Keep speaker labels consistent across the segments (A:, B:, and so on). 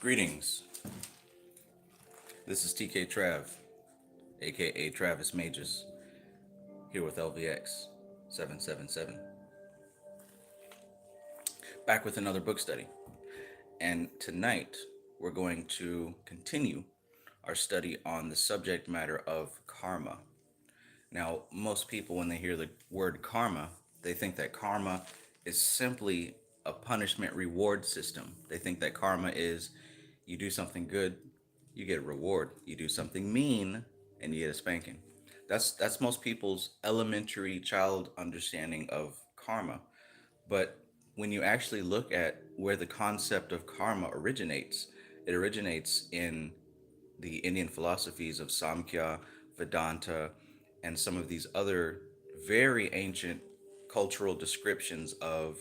A: Greetings. This is TK Trav, aka Travis Magus, here with LVX777. Back with another book study. And tonight we're going to continue our study on the subject matter of karma. Now, most people, when they hear the word karma, they think that karma is simply a punishment reward system. They think that karma is you do something good, you get a reward. You do something mean, and you get a spanking. That's most people's elementary child understanding of karma. But when you actually look at where the concept of karma originates, it originates in the Indian philosophies of Samkhya, Vedanta, and some of these other very ancient cultural descriptions of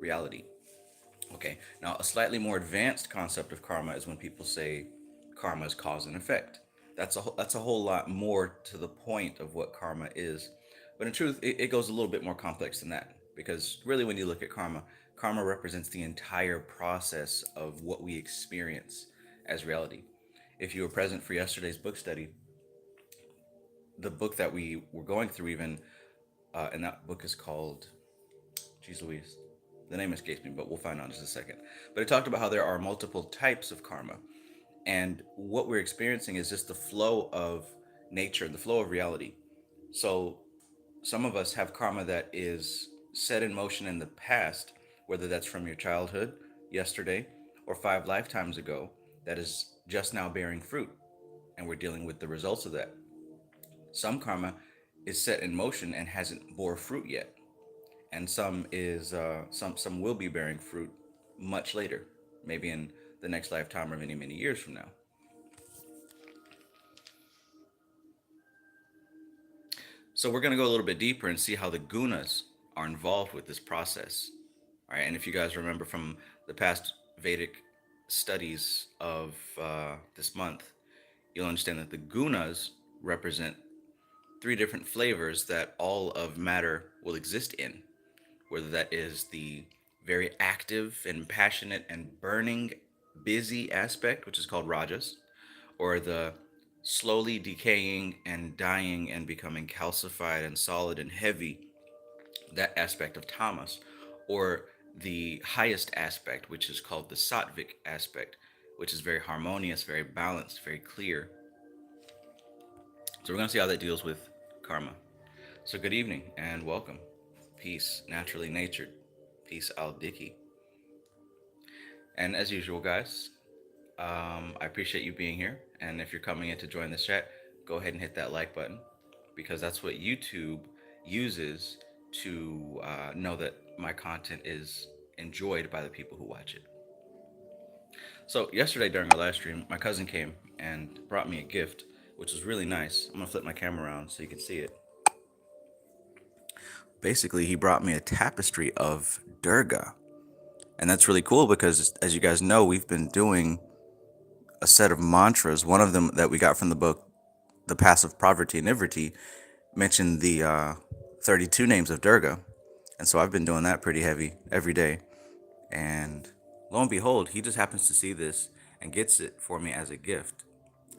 A: reality. Okay, now a slightly more advanced concept of karma is when people say karma is cause and effect. That's a whole lot more to the point of what karma is. But in truth, it goes a little bit more complex than that. Because really, when you look at karma, karma represents the entire process of what we experience as reality. If you were present for yesterday's book study, the book that we were going through, even, and that book is called, geez Louise, the name escapes me, but we'll find out in just a second. But it talked about how there are multiple types of karma. And what we're experiencing is just the flow of nature, the flow of reality. So some of us have karma that is set in motion in the past, whether that's from your childhood, yesterday, or 5 lifetimes ago, that is just now bearing fruit. And we're dealing with the results of that. Some karma is set in motion and hasn't bore fruit yet. And some is some will be bearing fruit much later, maybe in the next lifetime or many years from now. So we're going to go a little bit deeper and see how the gunas are involved with this process. All right, and if you guys remember from the past Vedic studies of this month, you'll understand that the gunas represent three different flavors that all of matter will exist in, whether that is the very active and passionate and burning, busy aspect, which is called rajas, or the slowly decaying and dying and becoming calcified and solid and heavy, that aspect of tamas, or the highest aspect, which is called the sattvic aspect, which is very harmonious, very balanced, very clear. So we're going to see how that deals with karma. So good evening and welcome. Peace, naturally natured. Peace, Al Dicky. And as usual, guys, I appreciate you being here. And if you're coming in to join this chat, go ahead and hit that like button, because that's what YouTube uses to know that my content is enjoyed by the people who watch it. So yesterday during our live stream, my cousin came and brought me a gift, which was really nice. I'm gonna flip my camera around so you can see it. Basically, he brought me a tapestry of Durga. And that's really cool because, as you guys know, we've been doing a set of mantras. One of them that we got from the book, The Passive Poverty and Nivriti, mentioned the 32 names of Durga. And so I've been doing that pretty heavy every day. And lo and behold, he just happens to see this and gets it for me as a gift.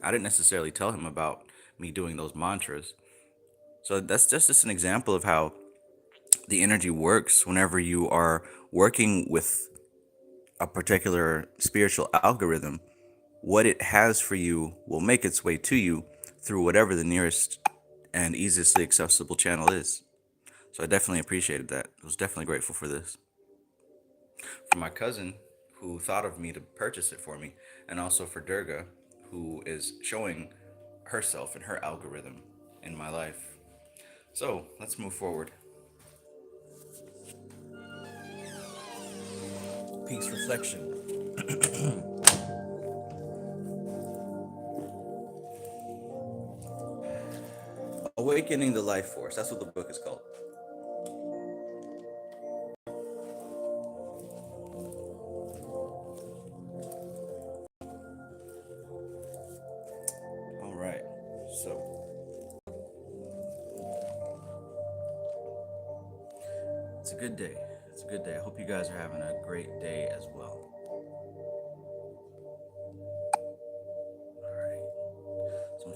A: I didn't necessarily tell him about me doing those mantras. So that's just an example of how the energy works whenever you are working with a particular spiritual algorithm. What it has for you will make its way to you through whatever the nearest and easiestly accessible channel is. So I definitely appreciated that. I was definitely grateful for this. For my cousin, who thought of me to purchase it for me, and also for Durga, who is showing herself and her algorithm in my life. So let's move forward. Peace reflection. Awakening the Life Force. That's what the book is called. All right. So it's a good day. It's a good day. I hope you guys are having a great day as well.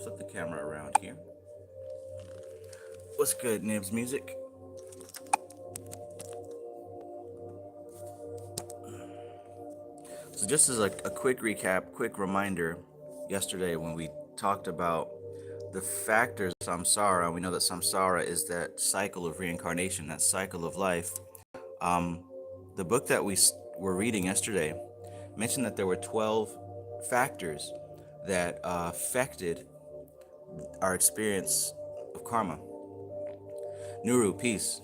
A: flip the camera around here. What's good, Nibs Music? So just as a quick recap, quick reminder, yesterday when we talked about the factors of samsara, we know that samsara is that cycle of reincarnation, that cycle of life. The book that we were reading yesterday mentioned that there were 12 factors that affected our experience of karma. Nuru, peace.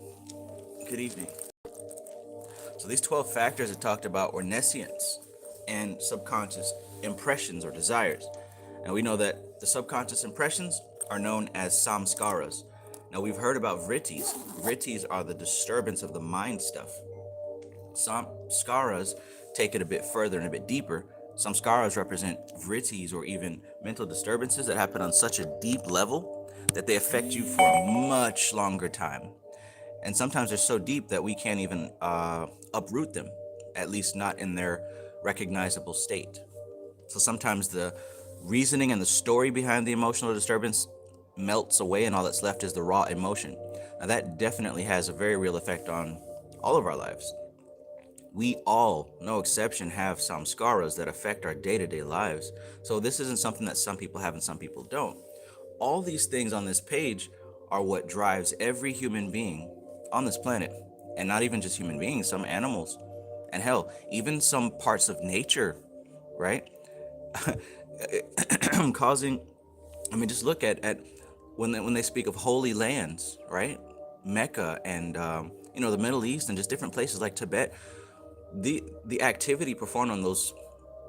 A: Good evening. So these 12 factors it talked about were nescience and subconscious impressions or desires. And we know that the subconscious impressions are known as samskaras. Now we've heard about vrittis. Vrittis are the disturbance of the mind stuff. Samskaras take it a bit further and a bit deeper. Samskaras represent vrittis or even mental disturbances that happen on such a deep level that they affect you for a much longer time. And sometimes they're so deep that we can't even uproot them, at least not in their recognizable state. So sometimes the reasoning and the story behind the emotional disturbance melts away and all that's left is the raw emotion. Now that definitely has a very real effect on all of our lives. We all, no exception, have samskaras that affect our day-to-day lives. So this isn't something that some people have and some people don't. All these things on this page are what drives every human being on this planet. And not even just human beings, some animals. And hell, even some parts of nature, right? Causing, I mean, just look at when they speak of holy lands, right? Mecca and, the Middle East and just different places like Tibet. The activity performed on those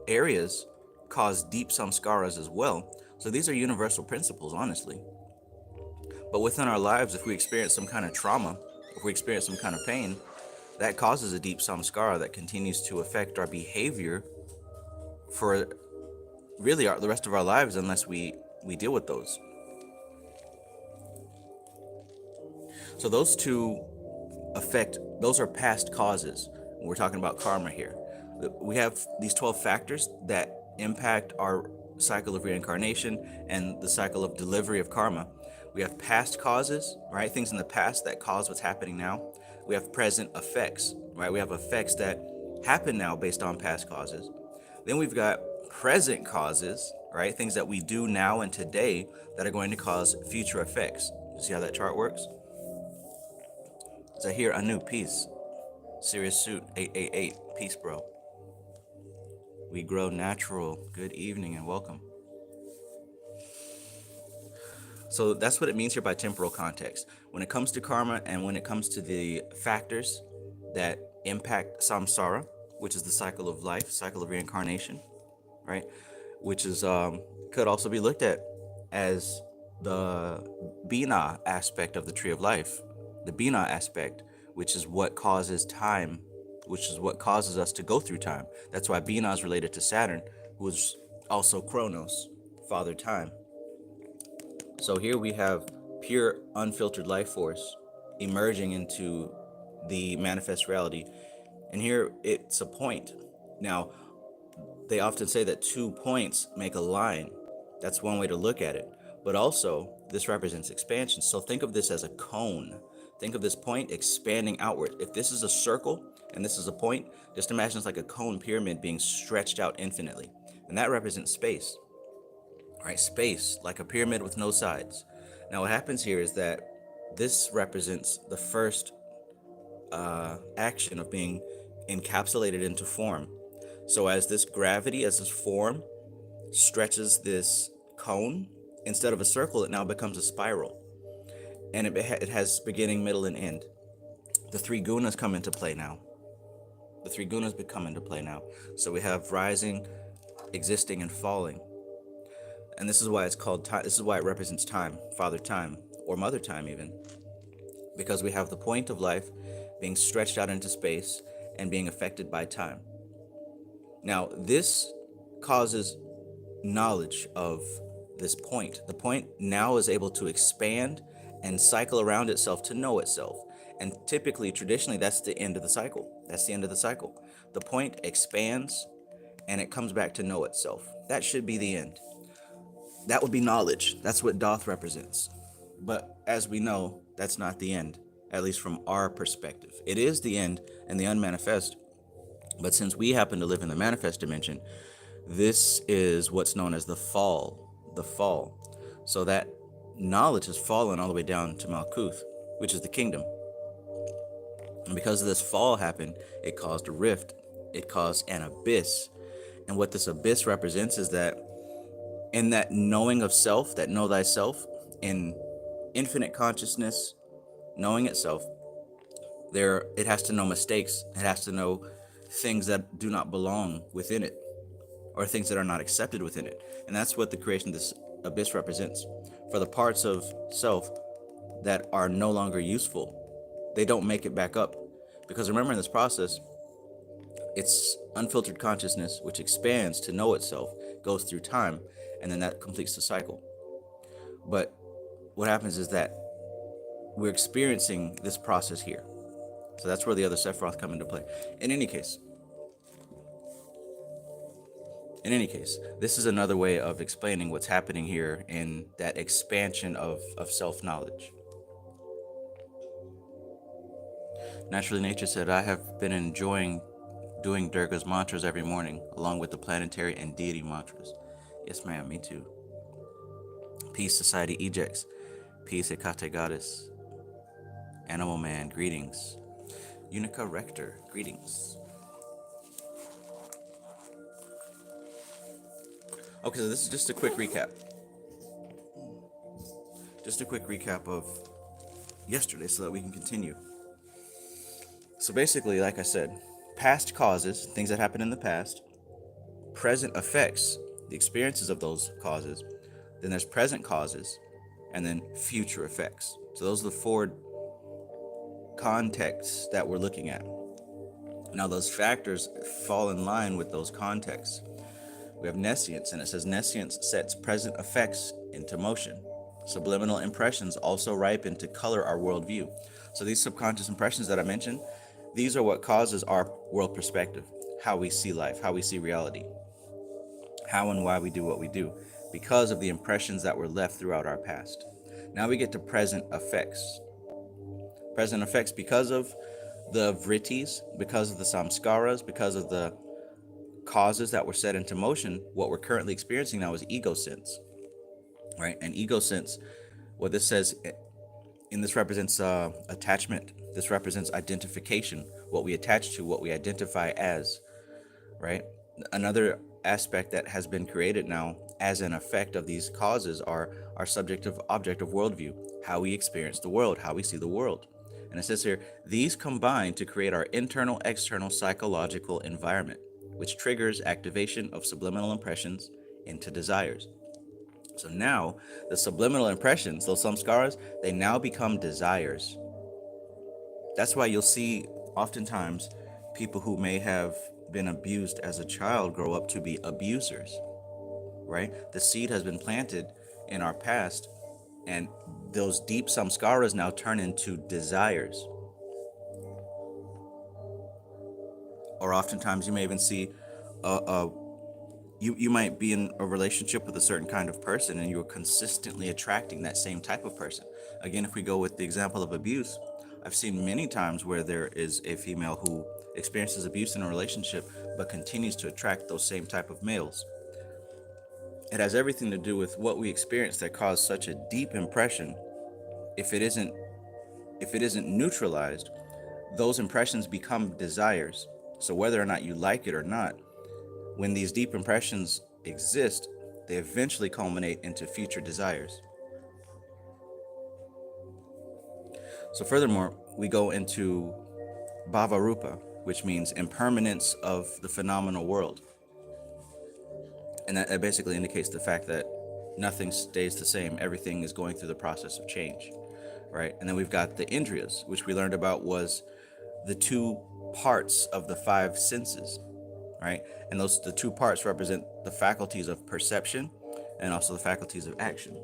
A: areas cause deep samskaras as well. So these are universal principles, honestly. But within our lives, if we experience some kind of trauma, if we experience some kind of pain, that causes a deep samskara that continues to affect our behavior for really the rest of our lives unless we deal with those. So those two those are past causes. We're talking about karma here. We have these 12 factors that impact our cycle of reincarnation and the cycle of delivery of karma. We have past causes, right? Things in the past that cause what's happening now. We have present effects, right? We have effects that happen now based on past causes. Then we've got present causes, right? Things that we do now and today that are going to cause future effects. You see how that chart works? Zahir Anu, peace. Serious Suit 888, peace, bro. We grow natural. Good evening and welcome. So that's what it means here by temporal context. When it comes to karma and when it comes to the factors that impact samsara, which is the cycle of life, cycle of reincarnation, right? Which is could also be looked at as the bina aspect of the tree of life. The bina aspect, which is what causes time, which is what causes us to go through time. That's why bina is related to Saturn, who is also Chronos, Father Time. So here we have pure, unfiltered life force emerging into the manifest reality. And here it's a point. Now, they often say that 2 points make a line. That's one way to look at it. But also, this represents expansion. So think of this as a cone. Think of this point expanding outward. If this is a circle and this is a point, just imagine it's like a cone pyramid being stretched out infinitely. And that represents space. Right, space, like a pyramid with no sides. Now what happens here is that this represents the first action of being encapsulated into form. So as this gravity, as this form stretches this cone, instead of a circle, it now becomes a spiral. And it has beginning, middle, and end. The 3 gunas come into play now. The 3 gunas come into play now. So we have rising, existing, and falling. And this is why it's called time. This is why it represents time, Father Time, or Mother Time even. Because we have the point of life being stretched out into space and being affected by time. Now, this causes knowledge of this point. The point now is able to expand and cycle around itself to know itself. And typically, traditionally, that's the end of the cycle. That's the end of the cycle. The point expands and it comes back to know itself. That should be the end. That would be knowledge. That's what Doth represents. But as we know, that's not the end, at least from our perspective. It is the end and the unmanifest. But since we happen to live in the manifest dimension, this is what's known as the fall. The fall. So that knowledge has fallen all the way down to Malkuth, which is the kingdom. And because this fall happened, it caused a rift. It caused an abyss. And what this abyss represents is that in that knowing of self, that know thyself, in infinite consciousness, knowing itself, it has to know mistakes. It has to know things that do not belong within it, or things that are not accepted within it. And that's what the creation of this abyss represents. For the parts of self that are no longer useful, they don't make it back up. Because remember, in this process, it's unfiltered consciousness, which expands to know itself, goes through time, and then that completes the cycle. But what happens is that we're experiencing this process here. So that's where the other Sephiroth come into play. In any case, this is another way of explaining what's happening here in that expansion of self-knowledge. Naturally, Nature said, I have been enjoying doing Durga's mantras every morning, along with the planetary and deity mantras. Yes, ma'am, me too. Peace, Society Ejects. Peace, Hecate Goddess. Animal Man, greetings. Unica Rector, greetings. Okay, so this is just a quick recap. Just a quick recap of yesterday so that we can continue. So basically, like I said, past causes, things that happened in the past, present effects, the experiences of those causes, then there's present causes, and then future effects. So those are the four contexts that we're looking at. Now those factors fall in line with those contexts. We have nescience, and it says nescience sets present effects into motion. Subliminal impressions also ripen to color our worldview. So these subconscious impressions that I mentioned, these are what causes our world perspective, how we see life, how we see reality, how and why we do what we do, because of the impressions that were left throughout our past. Now we get to present effects. Present effects because of the vrittis, because of the samskaras, because of the causes that were set into motion. What we're currently experiencing now is ego sense, right? And ego sense, what this says, and this represents attachment. This represents identification, what we attach to, what we identify as, right? Another aspect that has been created now as an effect of these causes are our subjective objective worldview, how we experience the world, how we see the world. And it says here, these combine to create our internal, external psychological environment, which triggers activation of subliminal impressions into desires. So now the subliminal impressions, those samskaras, they now become desires. That's why you'll see oftentimes people who may have been abused as a child grow up to be abusers, right? The seed has been planted in our past, and those deep samskaras now turn into desires. Or oftentimes you may even see you might be in a relationship with a certain kind of person and you're consistently attracting that same type of person. Again, if we go with the example of abuse, I've seen many times where there is a female who experiences abuse in a relationship but continues to attract those same type of males. It has everything to do with what we experience that caused such a deep impression. If it isn't neutralized, those impressions become desires. So whether or not you like it or not, when these deep impressions exist, they eventually culminate into future desires. So furthermore, we go into Bhavarupa, which means impermanence of the phenomenal world. And that basically indicates the fact that nothing stays the same. Everything is going through the process of change, right? And then we've got the Indriyas, which we learned about was the two parts of the five senses, right? And the two parts represent the faculties of perception and also the faculties of action.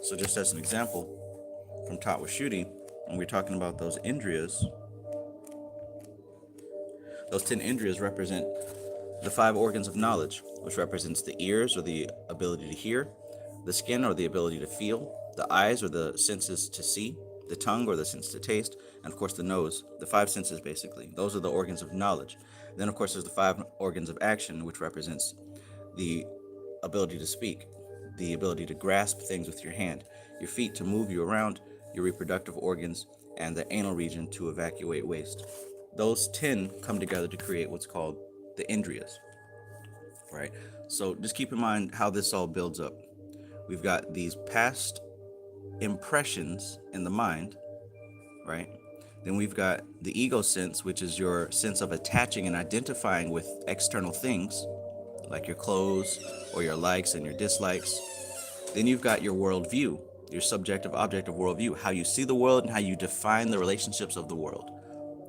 A: So just as an example from Tatwashuddhi, when we're talking about those Indriyas, those 10 Indriyas represent the 5 organs of knowledge, which represents the ears or the ability to hear, the skin or the ability to feel, the eyes or the senses to see, the tongue or the sense to taste, and of course the nose, the five senses basically. Those are the organs of knowledge. Then of course there's the five organs of action, which represents the ability to speak, the ability to grasp things with your hand, your feet to move you around, your reproductive organs, and the anal region to evacuate waste. Those 10 come together to create what's called the Indriyas, right? So just keep in mind how this all builds up. We've got these past impressions in the mind, right? Then we've got the ego sense, which is your sense of attaching and identifying with external things, like your clothes or your likes and your dislikes. Then you've got your worldview, your subjective objective worldview, how you see the world and how you define the relationships of the world,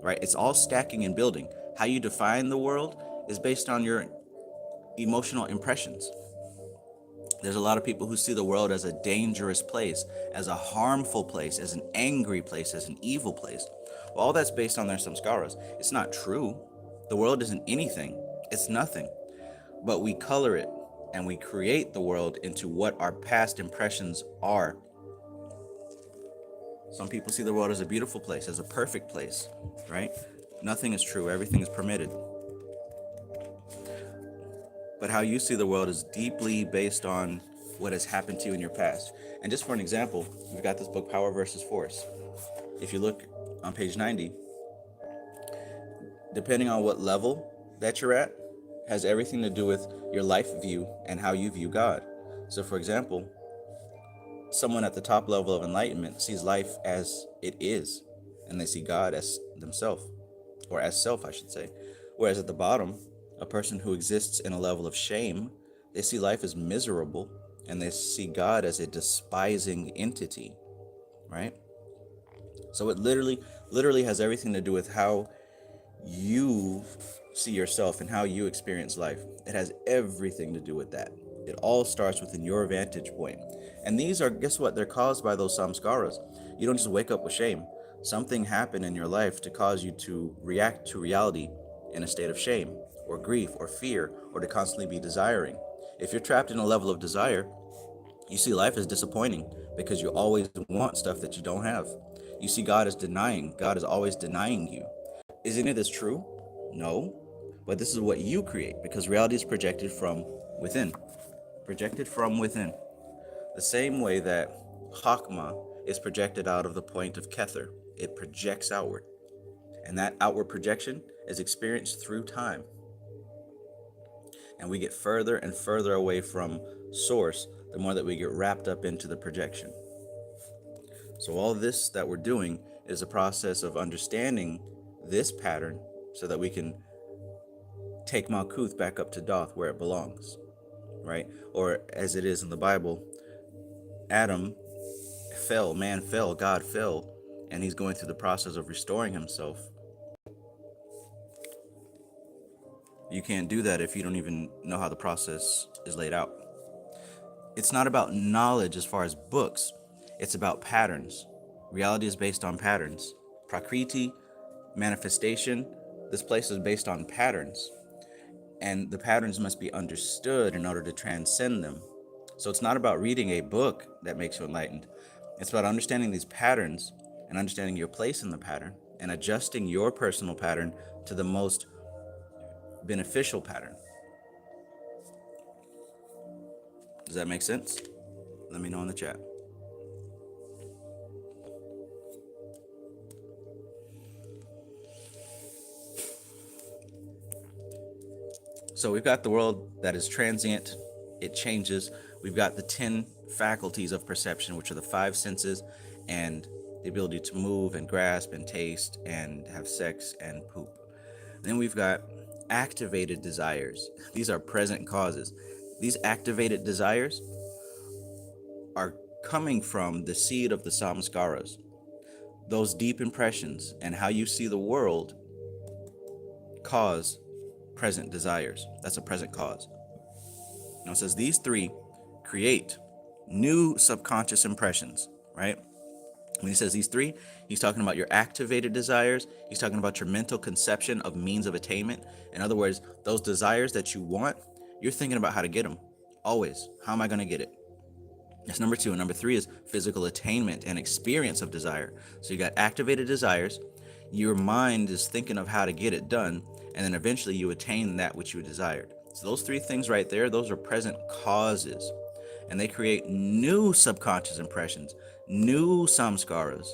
A: right? It's all stacking and building. How you define the world is based on your emotional impressions. There's a lot of people who see the world as a dangerous place, as a harmful place, as an angry place, as an evil place. Well, all that's based on their samskaras. It's not true. The world isn't anything. It's nothing. But we color it and we create the world into what our past impressions are. Some people see the world as a beautiful place, as a perfect place, right? Nothing is true. Everything is permitted. But how you see the world is deeply based on what has happened to you in your past. And just for an example, we've got this book, Power versus Force. If you look on page 90, depending on what level that you're at, has everything to do with your life view and how you view God. So for example, someone at the top level of enlightenment sees life as it is, and they see God as themselves, or as self, I should say. Whereas at the bottom, a person who exists in a level of shame, they see life as miserable, and they see God as a despising entity, right? So it literally has everything to do with how you see yourself and how you experience life. It has everything to do with that. It all starts within your vantage point. And these are, guess what? They're caused by those samskaras. You don't just wake up with shame. Something happened in your life to cause you to react to reality in a state of shame or grief or fear, or to constantly be desiring. If you're trapped in a level of desire, you see life as disappointing because you always want stuff that you don't have. You see God as denying. God is always denying you. Is any of this true? No. But this is what you create, because reality is projected from within. Projected from within. The same way that Chakma is projected out of the point of Kether. It projects outward. And that outward projection is experienced through time. And we get further and further away from source, the more that we get wrapped up into the projection. So all this that we're doing is a process of understanding this pattern so that we can take Malkuth back up to Doth where it belongs, right? Or as it is in the Bible, Adam fell, man fell, God fell, and he's going through the process of restoring himself. You can't do that if you don't even know how the process is laid out. It's not about knowledge as far as books. It's about patterns. Reality is based on patterns. Prakriti, manifestation, this place is based on patterns. And the patterns must be understood in order to transcend them. So it's not about reading a book that makes you enlightened. It's about understanding these patterns and understanding your place in the pattern and adjusting your personal pattern to the most beneficial pattern. Does that make sense? Let me know in the chat. So we've got the world that is transient, it changes. We've got the 10 faculties of perception, which are the 5 senses, and the ability to move and grasp and taste and have sex and poop. Then we've got activated desires. These are present causes. These activated desires are coming from the seed of the samskaras. Those deep impressions and how you see the world cause present desires. That's a present cause. Now it says these 3 create new subconscious impressions, right? When he says these 3, he's talking about your activated desires. He's talking about your mental conception of means of attainment. In other words, those desires that you want, you're thinking about how to get them. Always. How am I going to get it? That's number 2. And number 3 is physical attainment and experience of desire. So you got activated desires. Your mind is thinking of how to get it done, and then eventually you attain that which you desired. So those 3 things right there, those are present causes, and they create new subconscious impressions, new samskaras,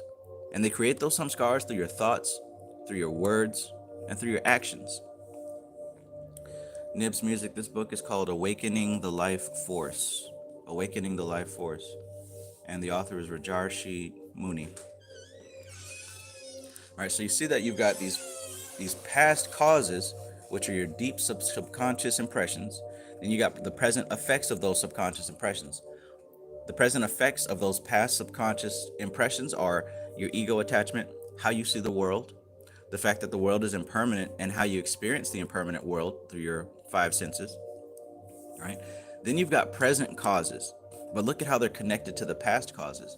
A: and they create those samskaras through your thoughts, through your words, and through your actions. Nib's music, this book is called Awakening the Life Force. Awakening the Life Force. And the author is Rajarshi Muni. All right, so you see that you've got these past causes, which are your deep subconscious impressions. Then you got the present effects of those subconscious impressions. The present effects of those past subconscious impressions are your ego attachment, how you see the world, the fact that the world is impermanent, and how you experience the impermanent world through your 5 senses. All right. Then you've got present causes, but look at how they're connected to the past causes.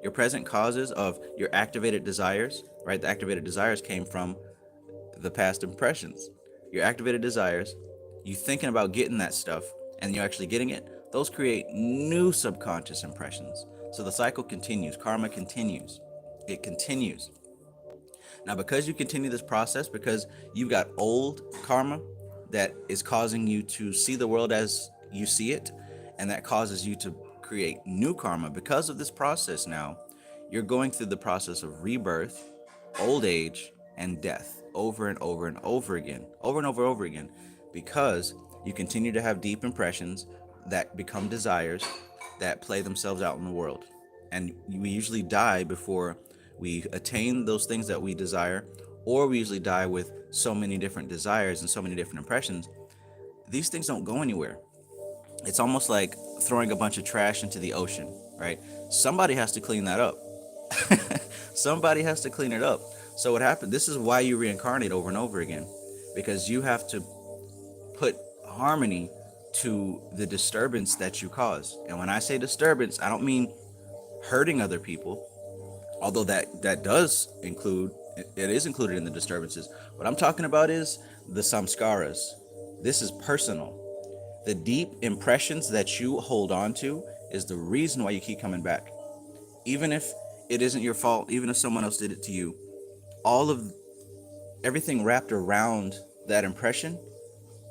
A: Your present causes of your activated desires, right? The activated desires came from the past impressions. Your activated desires, you thinking about getting that stuff and you're actually getting it, those create new subconscious impressions. So the cycle continues, karma continues. It continues. Now, because you continue this process, because you've got old karma that is causing you to see the world as you see it, and that causes you to create new karma, because of this process now, you're going through the process of rebirth, old age, and death over and over and over again, over again, because you continue to have deep impressions that become desires that play themselves out in the world. And we usually die before we attain those things that we desire, or we usually die with so many different desires and so many different impressions. These things don't go anywhere. It's almost like throwing a bunch of trash into the ocean, right? Somebody has to clean that up. Somebody has to clean it up. So what happened? This is why you reincarnate over and over again, because you have to put harmony to the disturbance that you cause. And when I say disturbance, I don't mean hurting other people, although that does include, it is included in the disturbances. What I'm talking about is the samskaras. This is personal. The deep impressions that you hold on to is the reason why you keep coming back. Even if it isn't your fault, even if someone else did it to you, all of everything wrapped around that impression,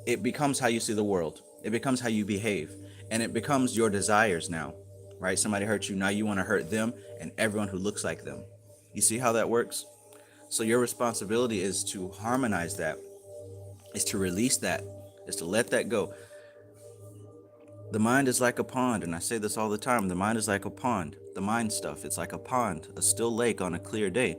A: it becomes how you see the world. It becomes how you behave, and it becomes your desires now, right? Somebody hurt you, now you want to hurt them and everyone who looks like them. You see how that works? So your responsibility is to harmonize that, is to release that, is to let that go. The mind is like a pond, and I say this all the time. The mind is like a pond. The mind stuff, it's like a pond, a still lake on a clear day.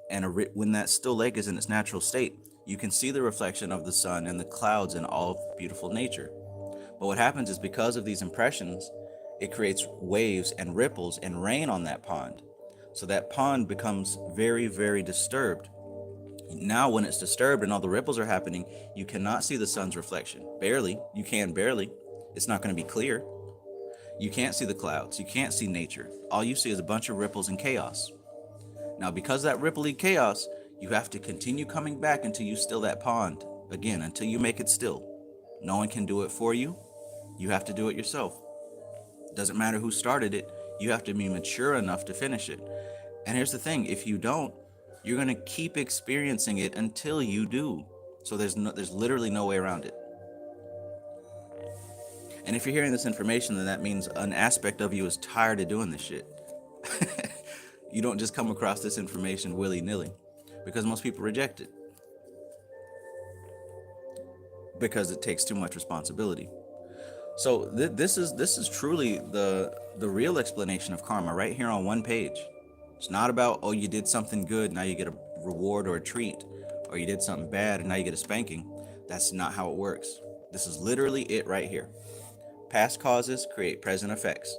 A: And when that still lake is in its natural state, you can see the reflection of the sun and the clouds and all of beautiful nature. But what happens is, because of these impressions, it creates waves and ripples and rain on that pond. So that pond becomes very, very disturbed. Now, when it's disturbed and all the ripples are happening, you cannot see the sun's reflection. Barely. You can barely. It's not going to be clear. You can't see the clouds. You can't see nature. All you see is a bunch of ripples and chaos. Now, because of that ripply chaos, you have to continue coming back until you still that pond again, until you make it still. No one can do it for you. You have to do it yourself. Doesn't matter who started it. You have to be mature enough to finish it. And here's the thing. If you don't, you're going to keep experiencing it until you do. So there's literally no way around it. And if you're hearing this information, then that means an aspect of you is tired of doing this shit. You don't just come across this information willy-nilly, because most people reject it because it takes too much responsibility. So this is truly the real explanation of karma right here on one page. It's not about, oh, you did something good, now you get a reward or a treat, or you did something bad and now you get a spanking. That's not how it works. This is literally it right here. Past causes create present effects.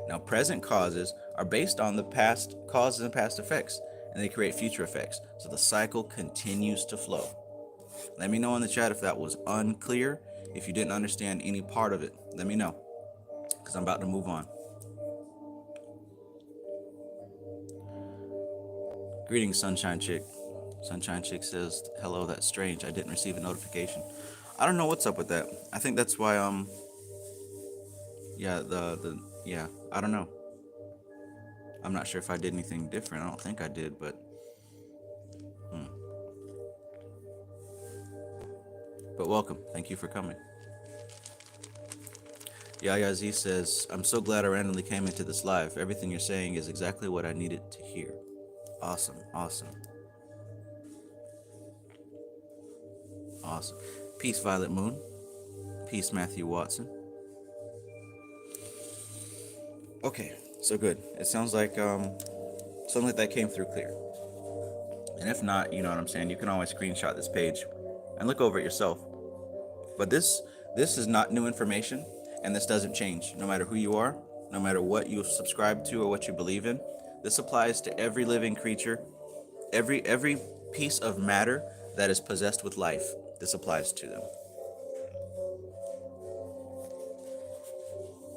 A: Now, present causes are based on the past causes and past effects, and they create future effects. So the cycle continues to flow. Let me know in the chat if that was unclear. If you didn't understand any part of it, let me know, because I'm about to move on. Greetings, Sunshine Chick. Sunshine Chick says, hello, that's strange. I didn't receive a notification. I don't know what's up with that. I think that's why Yeah, yeah, I don't know. I'm not sure if I did anything different. I don't think I did, but welcome. Thank you for coming. Yaya Z says, I'm so glad I randomly came into this live. Everything you're saying is exactly what I needed to hear. Awesome, awesome, awesome. Peace, Violet Moon. Peace, Matthew Watson. Okay, so good. It sounds like something like that came through clear. And if not, you know what I'm saying, you can always screenshot this page and look over it yourself. But this is not new information, and this doesn't change no matter who you are, no matter what you subscribe to or what you believe in. This applies to every living creature, every piece of matter that is possessed with life. This applies to them.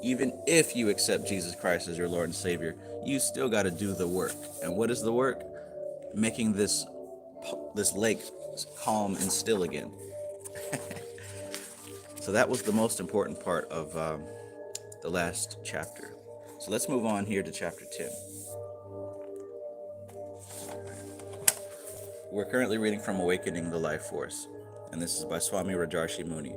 A: Even if you accept Jesus Christ as your Lord and Savior, you still got to do the work. And what is the work? Making this lake calm and still again. So that was the most important part of the last chapter. So let's move on here to chapter 10. We're currently reading from Awakening the Life Force, and this is by Swami Rajarshi Muni.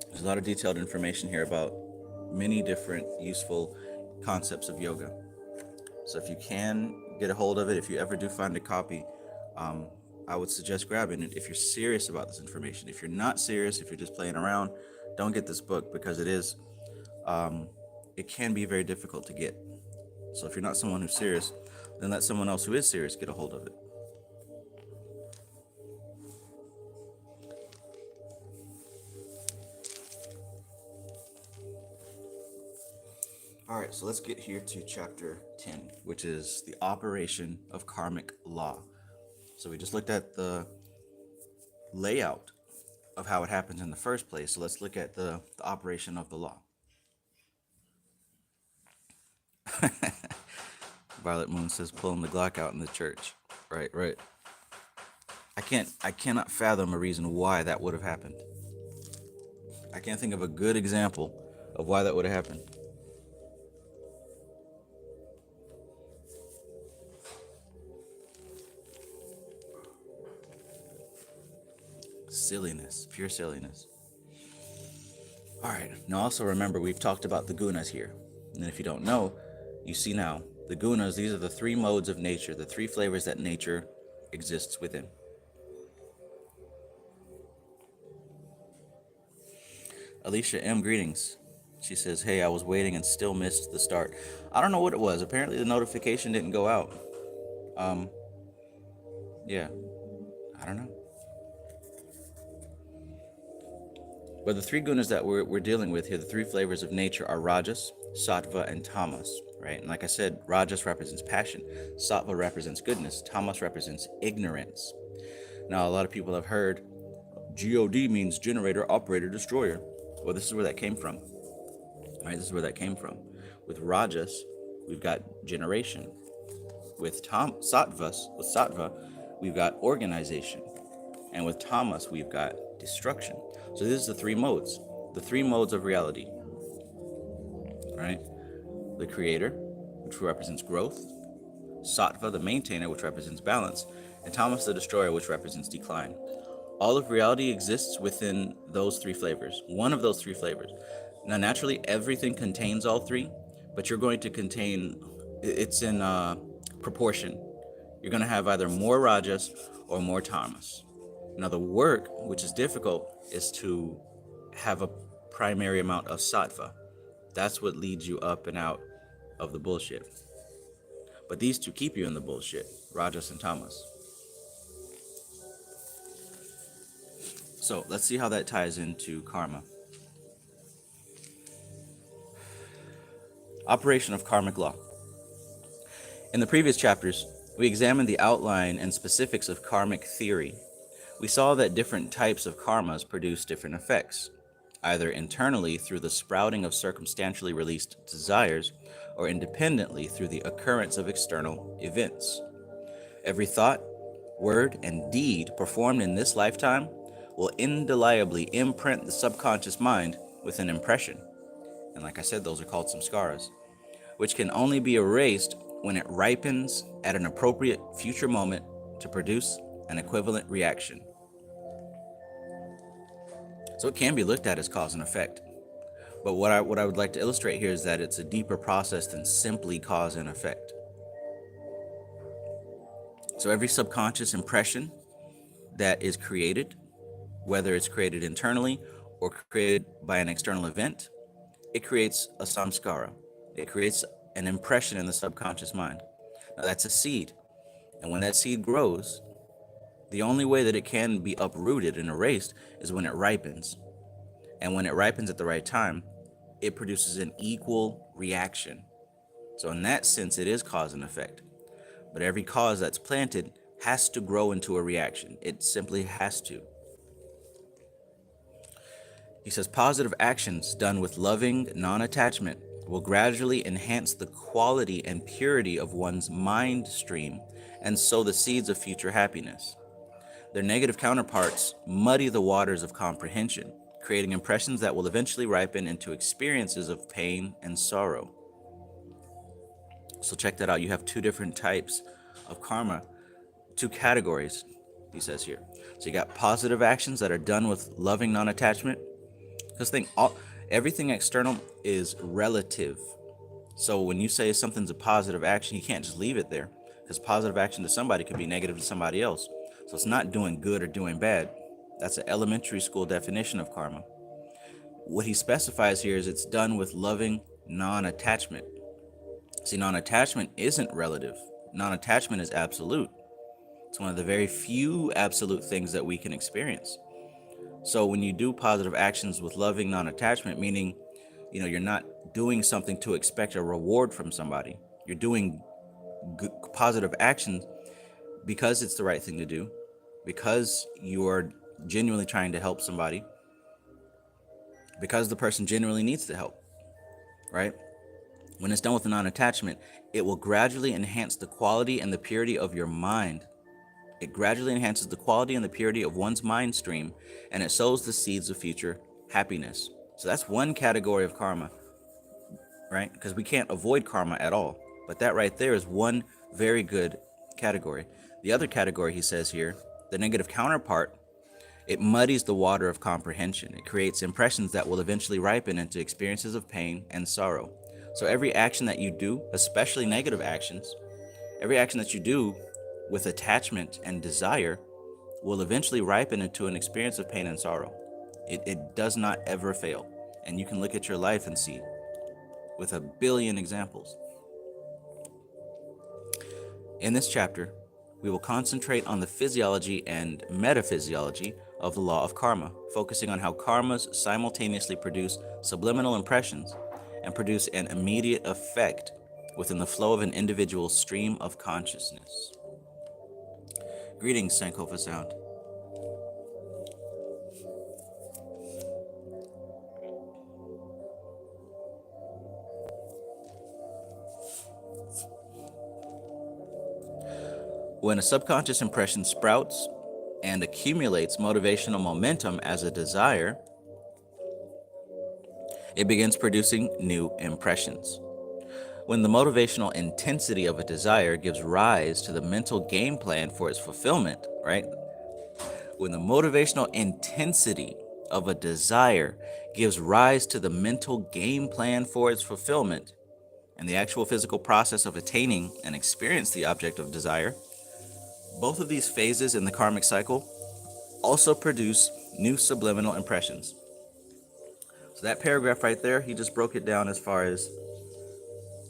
A: There's a lot of detailed information here about many different useful concepts of yoga. So if you can get a hold of it, if you ever do find a copy, I would suggest grabbing it if you're serious about this information. If you're not serious, if you're just playing around, don't get this book, because it can be very difficult to get. So if you're not someone who's serious, then let someone else who is serious get a hold of it. All right, so let's get here to chapter 10, which is the operation of karmic law. So we just looked at the layout of how it happens in the first place. So let's look at the operation of the law. Violet Moon says pulling the Glock out in the church. Right. I cannot fathom a reason why that would have happened. I can't think of a good example of why that would have happened. Silliness, pure silliness. All right, now also remember we've talked about the gunas here. And if you don't know, you see now, the gunas, these are the three modes of nature, the three flavors that nature exists within. Alicia M, greetings. She says, hey, I was waiting and still missed the start. I don't know what it was. Apparently the notification didn't go out. Yeah, I don't know. But the three gunas that we're dealing with here, the three flavors of nature, are rajas, sattva, and tamas, right? And like I said, rajas represents passion, sattva represents goodness, tamas represents ignorance. Now, a lot of people have heard God means generator, operator, destroyer. Well, this is where that came from, right? This is where that came from. With rajas, we've got generation. With sattva, we've got organization. And with tamas, we've got destruction. So this is the three modes of reality, right? The creator, which represents growth, sattva, the maintainer, which represents balance, and tamas, the destroyer, which represents decline. All of reality exists within those three flavors, one of those three flavors. Now, naturally, everything contains all three, but you're going to contain, it's in proportion. You're going to have either more rajas or more tamas. Now, the work, which is difficult, is to have a primary amount of sattva. That's what leads you up and out of the bullshit. But these two keep you in the bullshit, rajas and tamas. So let's see how that ties into karma. Operation of karmic law. In the previous chapters, we examined the outline and specifics of karmic theory. We saw that different types of karmas produce different effects, either internally through the sprouting of circumstantially released desires, or independently through the occurrence of external events. Every thought, word, and deed performed in this lifetime will indelibly imprint the subconscious mind with an impression. And like I said, those are called samskaras, which can only be erased when it ripens at an appropriate future moment to produce an equivalent reaction. So it can be looked at as cause and effect. But what I would like to illustrate here is that it's a deeper process than simply cause and effect. So every subconscious impression that is created, whether it's created internally or created by an external event, it creates a samskara. It creates an impression in the subconscious mind. Now that's a seed. And when that seed grows, the only way that it can be uprooted and erased is when it ripens. And when it ripens at the right time, it produces an equal reaction. So in that sense, it is cause and effect. But every cause that's planted has to grow into a reaction. It simply has to. He says positive actions done with loving non-attachment will gradually enhance the quality and purity of one's mind stream and sow the seeds of future happiness. Their negative counterparts muddy the waters of comprehension, creating impressions that will eventually ripen into experiences of pain and sorrow. So check that out. You have two different types of karma, two categories, he says here. So you got positive actions that are done with loving non-attachment. Because everything external is relative. So when you say something's a positive action, you can't just leave it there. Because positive action to somebody could be negative to somebody else. So it's not doing good or doing bad. That's an elementary school definition of karma. What he specifies here is it's done with loving non-attachment. See, non-attachment isn't relative. Non-attachment is absolute. It's one of the very few absolute things that we can experience. So when you do positive actions with loving non-attachment, meaning, you're not doing something to expect a reward from somebody. You're doing positive actions because it's the right thing to do, because you are genuinely trying to help somebody, because the person genuinely needs the help, right? When it's done with a non-attachment, it will gradually enhance the quality and the purity of your mind. It gradually enhances the quality and the purity of one's mind stream, and it sows the seeds of future happiness. So that's one category of karma, right? Because we can't avoid karma at all. But that right there is one very good category. The other category, he says here, the negative counterpart, it muddies the water of comprehension. It creates impressions that will eventually ripen into experiences of pain and sorrow. So every action that you do, especially negative actions, every action that you do with attachment and desire will eventually ripen into an experience of pain and sorrow. It does not ever fail. And you can look at your life and see with a billion examples. In this chapter, we will concentrate on the physiology and metaphysiology of the law of karma, focusing on how karmas simultaneously produce subliminal impressions and produce an immediate effect within the flow of an individual's stream of consciousness. Greetings, Sankofa Sound. When a subconscious impression sprouts and accumulates motivational momentum as a desire, it begins producing new impressions. When the motivational intensity of a desire gives rise to the mental game plan for its fulfillment, right? When the motivational intensity of a desire gives rise to the mental game plan for its fulfillment and the actual physical process of attaining and experience the object of desire, both of these phases in the karmic cycle also produce new subliminal impressions. So that paragraph right there, he just broke it down as far as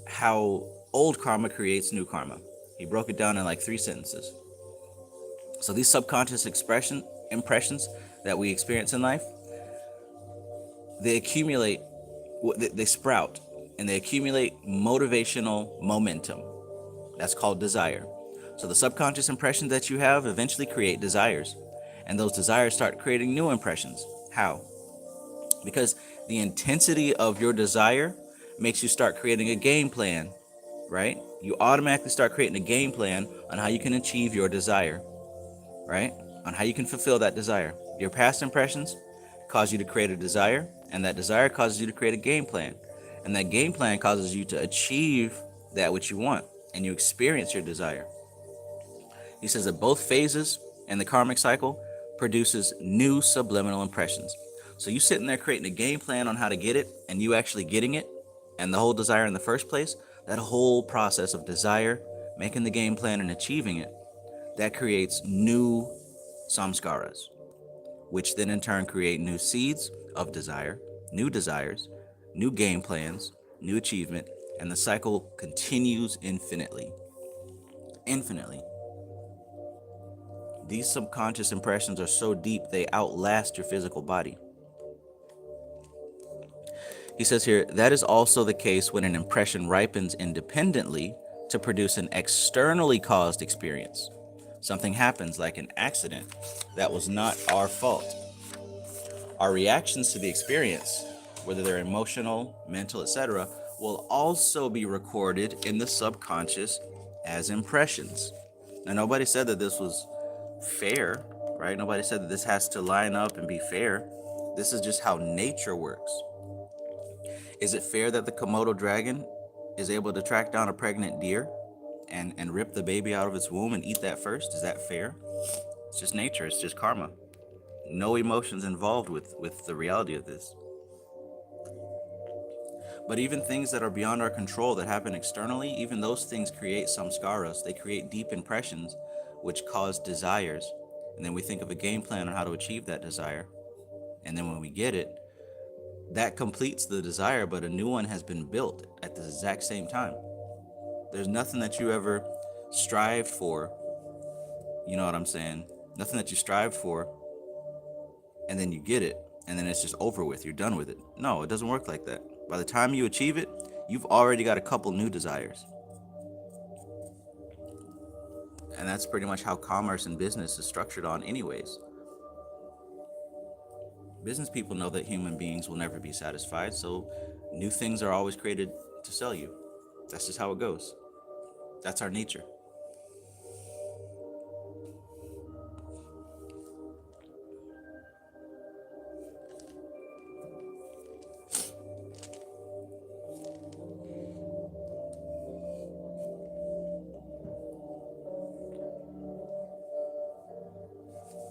A: how old karma creates new karma. He broke it down in like 3 sentences. So these subconscious impressions that we experience in life, they accumulate, they sprout, and they accumulate motivational momentum. That's called desire. So the subconscious impressions that you have eventually create desires, and those desires start creating new impressions. How? Because the intensity of your desire makes you start creating a game plan, right? You automatically start creating a game plan on how you can achieve your desire. right? On how you can fulfill that desire. Your past impressions cause you to create a desire, and that desire causes you to create a game plan. And that game plan causes you to achieve that which you want, and you experience your desire. He says that both phases in the karmic cycle produces new subliminal impressions. So you sitting there creating a game plan on how to get it, and you actually getting it, and the whole desire in the first place, that whole process of desire, making the game plan and achieving it, that creates new samskaras, which then in turn create new seeds of desire, new desires, new game plans, new achievement, and the cycle continues infinitely. Infinitely. These subconscious impressions are so deep they outlast your physical body. He says here, that is also the case when an impression ripens independently to produce an externally caused experience. Something happens like an accident that was not our fault. Our reactions to the experience, whether they're emotional, mental, etc., will also be recorded in the subconscious as impressions. Now, nobody said that this was fair, right? Nobody said that this has to line up and be fair. This is just how nature works. Is it fair that the Komodo dragon is able to track down a pregnant deer and rip the baby out of its womb and eat that first? Is that fair? It's just nature. It's just karma. No emotions involved with the reality of this. But even things that are beyond our control that happen externally, even those things create samskaras. They create deep impressions which cause desires. And then we think of a game plan on how to achieve that desire. And then when we get it, that completes the desire, but a new one has been built at the exact same time. There's nothing that you ever strived for, you know what I'm saying? Nothing that you strived for, and then you get it, and then it's just over with, you're done with it. No, it doesn't work like that. By the time you achieve it, you've already got a couple new desires. And that's pretty much how commerce and business is structured on anyways. Business people know that human beings will never be satisfied, so new things are always created to sell you. That's just how it goes. That's our nature.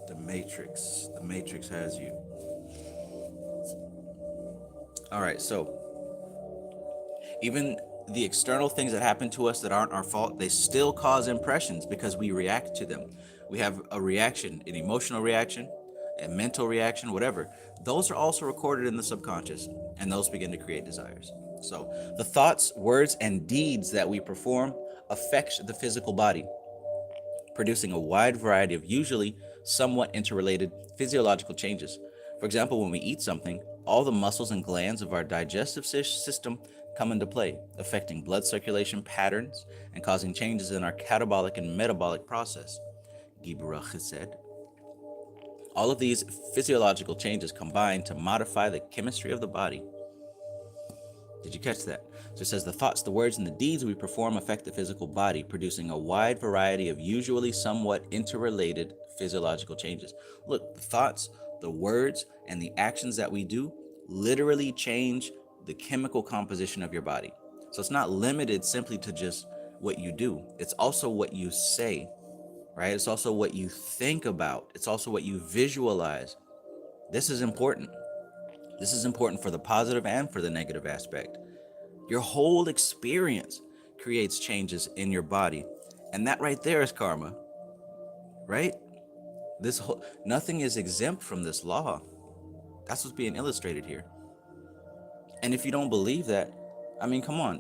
A: The matrix has you. All right, so even the external things that happen to us that aren't our fault, they still cause impressions because we react to them. We have a reaction, an emotional reaction, a mental reaction, whatever. Those are also recorded in the subconscious, and those begin to create desires. So the thoughts, words, and deeds that we perform affect the physical body, producing a wide variety of usually somewhat interrelated physiological changes. For example, when we eat something, all the muscles and glands of our digestive system come into play, affecting blood circulation patterns and causing changes in our catabolic and metabolic process. Gibrach said, all of these physiological changes combine to modify the chemistry of the body. Did you catch that? So it says the thoughts, the words, and the deeds we perform affect the physical body, producing a wide variety of usually somewhat interrelated physiological changes. Look, the thoughts, the words, and the actions that we do literally change the chemical composition of your body. So it's not limited simply to just what you do. It's also what you say, right? It's also what you think about. It's also what you visualize. This is important. This is important for the positive and for the negative aspect. Your whole experience creates changes in your body. And that right there is karma, right? Nothing is exempt from this law. That's what's being illustrated here. And if you don't believe that, I mean, come on.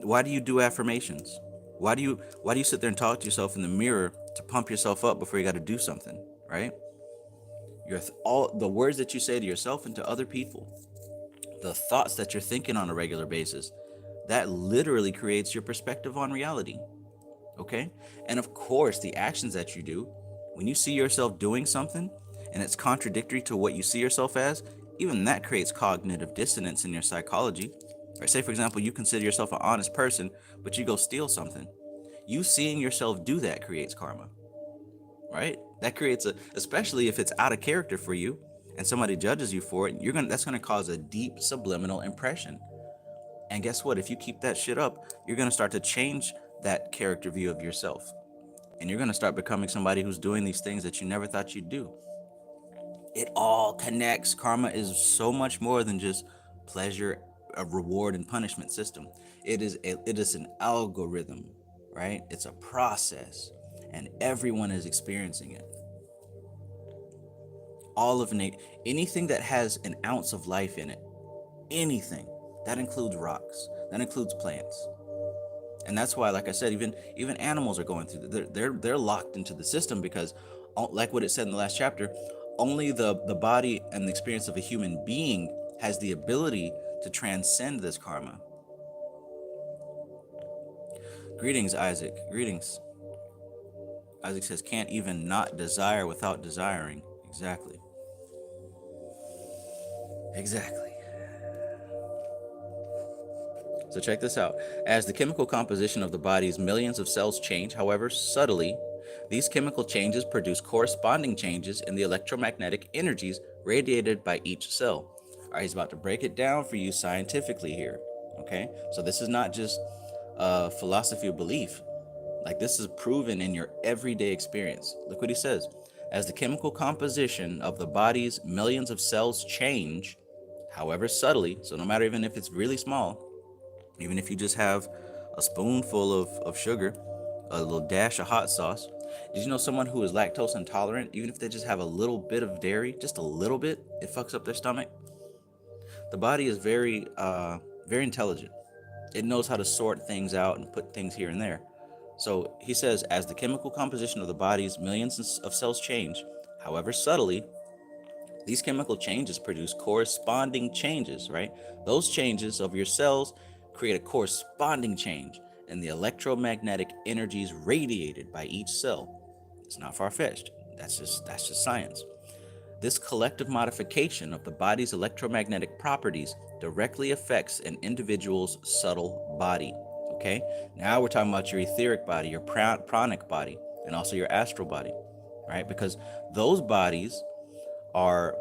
A: Why do you do affirmations? Why do you sit there and talk to yourself in the mirror to pump yourself up before you got to do something, right? All the words that you say to yourself and to other people, the thoughts that you're thinking on a regular basis, that literally creates your perspective on reality. Okay? And of course, the actions that you do, when you see yourself doing something and it's contradictory to what you see yourself as, even that creates cognitive dissonance in your psychology. Or say, for example, you consider yourself an honest person, but you go steal something. You seeing yourself do that creates karma, right? That creates especially if it's out of character for you and somebody judges you for it, that's gonna cause a deep subliminal impression. And guess what? If you keep that shit up, you're gonna start to change that character view of yourself. And you're gonna start becoming somebody who's doing these things that you never thought you'd do. It all connects. Karma is so much more than just pleasure, a reward and punishment system. It is an algorithm, right? It's a process, and everyone is experiencing it. All of anything that has an ounce of life in it, anything that includes rocks, that includes plants. And that's why, like I said, even animals are going through. They're locked into the system because, like what it said in the last chapter, only the body and the experience of a human being has the ability to transcend this karma. Greetings, Isaac. Greetings. Isaac says, can't even not desire without desiring. Exactly. Exactly. So check this out. As the chemical composition of the body's millions of cells change, however subtly, these chemical changes produce corresponding changes in the electromagnetic energies radiated by each cell. All right, he's about to break it down for you scientifically here. Okay, so this is not just philosophy of belief. Like, this is proven in your everyday experience. Look what he says. As the chemical composition of the body's millions of cells change, however subtly, so no matter even if it's really small, even if you just have a spoonful of sugar, a little dash of hot sauce. Did you know someone who is lactose intolerant, even if they just have a little bit of dairy, just a little bit, it fucks up their stomach? The body is very intelligent. It knows how to sort things out and put things here and there. So he says, as the chemical composition of the body's millions of cells change, however subtly, these chemical changes produce corresponding changes, right? Those changes of your cells create a corresponding change in the electromagnetic energies radiated by each cell. It's not far-fetched. That's just science. This collective modification of the body's electromagnetic properties directly affects an individual's subtle body. Okay? Now we're talking about your etheric body, your pranic body, and also your astral body, right? Because those bodies are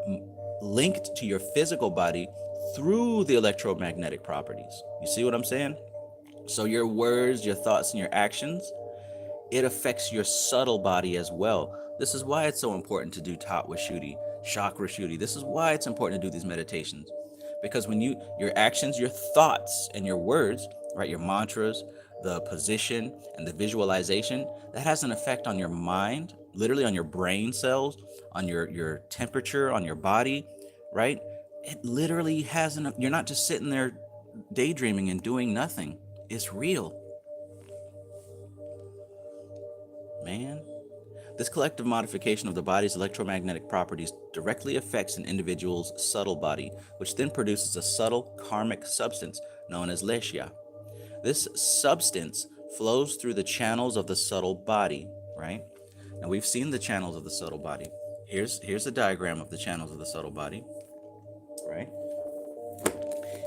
A: linked to your physical body through the electromagnetic properties. You see what I'm saying? So your words, your thoughts, and your actions, it affects your subtle body as well. This is why it's so important to do Tattva Shuddhi, Chakra Shuddhi. This is why it's important to do these meditations. Because when your actions, your thoughts, and your words, right, your mantras, the position, and the visualization, that has an effect on your mind, literally on your brain cells, on your temperature, on your body, right? It literally has you're not just sitting there daydreaming and doing nothing. It's real. Man. This collective modification of the body's electromagnetic properties directly affects an individual's subtle body, which then produces a subtle karmic substance known as Lesia. This substance flows through the channels of the subtle body, right? Now we've seen the channels of the subtle body. Here's a diagram of the channels of the subtle body, right?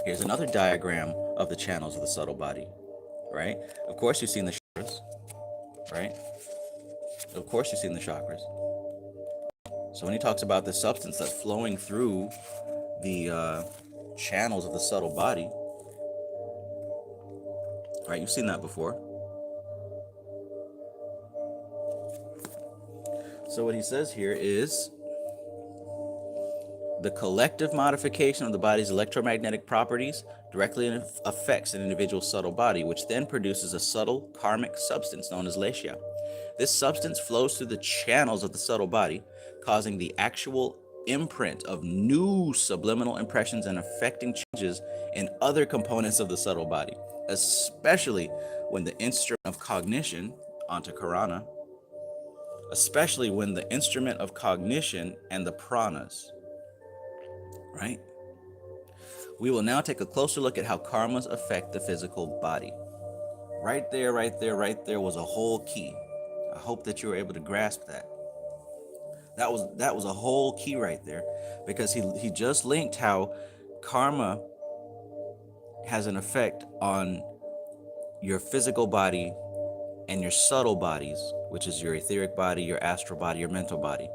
A: Here's another diagram of the channels of the subtle body, right? Of course you've seen the chakras, right? Of course you've seen the chakras. So when he talks about the substance that's flowing through the channels of the subtle body, right? You've seen that before. So what he says here is the collective modification of the body's electromagnetic properties directly affects an individual's subtle body, which then produces a subtle karmic substance known as Lesia. This substance flows through the channels of the subtle body, causing the actual imprint of new subliminal impressions and affecting changes in other components of the subtle body, especially when the instrument of cognition, Antakarana, especially when the instrument of cognition and the pranas, right? We will now take a closer look at how karmas affect the physical body. Right there was a whole key. I hope that you were able to grasp that. That was a whole key right there, because he just linked how karma has an effect on your physical body and your subtle bodies, which is your etheric body, your astral body, your mental body,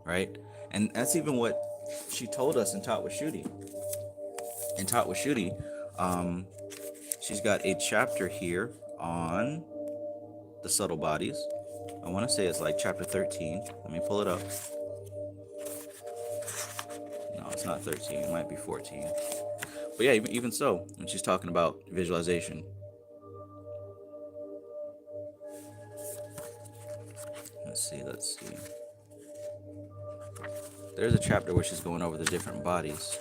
A: right? And that's even what she told us in Taught with Shruti. In Taught with Shruti, she's got a chapter here on the subtle bodies. I want to say it's like chapter 13. Let me pull it up. No, it's not 13. It might be 14. But yeah, even so, when she's talking about visualization. Let's see. There's a chapter where she's going over the different bodies.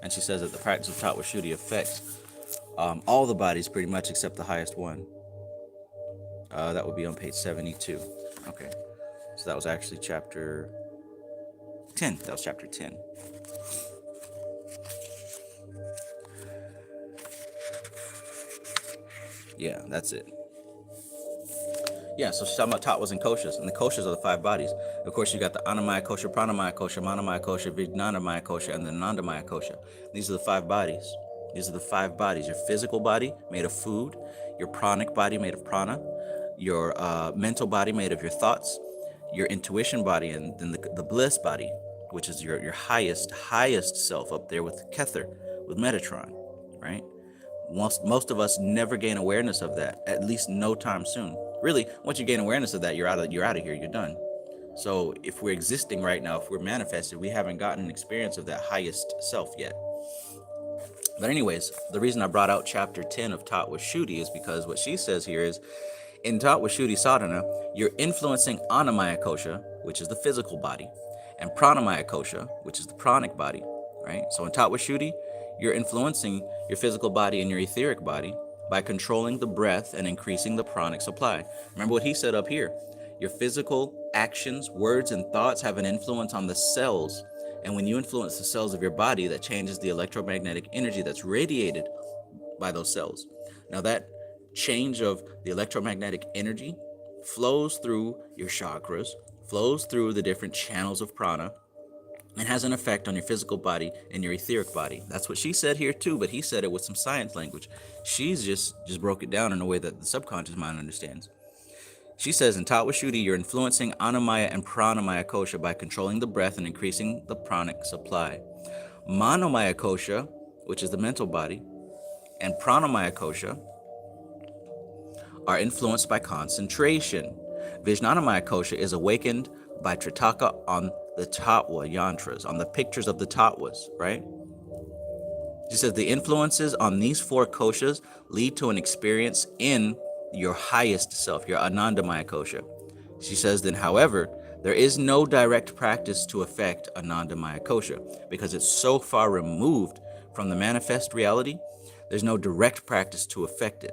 A: And she says that the practice of Taught with Shruti affects all the bodies pretty much except the highest one. That would be on page 72. Okay. So that was actually chapter 10. That was chapter 10. Yeah, that's it. Yeah, so she's talking about Tattvas and koshas, and the koshas are the 5 bodies. Of course, you got the Annamaya kosha, Pranamaya kosha, Manomaya kosha, Vijnanamaya kosha, and the Anandamaya kosha. These are the 5 bodies. These are the 5 bodies. Your physical body made of food, your pranic body made of prana, your mental body made of your thoughts, your intuition body, and then the bliss body, which is your highest self up there with Kether, with Metatron, right? Most of us never gain awareness of that, at least no time soon. Really, once you gain awareness of that, you're out of here, you're done. So if we're existing right now, if we're manifested, we haven't gotten an experience of that highest self yet. But anyways, the reason I brought out chapter 10 of Taught with Shruti is because what she says here is, in Taught with Shruti sadhana, you're influencing Annamaya kosha, which is the physical body, and Pranamaya kosha, which is the pranic body, right? So in Taught with Shruti, you're influencing your physical body and your etheric body by controlling the breath and increasing the pranic supply. Remember what he said up here. Your physical actions, words, and thoughts have an influence on the cells. And when you influence the cells of your body, that changes the electromagnetic energy that's radiated by those cells. Now that change of the electromagnetic energy flows through your chakras, flows through the different channels of prana, and has an effect on your physical body and your etheric body. That's what she said here too, but he said it with some science language. She's just broke it down in a way that the subconscious mind understands. She says in Taught with Shruti, you're influencing Annamaya and Pranamaya kosha by controlling the breath and increasing the pranic supply. Manomaya kosha, which is the mental body, and Pranamaya kosha are influenced by concentration. Vijnanamaya kosha is awakened by Tritaka on the Tattva yantras, on the pictures of the Tattvas, right? She says the influences on these 4 koshas lead to an experience in your highest self, your Anandamaya kosha. She says then, however, there is no direct practice to affect Anandamaya kosha because it's so far removed from the manifest reality. There's no direct practice to affect it.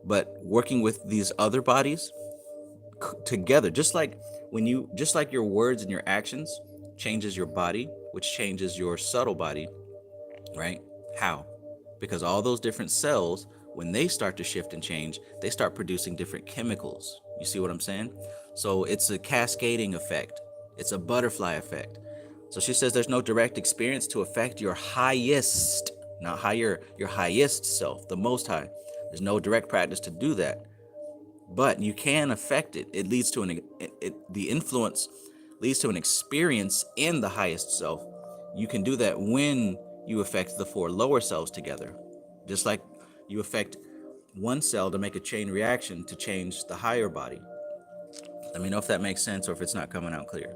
A: But working with these other bodies together, just like your words and your actions changes your body, which changes your subtle body, right? How? Because all those different cells, when they start to shift and change, they start producing different chemicals. You see what I'm saying? So it's a cascading effect. It's a butterfly effect. So she says there's no direct experience to affect your highest, not higher, your highest self, the most high. There's no direct practice to do that. But you can affect it. It leads to the influence leads to an experience in the highest self. You can do that when you affect the 4 lower cells together. Just like you affect one cell to make a chain reaction to change the higher body. Let me know if that makes sense or if it's not coming out clear.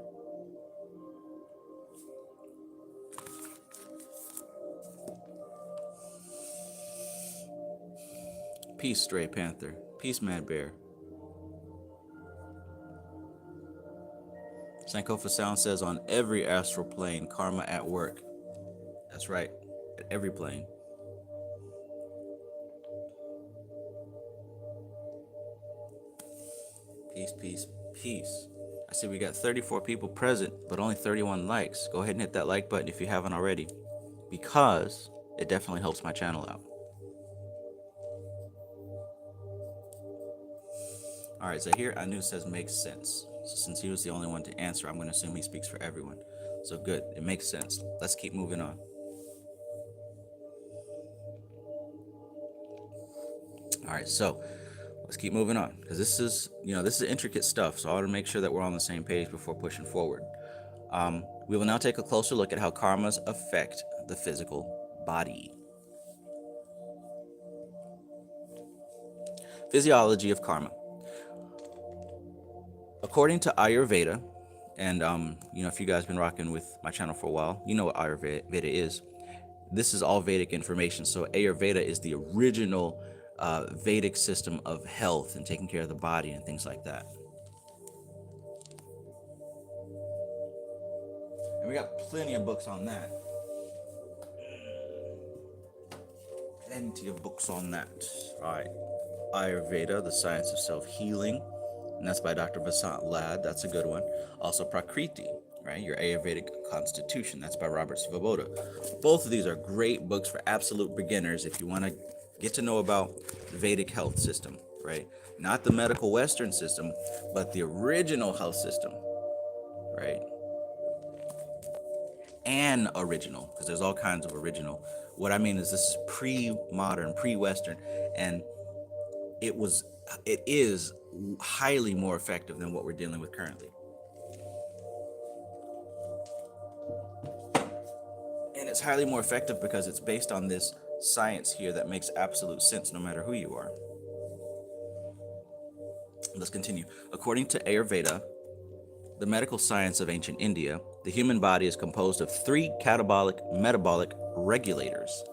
A: Peace, Stray Panther. Peace, Mad Bear. Sankofa Sound says on every astral plane, karma at work. That's right, at every plane. Peace, peace, peace. I see we got 34 people present, but only 31 likes. Go ahead and hit that like button if you haven't already, because it definitely helps my channel out. All right, so here Anu says makes sense. So since he was the only one to answer, I'm going to assume he speaks for everyone. So good, it makes sense. Let's keep moving on. All right, so let's keep moving on, because this is intricate stuff. So I want to make sure that we're on the same page before pushing forward. We will now take a closer look at how karmas affect the physical body. Physiology of karma. According to Ayurveda, and if you guys been rocking with my channel for a while, you know what Ayurveda is. This is all Vedic information. So Ayurveda is the original Vedic system of health and taking care of the body and things like that. And we got plenty of books on that. Plenty of books on that. All right. Ayurveda, the science of self-healing. And that's by Dr. Vasant Lad. That's a good one. Also Prakriti, right? Your Ayurvedic Constitution. That's by Robert Svoboda. Both of these are great books for absolute beginners if you want to get to know about the Vedic health system, right? Not the medical Western system, but the original health system, right? And original, because there's all kinds of original. What I mean is this is pre-modern, pre-Western, and it is highly more effective than what we're dealing with currently. And it's highly more effective because it's based on this science here that makes absolute sense no matter who you are. Let's continue. According to Ayurveda, the medical science of ancient India, the human body is composed of 3 catabolic metabolic regulators.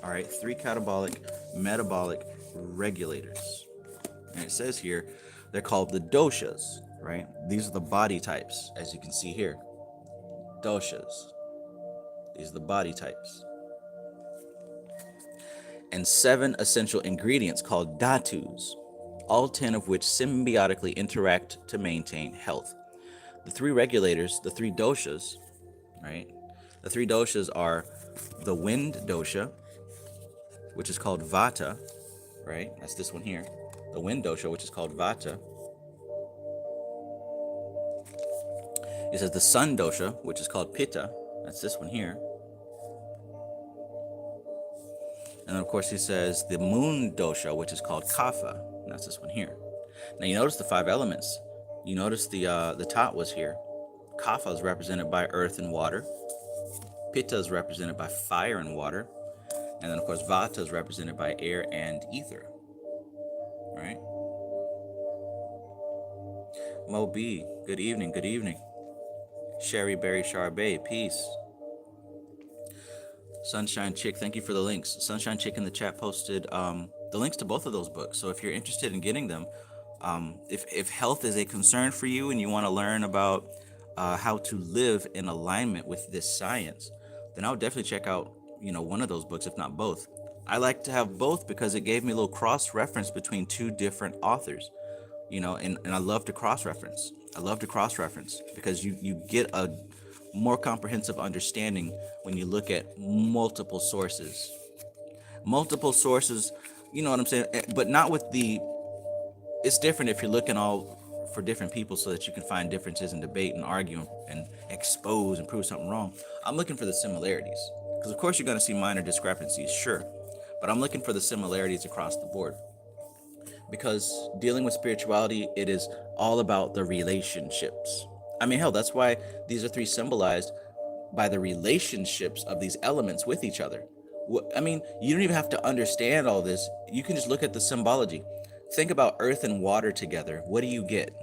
A: All right, 3 catabolic metabolic regulators. And it says here, they're called the doshas, right? These are the body types, as you can see here. Doshas. These are the body types. And 7 essential ingredients called dhatus, all 10 of which symbiotically interact to maintain health. The 3 regulators, the 3 doshas, right? The 3 doshas are the wind dosha, which is called vata, right? That's this one here. The wind dosha, which is called vata. It says the sun dosha, which is called pitta. That's this one here. And then, of course, he says the moon dosha, which is called kapha. And that's this one here. Now, you notice the 5 elements. You notice the top was here. Kapha is represented by earth and water. Pitta is represented by fire and water. And then, of course, vata is represented by air and ether. All right. Mo B, good evening, good evening. Sherry Berry Charbet, peace. Sunshine Chick, thank you for the links. Sunshine Chick in the chat posted the links to both of those books. So if you're interested in getting them, if health is a concern for you and you want to learn about how to live in alignment with this science, then I would definitely check out, one of those books, if not both. I like to have both because it gave me a little cross-reference between 2 different authors, and I love to cross-reference. I love to cross-reference because you get a more comprehensive understanding when you look at multiple sources. Multiple sources, you know what I'm saying? But not with it's different if you're looking all for different people so that you can find differences and debate and argue and expose and prove something wrong. I'm looking for the similarities. Because of course you're going to see minor discrepancies, sure. But I'm looking for the similarities across the board. Because dealing with spirituality, it is all about the relationships. I mean, hell, that's why these are 3 symbolized by the relationships of these elements with each other. I mean, you don't even have to understand all this. You can just look at the symbology. Think about earth and water together. What do you get?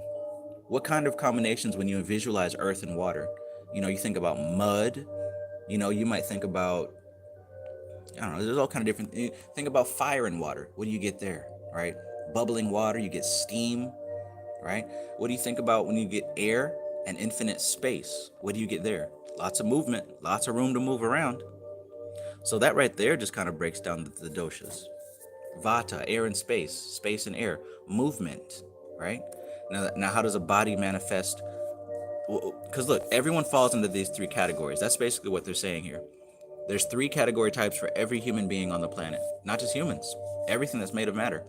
A: What kind of combinations when you visualize earth and water? You think about mud. You might think about, I don't know, there's all kind of different. Think about fire and water. What do you get there, right? Bubbling water, you get steam, right? What do you think about when you get air and infinite space? What do you get there? Lots of movement, lots of room to move around. So that right there just kind of breaks down the doshas. Vata, air and space and air, movement, right? Now how does a body manifest? Because look, everyone falls into these 3 categories. That's basically what they're saying here. There's 3 category types for every human being on the planet, not just humans, everything that's made of matter.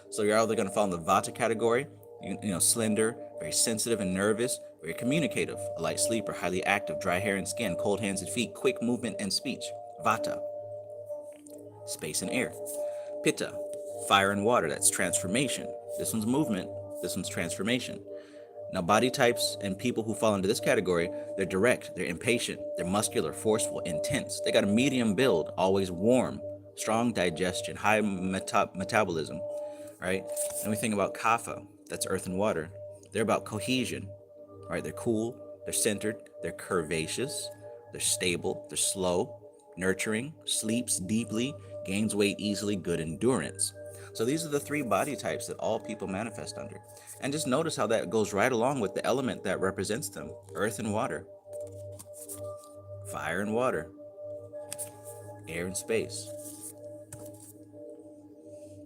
A: So you're either going to fall in the vata category, slender, very sensitive and nervous, very communicative, a light sleeper, highly active, dry hair and skin, cold hands and feet, quick movement and speech, vata. space and air. Pitta, fire and water, that's transformation. This one's movement, this one's transformation. Now, body types and people who fall into this category, they're direct, they're impatient, they're muscular, forceful, intense. They got a medium build, always warm, strong digestion, high metabolism, right? And we think about kapha, that's earth and water. They're about cohesion, right? They're cool, they're centered, they're curvaceous, they're stable, they're slow, nurturing, sleeps deeply, gains weight easily, good endurance. So these are the three body types that all people manifest under. And just notice how that goes right along with the element that represents them: earth and water, fire and water, air and space.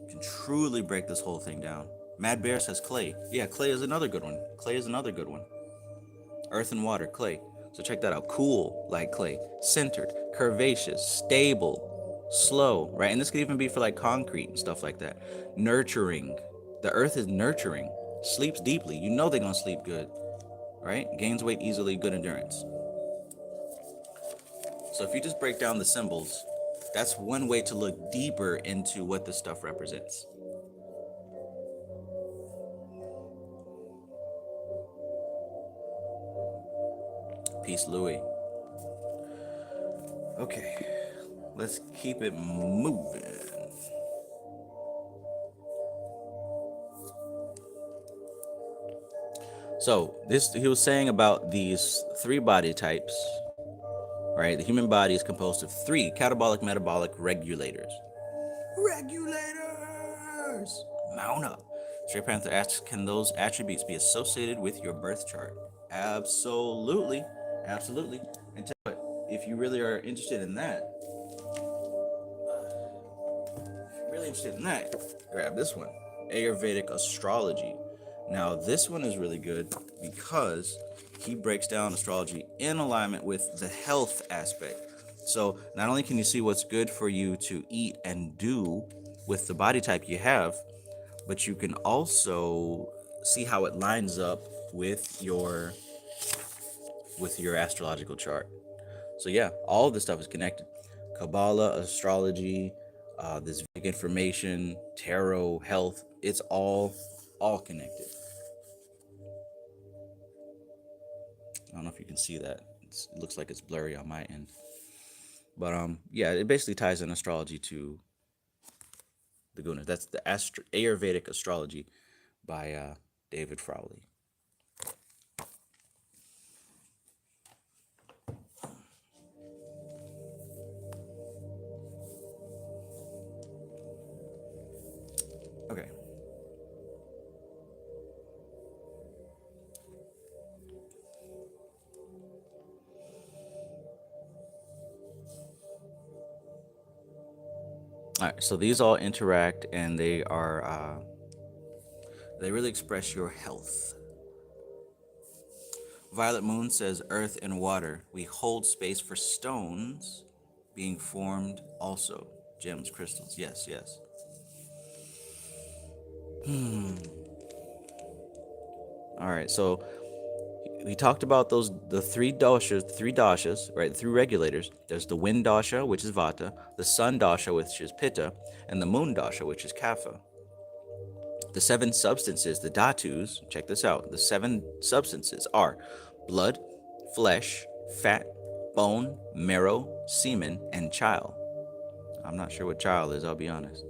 A: You can truly break this whole thing down. Mad Bear says clay. Yeah, clay is another good one. Clay is another good one. Earth and water, clay. So check that out. Cool, like clay. Centered, curvaceous, stable, slow, right? And this could even be for like concrete and stuff like that. Nurturing. The earth is nurturing. Sleeps deeply. You know they're going to sleep good, right? Gains weight easily, good endurance. So if you just break down the symbols, that's one way to look deeper into what this stuff represents. Peace, Louis. Okay, let's keep it moving. So this, he was saying about these three body types, right? The human body is composed of three catabolic metabolic regulators. Regulators! Mount up. Straight Panther asks, can those attributes be associated with your birth chart? Absolutely. Absolutely. And tell you what, if you really are interested in that, grab this one, Ayurvedic Astrology. Now, this one is really good because he breaks down astrology in alignment with the health aspect. So not only can you see what's good for you to eat and do with the body type you have, but you can also see how it lines up with your astrological chart. So yeah, all of this stuff is connected. Kabbalah, astrology, this big information, tarot, health, it's all connected. I don't know if you can see that. It looks like it's blurry on my end. But yeah, it basically ties in astrology to the gunas. That's the Ayurvedic Astrology by David Frawley. Okay. All right, so these all interact, and they are they really express your health. Violet Moon says, earth and water. We hold space for stones being formed also. Gems, crystals. Yes, yes. All right, so we talked about the three doshas, right? The three regulators. There's the wind dosha, which is vata, the sun dosha, which is pitta, and the moon dosha, which is kapha. The seven substances, the dhatus, check this out. The seven substances are blood, flesh, fat, bone, marrow, semen, and chyle. I'm not sure what chyle is, I'll be honest.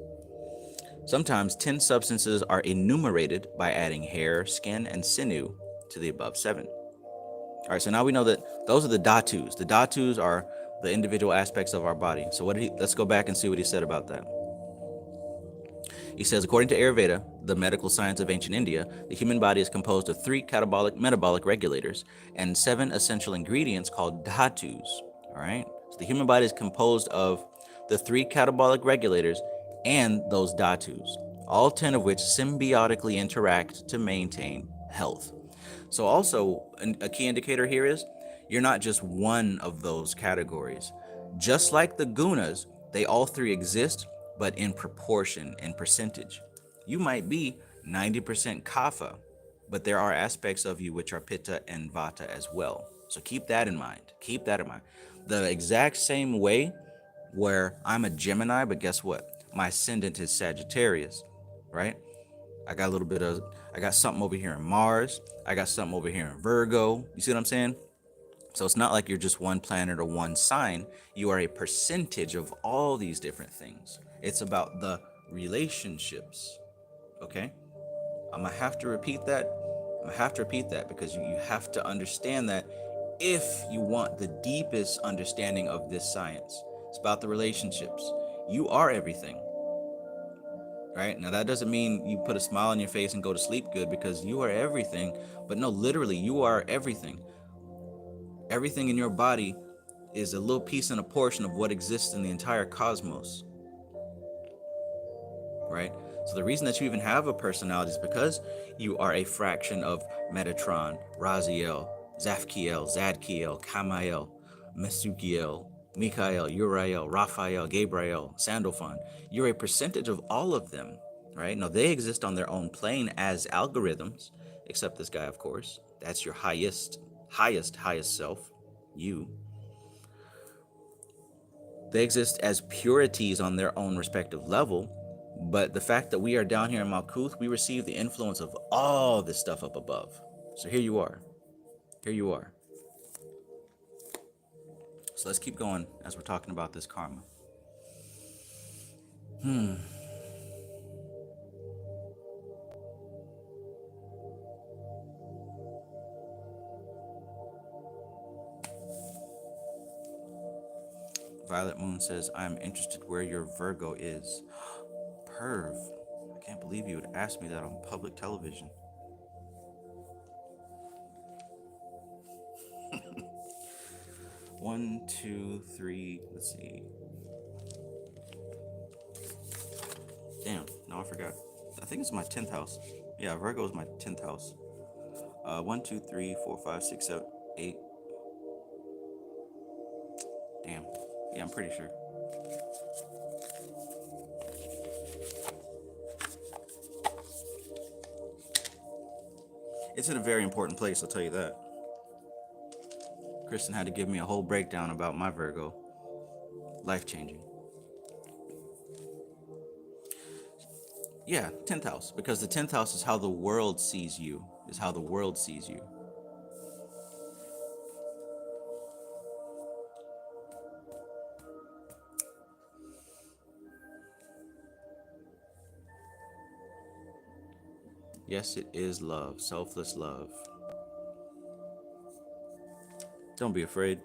A: Sometimes 10 substances are enumerated by adding hair, skin, and sinew to the above 7. All right, so now we know that those are the dhatus. The dhatus are the individual aspects of our body. So let's go back and see what he said about that. He says, according to Ayurveda, the medical science of ancient India, the human body is composed of 3 catabolic metabolic regulators and 7 essential ingredients called dhatus. All right, so the human body is composed of the 3 catabolic regulators and those dhatus, all 10 of which symbiotically interact to maintain health. So also a key indicator here is you're not just one of those categories. Just like the gunas, they all 3 exist, but in proportion and percentage. You might be 90% kapha, but there are aspects of you which are pitta and vata as well. So keep that in mind. Keep that in mind. The exact same way where I'm a Gemini, but guess what? My ascendant is Sagittarius, right? I got a little bit of, I got something over here in Mars. I got something over here in Virgo. You see what I'm saying? So it's not like you're just one planet or one sign. You are a percentage of all these different things. It's about the relationships. Okay? I'm going to have to repeat that. I'm going to have to repeat that because you have to understand that if you want the deepest understanding of this science. It's about the relationships. You are everything. Right? Now, that doesn't mean you put a smile on your face and go to sleep good because you are everything. But no, literally, you are everything. Everything in your body is a little piece and a portion of what exists in the entire cosmos, right? So the reason that you even have a personality is because you are a fraction of Metatron, Raziel, Zafkiel, Zadkiel, Kamael, Mesukiel, Mikael, Uriel, Raphael, Gabriel, Sandalphon. You're a percentage of all of them, right? Now they exist on their own plane as algorithms, except this guy, of course. That's your highest self, you. They exist as purities on their own respective level, but the fact that we are down here in Malkuth, we receive the influence of all this stuff up above. So here you are. Here you are. So let's keep going as we're talking about this karma. Violet Moon says, I'm interested where your Virgo is. Perv. I can't believe you would ask me that on public television. One, two, three, let's see. Damn, no, I forgot. I think it's my 10th house. Yeah, Virgo is my 10th house. 1, 2, 3, 4, 5, 6, 7, 8. Damn. Yeah, I'm pretty sure. It's in a very important place, I'll tell you that. Kristen had to give me a whole breakdown about my Virgo. Life-changing. Yeah, 10th house. Because the 10th house is how the world sees you. Is how the world sees you. Yes, it is love. Selfless love. Don't be afraid.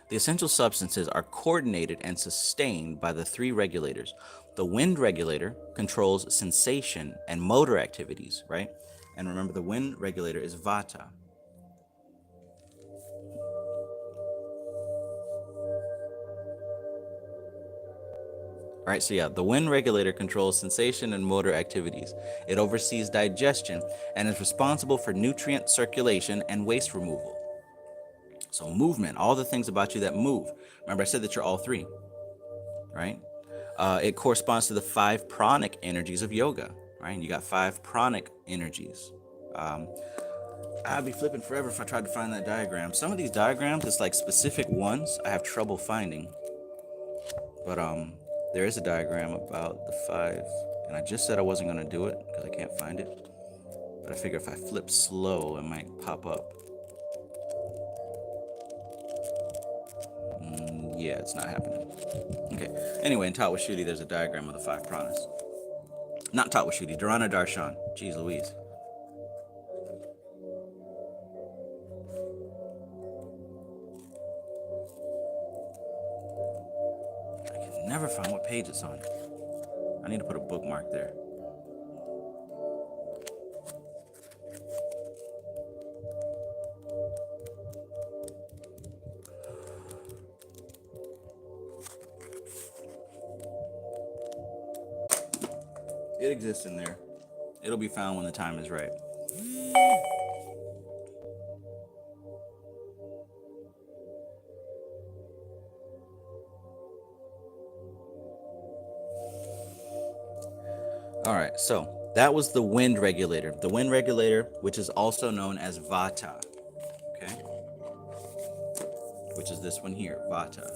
A: The essential substances are coordinated and sustained by the three regulators. The wind regulator controls sensation and motor activities, right? And remember, the wind regulator is Vata. Right, so yeah, the wind regulator controls sensation and motor activities. It oversees digestion and is responsible for nutrient circulation and waste removal. So movement, all the things about you that move. Remember, I said that you're all three, right? It corresponds to the 5 pranic energies of yoga, right? You got 5 pranic energies. I'd be flipping forever if I tried to find that diagram. Some of these diagrams, it's like specific ones I have trouble finding. But there is a diagram about the 5, and I just said I wasn't gonna do it because I can't find it. But I figure if I flip slow, it might pop up. Yeah, it's not happening. Okay. Anyway, in Tatwashuddhi, there's a diagram of the 5 pranas. Not Tatwashuddhi, Dharana Darshan. Jeez Louise. I can never find what page it's on. I need to put a bookmark there. It exists in there. It'll be found when the time is right. All right, so That was the wind regulator. The wind regulator, which is also known as vata. Okay? Which is this one here, vata.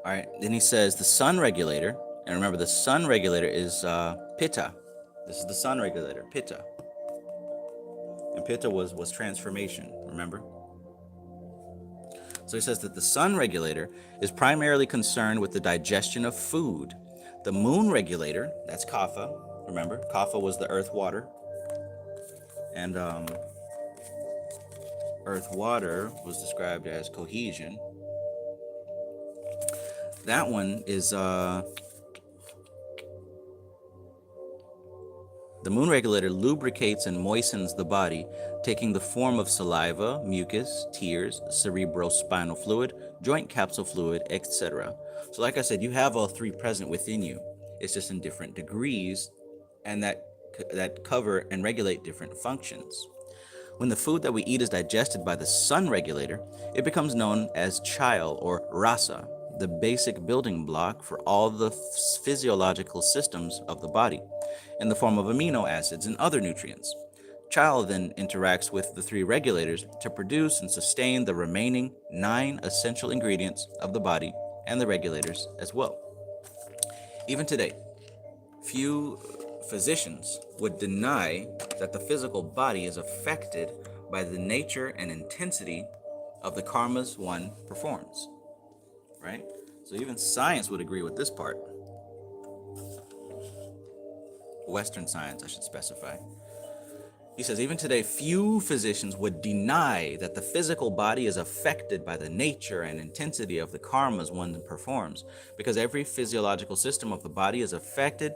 A: All right, then he says the sun regulator, and remember the sun regulator is pitta. This is the sun regulator, pitta. And pitta was transformation, remember? So he says that the sun regulator is primarily concerned with the digestion of food. The moon regulator, that's kapha, remember? Kapha was the earth water. And earth water was described as cohesion. That one is the moon regulator lubricates and moistens the body, taking the form of saliva, mucus, tears, cerebrospinal fluid, joint capsule fluid, etc. So like I said, you have all three present within you. It's just in different degrees, and that cover and regulate different functions. When the food that we eat is digested by the sun regulator, it becomes known as chyle or rasa, the basic building block for all the physiological systems of the body, in the form of amino acids and other nutrients. Chyle then interacts with the three regulators to produce and sustain the remaining 9 essential ingredients of the body and the regulators as well. Even today, few physicians would deny that the physical body is affected by the nature and intensity of the karmas one performs, right? So even science would agree with this part. Western science, I should specify. He says, even today, few physicians would deny that the physical body is affected by the nature and intensity of the karmas one performs, because every physiological system of the body is affected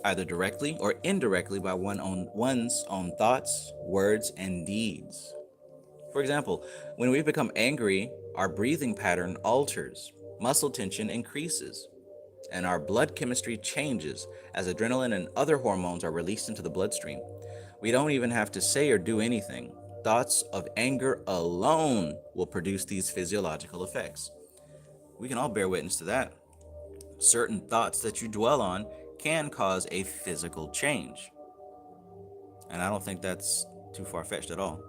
A: either directly or indirectly by one's own thoughts, words, and deeds. For example, when we become angry, our breathing pattern alters, muscle tension increases, and our blood chemistry changes as adrenaline and other hormones are released into the bloodstream. We don't even have to say or do anything. Thoughts of anger alone will produce these physiological effects. We can all bear witness to that. Certain thoughts that you dwell on can cause a physical change. And I don't think that's too far-fetched at all.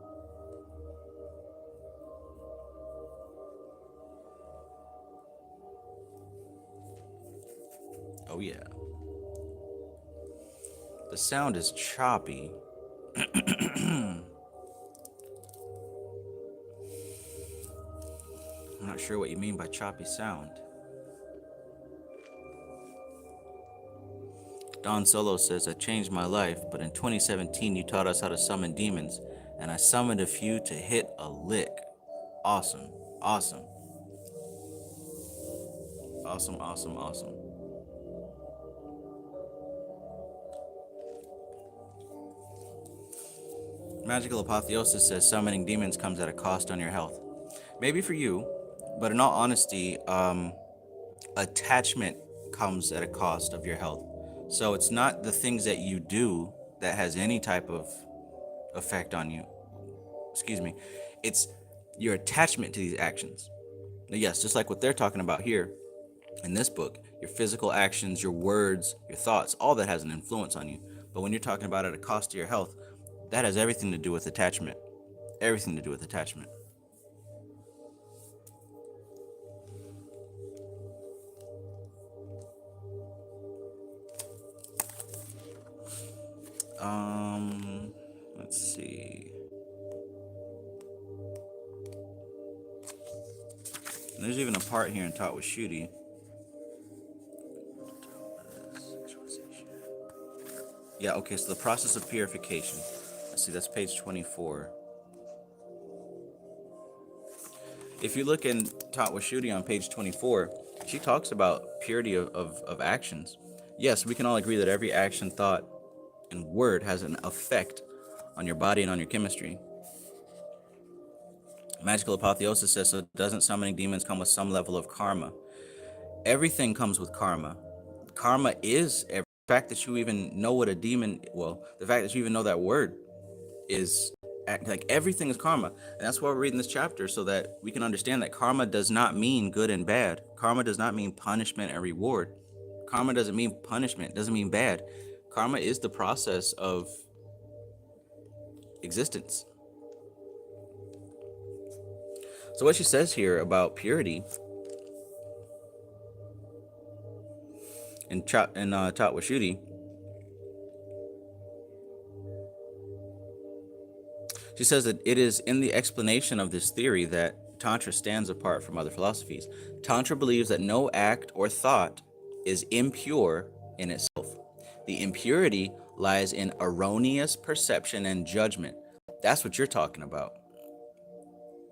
A: Oh yeah. The sound is choppy. I'm not sure what you mean by choppy sound. Don Solo says, I changed my life, but in 2017 you taught us how to summon demons, and I summoned a few to hit a lick. Awesome. Awesome. Awesome, awesome, awesome. Magical Apotheosis says summoning demons comes at a cost on your health. Maybe for you, but in all honesty, attachment comes at a cost of your health. So it's not the things that you do that has any type of effect on you. Excuse me. It's your attachment to these actions. Now, yes, just like what they're talking about here in this book, your physical actions, your words, your thoughts, all that has an influence on you. But when you're talking about at a cost to your health, that has everything to do with attachment. Everything to do with attachment. Let's see. There's even a part here in Taught with Shooty. Yeah, okay, so the process of purification. Let's see, that's page 24. If you look in Taught with Shooty on page 24, she talks about purity of actions. Yes, we can all agree that every action, thought, and word has an effect on your body and on your chemistry. Magical Apotheosis says, so doesn't summoning demons come with some level of karma? Everything comes with karma. Karma is the fact that you even know what a demon, the fact that you even know that word is, like, everything is karma. And that's why we're reading this chapter, so that we can understand that karma does not mean good and bad. Karma does not mean punishment and reward. Karma doesn't mean punishment, doesn't mean bad. Karma is the process of existence. So what she says here about purity in Tatwashuddhi, she says that it is in the explanation of this theory that Tantra stands apart from other philosophies. Tantra believes that no act or thought is impure in itself. The impurity lies in erroneous perception and judgment. That's what you're talking about.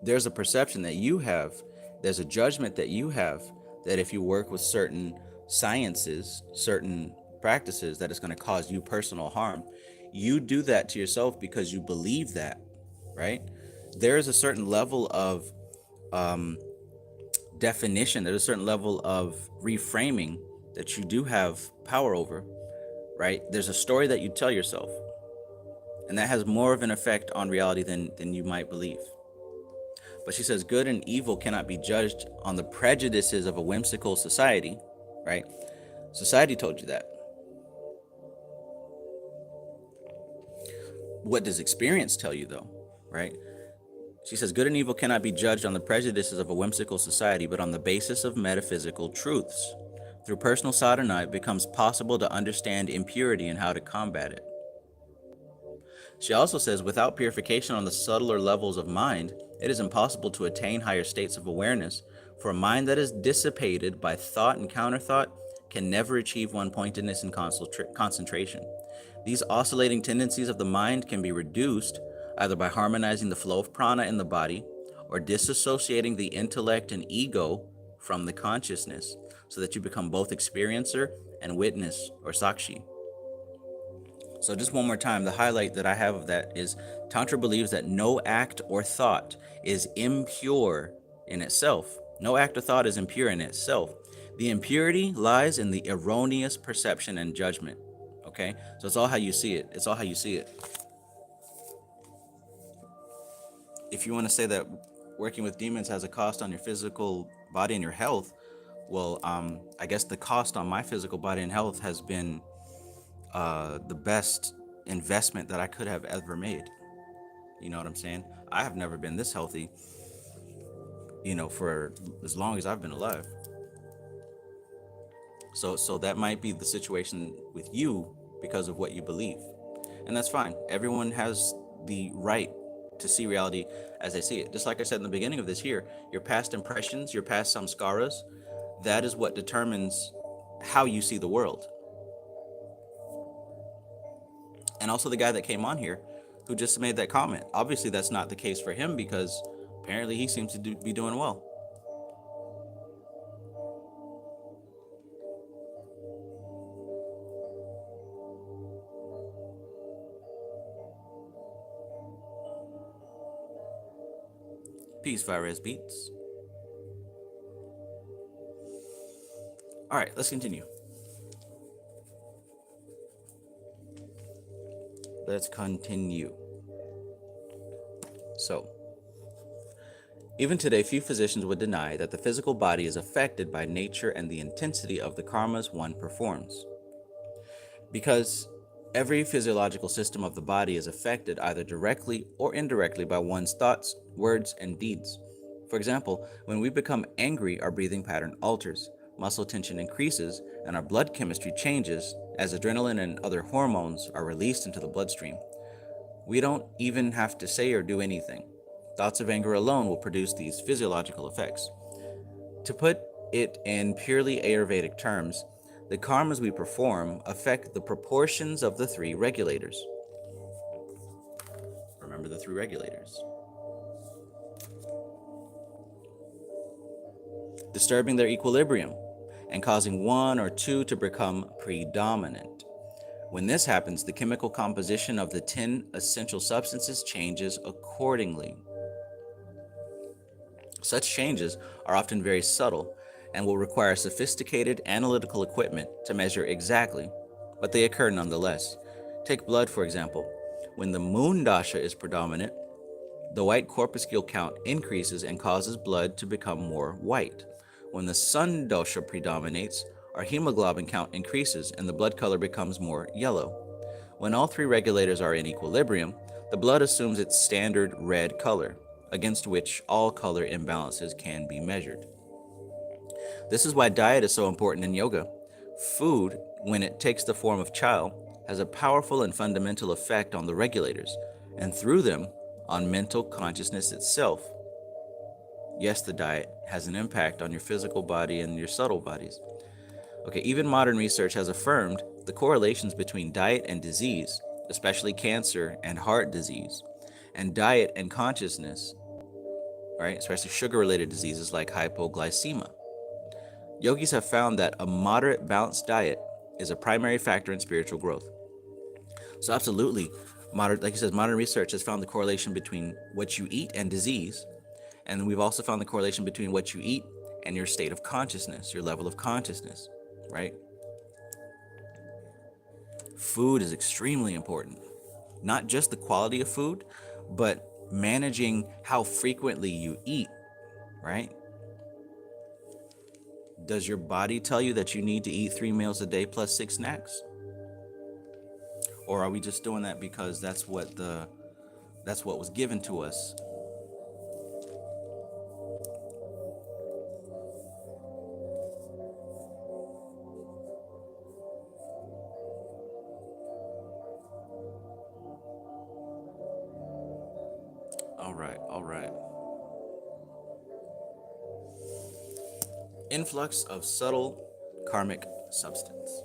A: There's a perception that you have, there's a judgment that you have, that if you work with certain sciences, certain practices, that it's going to cause you personal harm. You do that to yourself because you believe that, right? There is a certain level of definition, there's a certain level of reframing that you do have power over, right? There's a story that you tell yourself, and that has more of an effect on reality than you might believe. But she says good and evil cannot be judged on the prejudices of a whimsical society, right? Society told you that. What does experience tell you, though, right? She says good and evil cannot be judged on the prejudices of a whimsical society, but on the basis of metaphysical truths. Through personal sadhana, it becomes possible to understand impurity and how to combat it. She also says without purification on the subtler levels of mind, it is impossible to attain higher states of awareness, for a mind that is dissipated by thought and counterthought can never achieve one-pointedness and concentration. These oscillating tendencies of the mind can be reduced either by harmonizing the flow of prana in the body or disassociating the intellect and ego from the consciousness so that you become both experiencer and witness or sakshi. So just one more time, the highlight that I have of that is Tantra believes that no act or thought is impure in itself. No act or thought is impure in itself. The impurity lies in the erroneous perception and judgment. Okay? So it's all how you see it. It's all how you see it. If you want to say that working with demons has a cost on your physical body and your health, well, I guess the cost on my physical body and health has been the best investment that I could have ever made. You know what I'm saying? I have never been this healthy, for as long as I've been alive. So that might be the situation with you because of what you believe. And that's fine. Everyone has the right to see reality as they see it. Just like I said in the beginning of this here, your past impressions, your past samskaras, that is what determines how you see the world. And also the guy that came on here who just made that comment. Obviously, that's not the case for him because apparently he seems to be doing well. Peace, Virez Beats. All right, let's continue. Let's continue. So, even today, few physicians would deny that the physical body is affected by nature and the intensity of the karmas one performs. Because every physiological system of the body is affected either directly or indirectly by one's thoughts, words, and deeds. For example, when we become angry, our breathing pattern alters, muscle tension increases, and our blood chemistry changes as adrenaline and other hormones are released into the bloodstream. We don't even have to say or do anything. Thoughts of anger alone will produce these physiological effects. To put it in purely Ayurvedic terms, the karmas we perform affect the proportions of the three regulators. Remember the three regulators. Disturbing their equilibrium and causing one or two to become predominant. When this happens, the chemical composition of the 10 essential substances changes accordingly. Such changes are often very subtle and will require sophisticated analytical equipment to measure exactly, but they occur nonetheless. Take blood, for example. When the moon dasha is predominant, the white corpuscle count increases and causes blood to become more white. When the sun dosha predominates, our hemoglobin count increases and the blood color becomes more yellow. When all three regulators are in equilibrium, the blood assumes its standard red color, against which all color imbalances can be measured. This is why diet is so important in yoga. Food, when it takes the form of chal, has a powerful and fundamental effect on the regulators, and through them, on mental consciousness itself. Yes, the diet has an impact on your physical body and your subtle bodies. Okay, even modern research has affirmed the correlations between diet and disease, especially cancer and heart disease, and diet and consciousness, right? Especially sugar-related diseases like hypoglycemia. Yogis have found that a moderate, balanced diet is a primary factor in spiritual growth. So absolutely, like he says, modern research has found the correlation between what you eat and disease, and we've also found the correlation between what you eat and your state of consciousness, your level of consciousness, right? Food is extremely important. Not just the quality of food, but managing how frequently you eat, right? Does your body tell you that you need to eat 3 meals a day plus 6 snacks? Or are we just doing that because that's what was given to us? All right, all right. Influx of subtle karmic substance.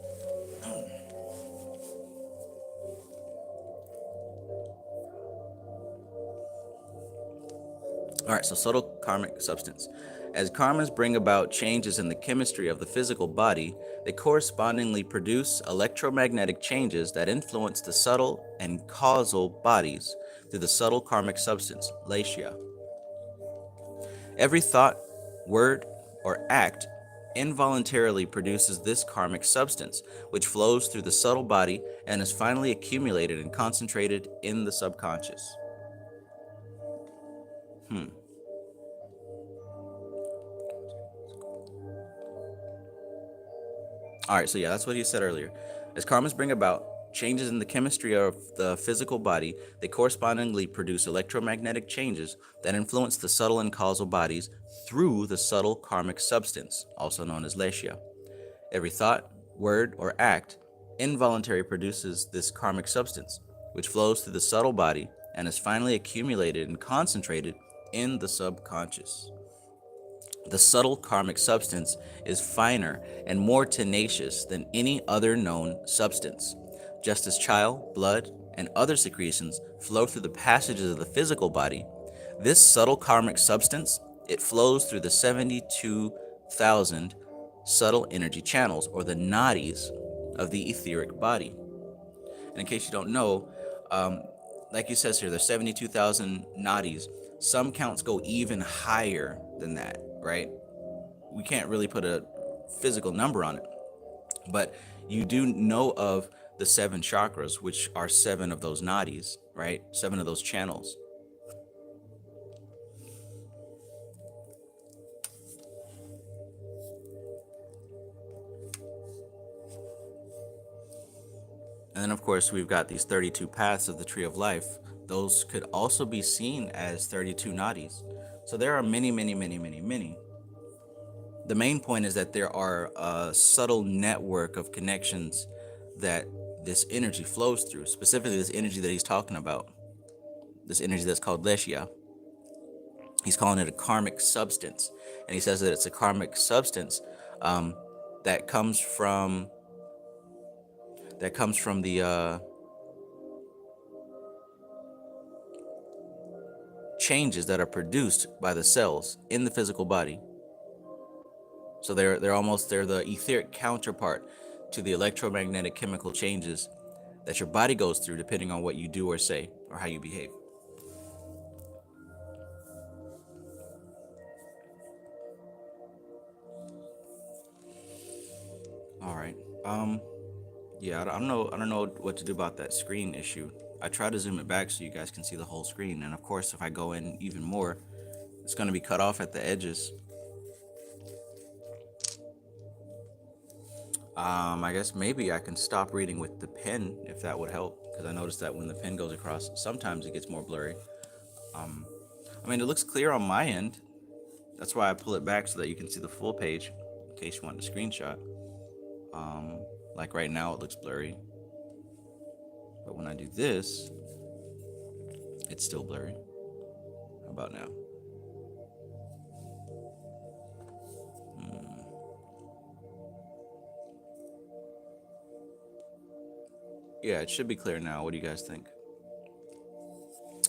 A: All right, so subtle karmic substance. As karmas bring about changes in the chemistry of the physical body, they correspondingly produce electromagnetic changes that influence the subtle and causal bodies through the subtle karmic substance, Lesia. Every thought, word, or act involuntarily produces this karmic substance, which flows through the subtle body and is finally accumulated and concentrated in the subconscious. All right, so yeah, that's what you said earlier. As karmas bring about changes in the chemistry of the physical body, they correspondingly produce electromagnetic changes that influence the subtle and causal bodies through the subtle karmic substance, also known as Lesia. Every thought, word, or act involuntarily produces this karmic substance, which flows through the subtle body and is finally accumulated and concentrated in the subconscious. The subtle karmic substance is finer and more tenacious than any other known substance. Just as chyle, blood, and other secretions flow through the passages of the physical body, this subtle karmic substance, it flows through the 72,000 subtle energy channels, or the nadis, of the etheric body. And in case you don't know, like he says here, there's 72,000 nadis. Some counts go even higher than that, right? We can't really put a physical number on it, but you do know of the 7 chakras, which are 7 of those nadis, right? 7 of those channels. And then, of course, we've got these 32 paths of the Tree of Life. Those could also be seen as 32 nadis. So there are many, many, many, many, many. The main point is that there are a subtle network of connections that this energy flows through, specifically this energy that he's talking about, this energy that's called Lesia. He's calling it a karmic substance. And he says that it's a karmic substance that comes from the changes that are produced by the cells in the physical body. So they're the etheric counterpart to the electromagnetic chemical changes that your body goes through depending on what you do or say or how you behave. All right. Yeah, I don't know what to do about that screen issue. I try to zoom it back so you guys can see the whole screen, and of course, if I go in even more, it's going to be cut off at the edges. I guess maybe I can stop reading with the pen if that would help, because I noticed that when the pen goes across, sometimes it gets more blurry. I mean, it looks clear on my end. That's why I pull it back so that you can see the full page, in case you want to screenshot. Like right now, it looks blurry, but when I do this, it's still blurry. How about now? Yeah, it should be clear now. What do you guys think?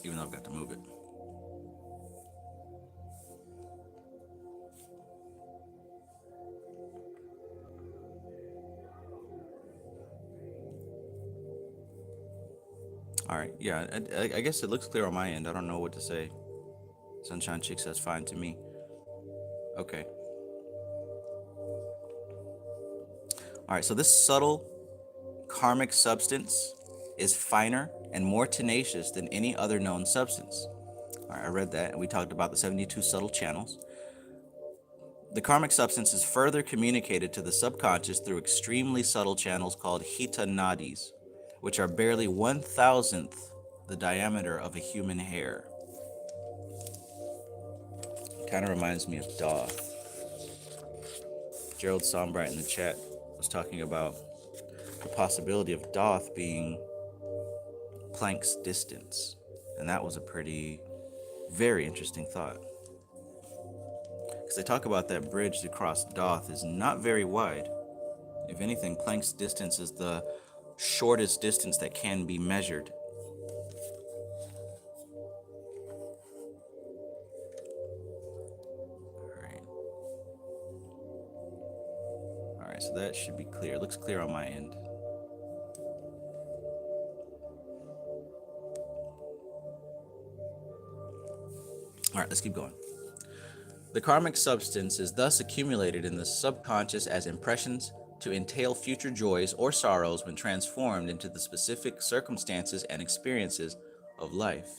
A: Even though I've got to move it. All right, yeah, I guess it looks clear on my end. I don't know what to say. Sunshine Chick says fine to me. Okay. All right, so this subtle karmic substance is finer and more tenacious than any other known substance. All right, I read that, and we talked about the 72 subtle channels. The karmic substance is further communicated to the subconscious through extremely subtle channels called hita nadis, which are barely 1,000th the diameter of a human hair. Kind of reminds me of Doth. Gerald Sombright in the chat was talking about the possibility of Doth being Planck's distance, and that was a very interesting thought. Because they talk about that bridge across Doth is not very wide. If anything, Planck's distance is the shortest distance that can be measured. All right, so that should be clear. It looks clear on my end. All right, let's keep going. The karmic substance is thus accumulated in the subconscious as impressions to entail future joys or sorrows when transformed into the specific circumstances and experiences of life.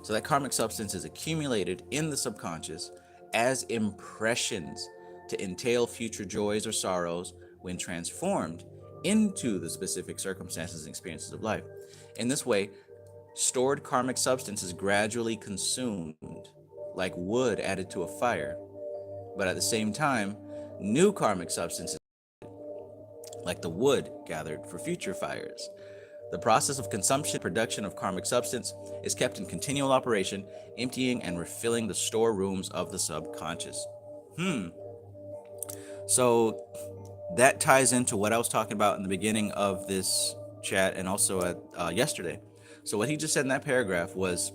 A: So that karmic substance is accumulated in the subconscious as impressions to entail future joys or sorrows when transformed into the specific circumstances and experiences of life. In this way, stored karmic substance is gradually consumed, like wood added to a fire. But at the same time, new karmic substance is like the wood gathered for future fires. The process of consumption and production of karmic substance is kept in continual operation, emptying and refilling the storerooms of the subconscious. So that ties into what I was talking about in the beginning of this chat and also at yesterday. So what he just said in that paragraph was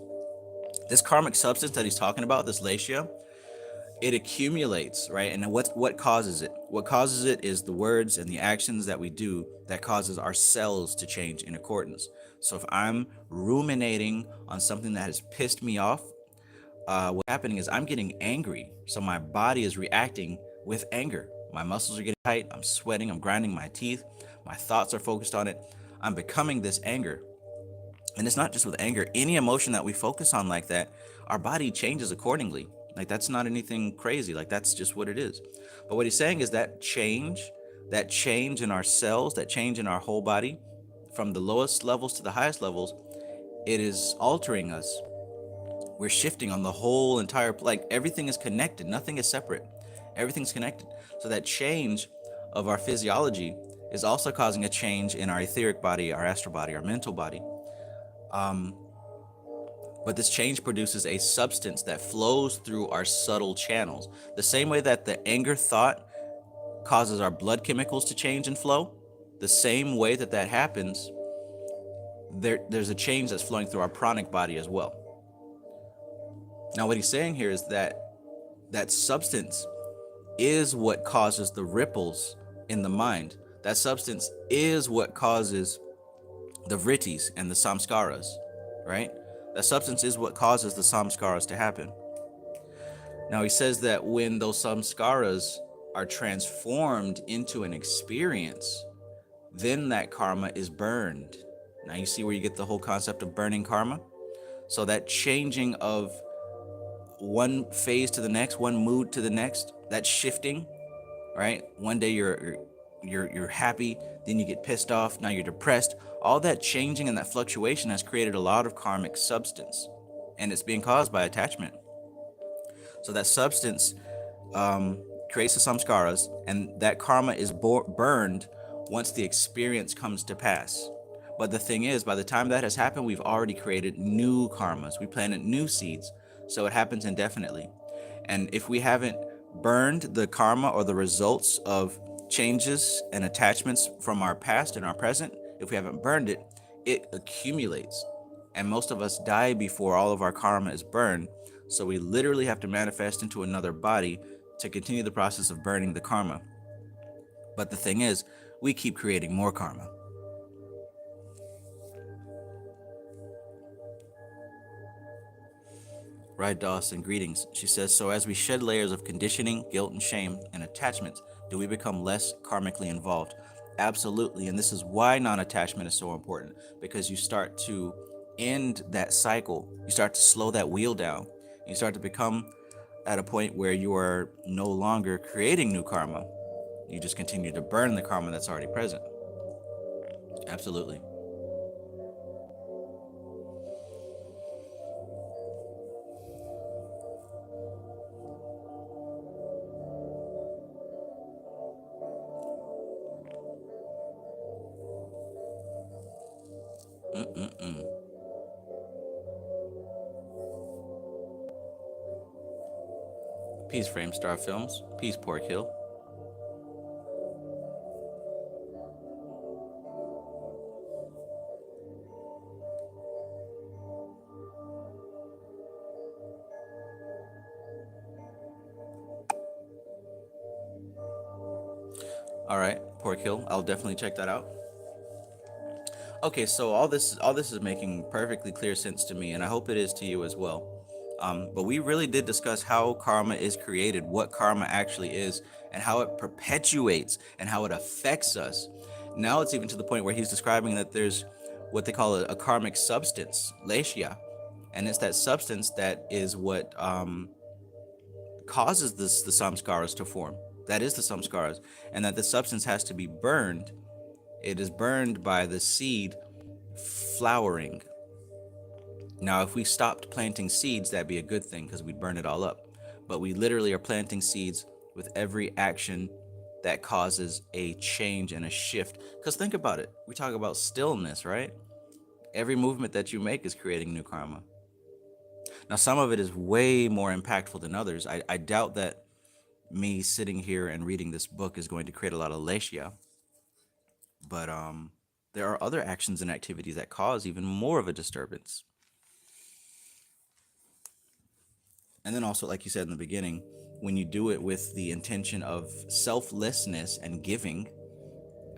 A: this karmic substance that he's talking about, this Lesia, it accumulates, right? And what causes it? What causes it is the words and the actions that we do that causes our cells to change in accordance. So if I'm ruminating on something that has pissed me off, what's happening is I'm getting angry. So my body is reacting with anger. My muscles are getting tight. I'm sweating. I'm grinding my teeth. My thoughts are focused on it. I'm becoming this anger. And it's not just with anger. Any emotion that we focus on like that, our body changes accordingly. Like that's not anything crazy. Like that's just what it is. But what he's saying is that change in our cells, that change in our whole body, from the lowest levels to the highest levels, it is altering us. We're shifting on the whole entire, like everything is connected. Nothing is separate. Everything's connected. So that change of our physiology is also causing a change in our etheric body, our astral body, our mental body. But this change produces a substance that flows through our subtle channels. The same way that the anger thought causes our blood chemicals to change and flow, the same way that that happens, there's a change that's flowing through our pranic body as well. Now, what he's saying here is that that substance is what causes the ripples in the mind. That substance is what causes the vrittis and the samskaras, right? That substance is what causes the samskaras to happen. Now, he says that when those samskaras are transformed into an experience, then that karma is burned. Now, you see where you get the whole concept of burning karma? So that changing of one phase to the next, one mood to the next, that shifting, right? One day you're happy, then you get pissed off, now you're depressed. All that changing and that fluctuation has created a lot of karmic substance, and it's being caused by attachment. So that substance creates the samskaras, and that karma is burned once the experience comes to pass. But the thing is, by the time that has happened, we've already created new karmas. We planted new seeds, so it happens indefinitely. And if we haven't burned the karma or the results of changes and attachments from our past and our present, if we haven't burned it, it accumulates. And most of us die before all of our karma is burned. So we literally have to manifest into another body to continue the process of burning the karma. But the thing is, we keep creating more karma. Right, Dawson, greetings. She says, so as we shed layers of conditioning, guilt and shame, and attachments, do we become less karmically involved? Absolutely. And this is why non-attachment is so important, because you start to end that cycle. You start to slow that wheel down. You start to become at a point where you are no longer creating new karma. You just continue to burn the karma that's already present. Absolutely. Mm-mm-mm. Peace, Frame Star Films. Peace, Pork Hill. All right, Pork Hill. I'll definitely check that out. Okay, so all this is making perfectly clear sense to me, and I hope it is to you as well. But we really did discuss how karma is created, what karma actually is, and how it perpetuates and how it affects us. Now it's even to the point where he's describing that there's what they call a karmic substance, Lesia, and it's that substance that is what causes the samskaras to form. That is the samskaras, and that the substance has to be burned. It is burned by the seed flowering. Now, if we stopped planting seeds, that'd be a good thing because we'd burn it all up. But we literally are planting seeds with every action that causes a change and a shift. Because think about it. We talk about stillness, right? Every movement that you make is creating new karma. Now, some of it is way more impactful than others. I doubt that me sitting here and reading this book is going to create a lot of lesia. But there are other actions and activities that cause even more of a disturbance. And then also, like you said in the beginning, when you do it with the intention of selflessness and giving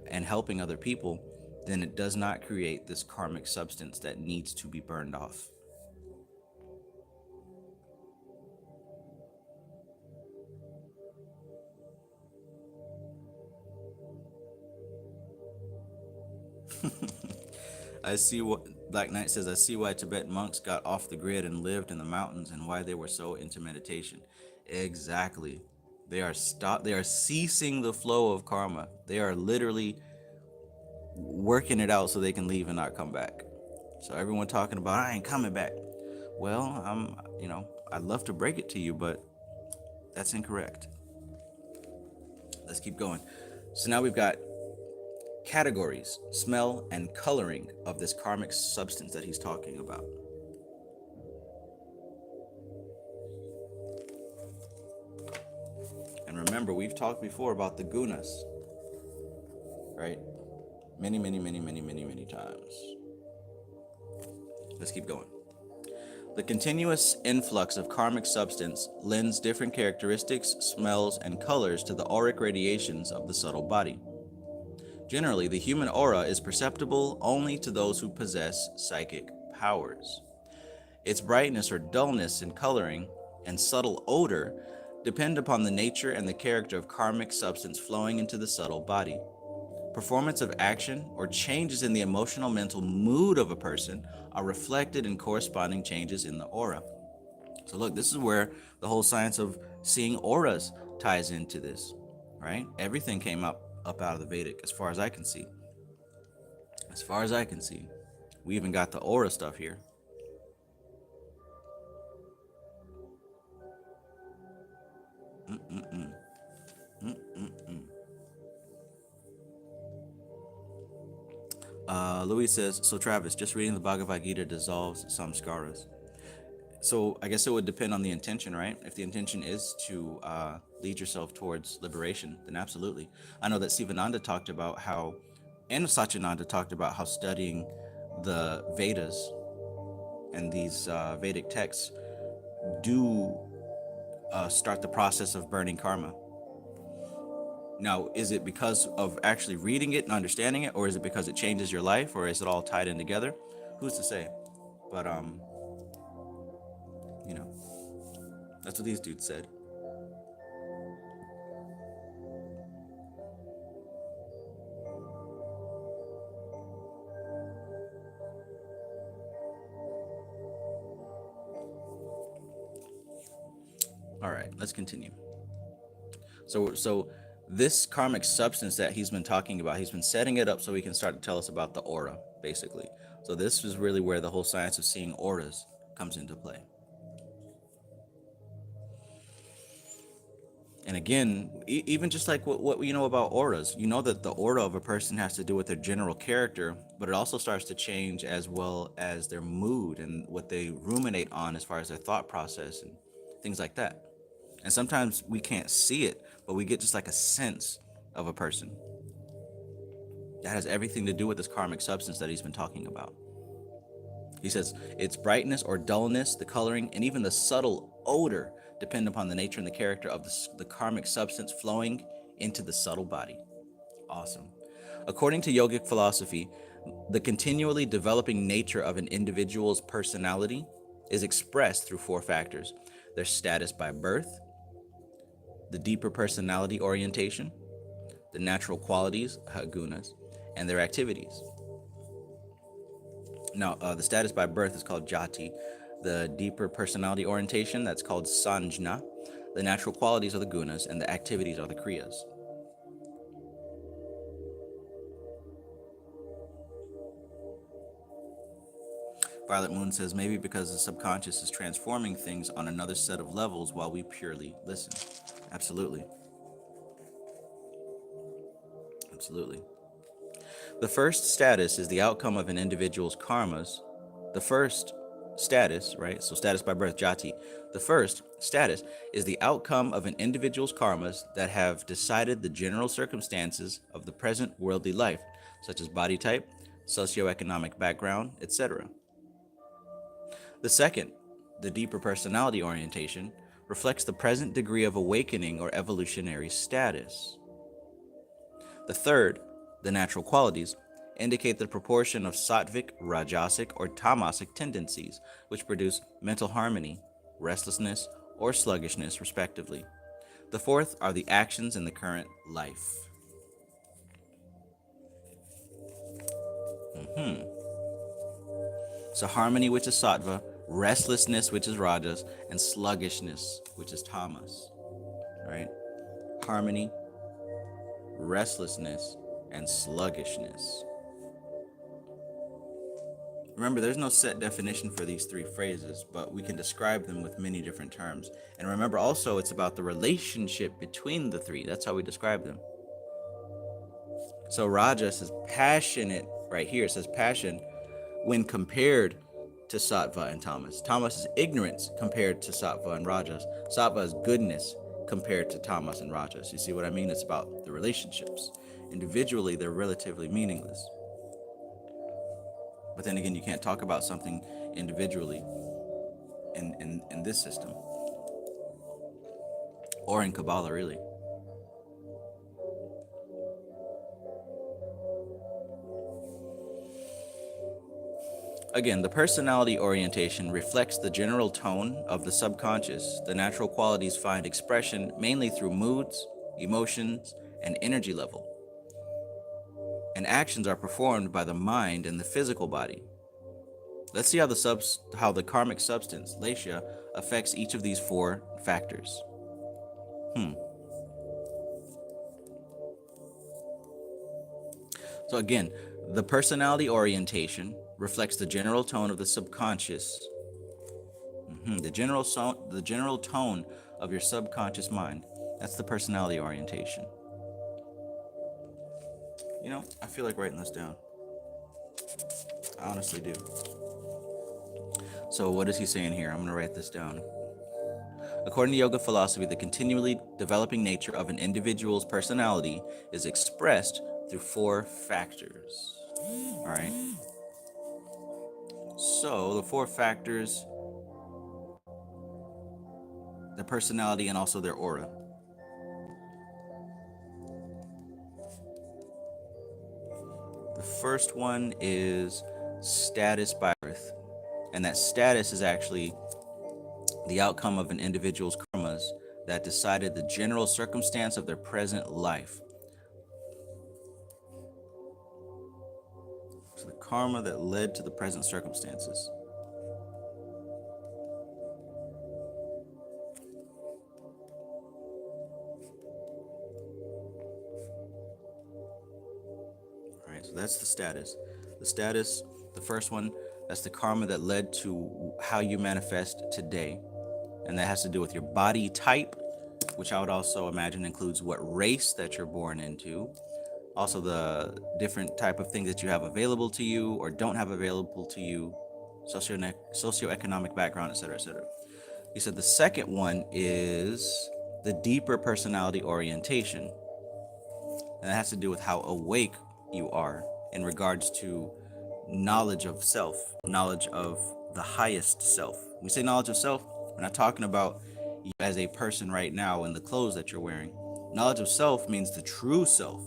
A: and helping other people, then it does not create this karmic substance that needs to be burned off. I see what Black Knight says. I see why Tibetan monks got off the grid and lived in the mountains and why they were so into meditation. Exactly. They are ceasing the flow of karma. They are literally working it out so they can leave and not come back. So everyone talking about I ain't coming back. Well, I'd love to break it to you, but that's incorrect. Let's keep going. So now we've got categories, smell, and coloring of this karmic substance that he's talking about. And remember, we've talked before about the gunas, right? Many times. Let's keep going. The continuous influx of karmic substance lends different characteristics, smells, and colors to the auric radiations of the subtle body. Generally, the human aura is perceptible only to those who possess psychic powers. Its brightness or dullness in coloring and subtle odor depend upon the nature and the character of karmic substance flowing into the subtle body. Performance of action or changes in the emotional mental mood of a person are reflected in corresponding changes in the aura. So look, this is where the whole science of seeing auras ties into this, right? Everything came up out of the Vedic, as far as I can see. As far as I can see. We even got the aura stuff here. Mm-mm-mm. Mm-mm-mm. Louis says, so Travis, just reading the Bhagavad Gita dissolves samskaras. So I guess it would depend on the intention, right? If the intention is to lead yourself towards liberation, then absolutely. I know that Sivananda talked about how, and Satyananda talked about how studying the Vedas and these Vedic texts do start the process of burning karma. Now, is it because of actually reading it and understanding it, or is it because it changes your life, or is it all tied in together? Who's to say? But you know, that's what these dudes said. All right, let's continue. So this karmic substance that he's been talking about, he's been setting it up so he can start to tell us about the aura, basically. So this is really where the whole science of seeing auras comes into play. And again, even just like what we know about auras, you know that the aura of a person has to do with their general character, but it also starts to change as well as their mood and what they ruminate on as far as their thought process and things like that. And sometimes we can't see it, but we get just like a sense of a person. That has everything to do with this karmic substance that he's been talking about. He says its brightness or dullness, the coloring, and even the subtle odor depend upon the nature and the character of the karmic substance flowing into the subtle body. Awesome. According to yogic philosophy, the continually developing nature of an individual's personality is expressed through four factors: their status by birth, the deeper personality orientation, the natural qualities, gunas, and their activities. Now, the status by birth is called jati. The deeper personality orientation, that's called sanjna. The natural qualities are the gunas, and the activities are the kriyas. Violet Moon says, maybe because the subconscious is transforming things on another set of levels while we purely listen. Absolutely. Absolutely. The first status is the outcome of an individual's karmas. The first status, right? So status by birth, jati. The first status is the outcome of an individual's karmas that have decided the general circumstances of the present worldly life, such as body type, socioeconomic background, etc. The second, the deeper personality orientation, reflects the present degree of awakening or evolutionary status. The third, the natural qualities, indicate the proportion of sattvic, rajasic, or tamasic tendencies, which produce mental harmony, restlessness, or sluggishness, respectively. The fourth are the actions in the current life. So harmony, which is sattva, restlessness, which is rajas, and sluggishness, which is tamas. Right? Harmony, restlessness, and sluggishness. Remember, there's no set definition for these three phrases, but we can describe them with many different terms. And remember also, it's about the relationship between the three. That's how we describe them. So rajas is passionate, right here. It says passion when compared to sattva and tamas. Tamas is ignorance compared to sattva and rajas. Sattva is goodness compared to tamas and rajas. You see what I mean? It's about the relationships. Individually, they're relatively meaningless. But then again, you can't talk about something individually in this system. Or in Kabbalah, really. Again, the personality orientation reflects the general tone of the subconscious. The natural qualities find expression mainly through moods, emotions, and energy level. And actions are performed by the mind and the physical body. Let's see how the karmic substance, Lesia, affects each of these four factors. So again, the personality orientation reflects the general tone of the subconscious. The general tone of your subconscious mind. That's the personality orientation. I feel like writing this down. I honestly do. So what is he saying here? I'm going to write this down. According to yoga philosophy, the continually developing nature of an individual's personality is expressed through 4 factors. All right. So the 4 factors, their personality and also their aura. The first one is status by birth. And that status is actually the outcome of an individual's karmas that decided the general circumstance of their present life. So the karma that led to the present circumstances. All right, so that's the status. The status, the first one, that's the karma that led to how you manifest today. And that has to do with your body type, which I would also imagine includes what race that you're born into. Also the different type of things that you have available to you or don't have available to you, socioeconomic background, etc., etc. He said the second one is the deeper personality orientation. And that has to do with how awake you are in regards to knowledge of self, knowledge of the highest self. When we say knowledge of self, we're not talking about you as a person right now in the clothes that you're wearing. Knowledge of self means the true self,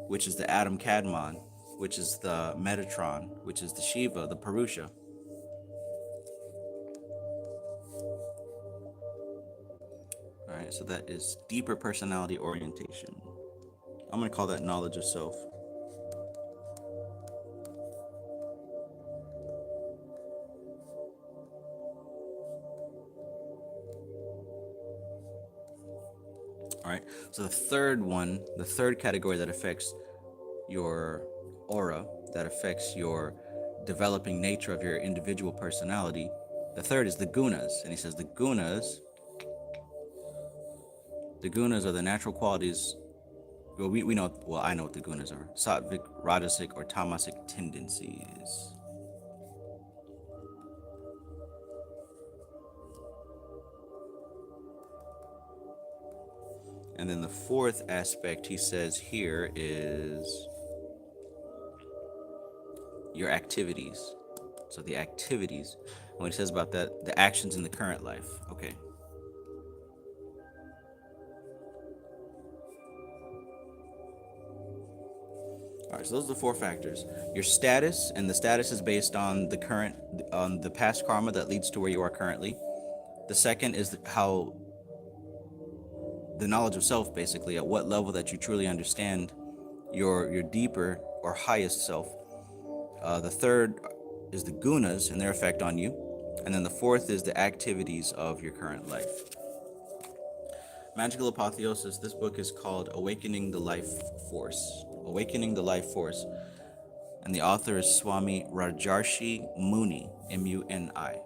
A: which is the Adam Kadmon, which is the Metatron, which is the Shiva, the Purusha. All right, so that is deeper personality orientation. I'm going to call that knowledge of self. All right, so the third category that affects your aura, that affects your developing nature of your individual personality, the third is the gunas. And he says the gunas are the natural qualities. Well, we know, well, I know what the gunas are. Sattvic, Rajasic, or Tamasic tendencies. And then the fourth aspect he says here is your activities. So the activities, when he says about that, the actions in the current life. Okay. All right, so those are the 4 factors. Your status, and the status is based on the past karma that leads to where you are currently. The second is how the knowledge of self, basically, at what level that you truly understand your deeper or highest self. The third is the gunas and their effect on you. And then the fourth is the activities of your current life. Magical Apotheosis, this book is called Awakening the Life Force. Awakening the Life Force. And the author is Swami Rajarshi Muni, M-U-N-I.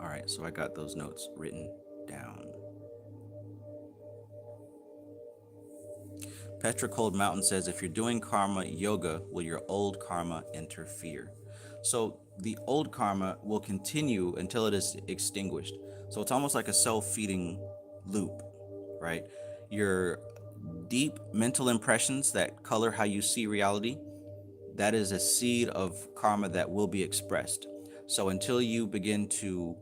A: All right, so I got those notes written down. Petra Cold Mountain says, if you're doing karma yoga, will your old karma interfere? So the old karma will continue until it is extinguished. So it's almost like a self-feeding loop, right? Your deep mental impressions that color how you see reality, that is a seed of karma that will be expressed. So until you begin to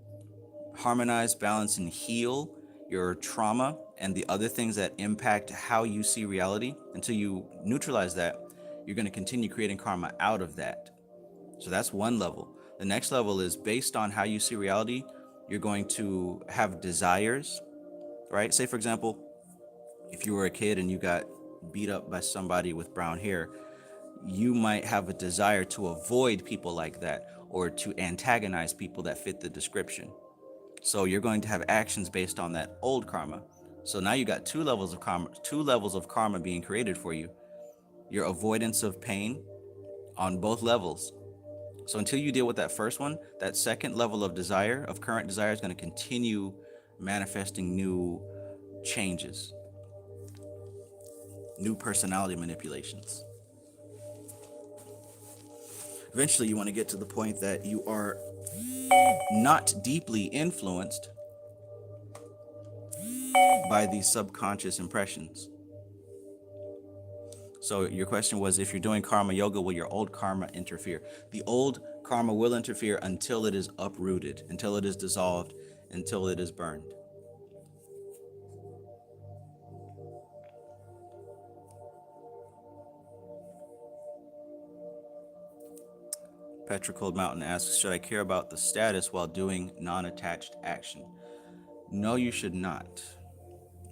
A: harmonize, balance, and heal your trauma and the other things that impact how you see reality, until you neutralize that, you're going to continue creating karma out of that. So that's one level. The next level is based on how you see reality, you're going to have desires, right? Say, for example, if you were a kid and you got beat up by somebody with brown hair, you might have a desire to avoid people like that or to antagonize people that fit the description. So you're going to have actions based on that old karma. So now you got two levels of karma being created for you. Your avoidance of pain on both levels. So until you deal with that first one, that second level of desire, of current desire, is going to continue manifesting new changes, new personality manipulations. Eventually, you want to get to the point that you are not deeply influenced by these subconscious impressions. So your question was, if you're doing karma yoga, will your old karma interfere? The old karma will interfere until it is uprooted, until it is dissolved, until it is burned. Petricold Mountain asks, should I care about the status while doing non-attached action? No, you should not.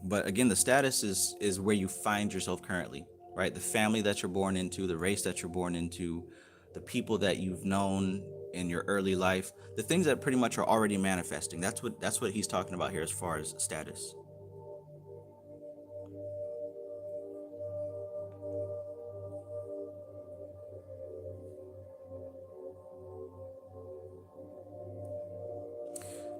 A: But again, the status is where you find yourself currently, right? The family that you're born into, the race that you're born into, the people that you've known in your early life, the things that pretty much are already manifesting. That's what he's talking about here as far as status.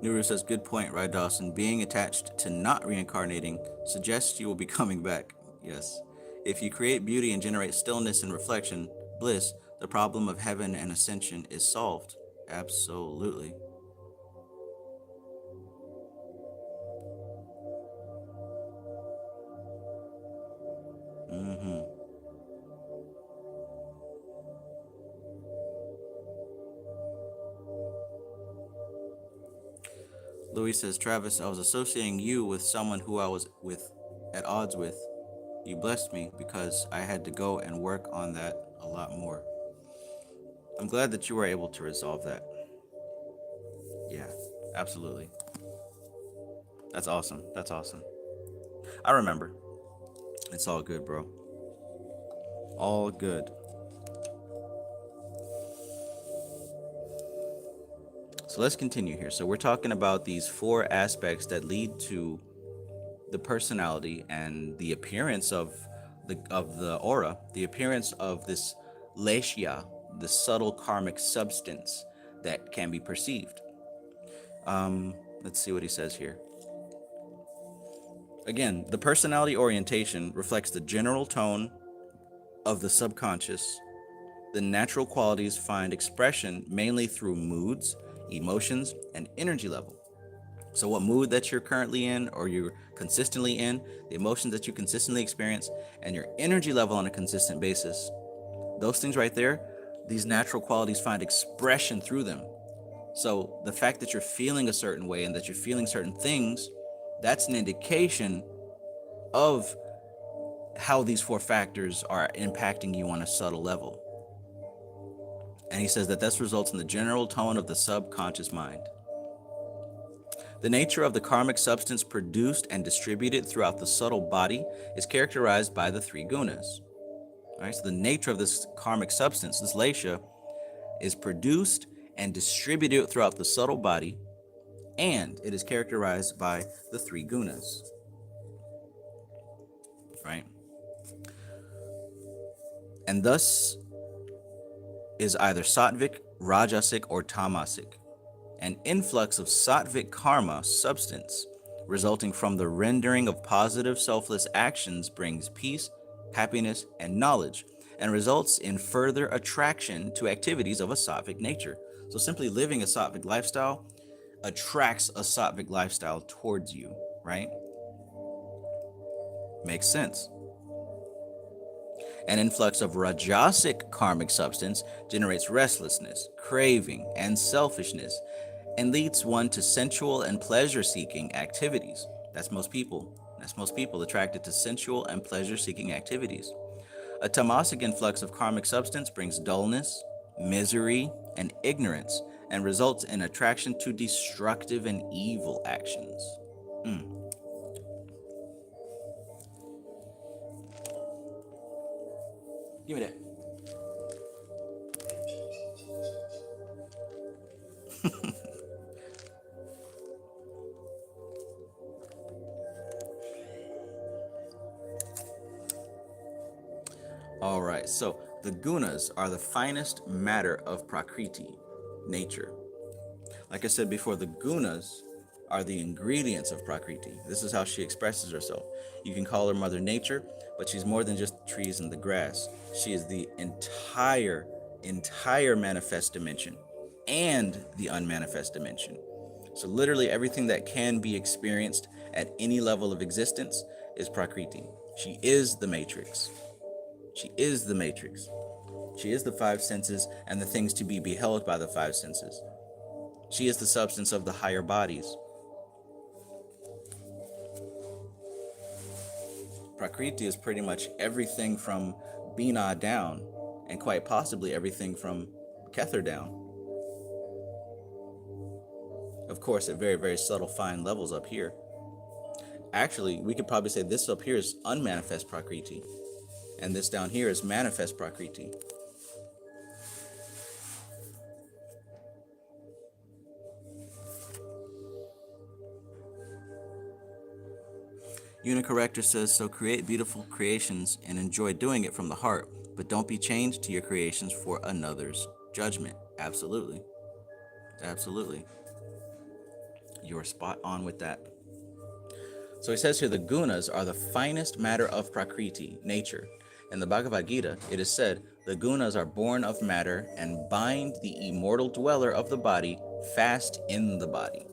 A: Nuru says, good point, right, Dawson? Being attached to not reincarnating suggests you will be coming back. Yes. If you create beauty and generate stillness and reflection, bliss, the problem of heaven and ascension is solved. Absolutely. Mm-hmm. Louis says, Travis, I was associating you with someone who I was at odds with. You blessed me because I had to go and work on that a lot more. I'm glad that you were able to resolve that. Yeah, absolutely. That's awesome. That's awesome. I remember. It's all good, bro. All good. So let's continue here. So we're talking about these four aspects that lead to the personality and the appearance of the aura, the appearance of this Lesia, the subtle karmic substance that can be perceived. Let's see what he says here. Again, the personality orientation reflects the general tone of the subconscious. The natural qualities find expression mainly through moods, emotions, and energy level. So what mood that you're currently in or you're consistently in, the emotions that you consistently experience, and your energy level on a consistent basis, those things right there, these natural qualities find expression through them. So the fact that you're feeling a certain way and that you're feeling certain things, that's an indication of how these four factors are impacting you on a subtle level. And he says that this results in the general tone of the subconscious mind. The nature of the karmic substance produced and distributed throughout the subtle body is characterized by the three gunas. All right, so the nature of this karmic substance, this Lesia, is produced and distributed throughout the subtle body, and it is characterized by the three gunas. Right? And thus is either sattvic, rajasic, or tamasic. An influx of sattvic karma substance resulting from the rendering of positive selfless actions brings peace, happiness, and knowledge, and results in further attraction to activities of a sattvic nature. So simply living a sattvic lifestyle attracts a sattvic lifestyle towards you, right? Makes sense. An influx of rajasic karmic substance generates restlessness, craving, and selfishness, and leads one to sensual and pleasure-seeking activities. That's most people. That's most people attracted to sensual and pleasure-seeking activities. A tamasic influx of karmic substance brings dullness, misery, and ignorance, and results in attraction to destructive and evil actions. Give me that. All right, so the gunas are the finest matter of Prakriti, nature. Like I said before, the gunas are the ingredients of Prakriti. This is how she expresses herself. You can call her Mother Nature, but she's more than just trees and the grass. She is the entire manifest dimension and the unmanifest dimension. So literally everything that can be experienced at any level of existence is Prakriti. She is the matrix. She is the matrix. She is the five senses and the things to be beheld by the five senses. She is the substance of the higher bodies. Prakriti is pretty much everything from Bina down, and quite possibly everything from Kether down. Of course, at very, very subtle, fine levels up here. Actually, we could probably say this up here is unmanifest Prakriti, and this down here is manifest Prakriti. Unicorrector says, so create beautiful creations and enjoy doing it from the heart, but don't be chained to your creations for another's judgment. Absolutely. Absolutely. You're spot on with that. So he says here, the gunas are the finest matter of Prakriti, nature. In the Bhagavad Gita, it is said, the gunas are born of matter and bind the immortal dweller of the body fast in the body.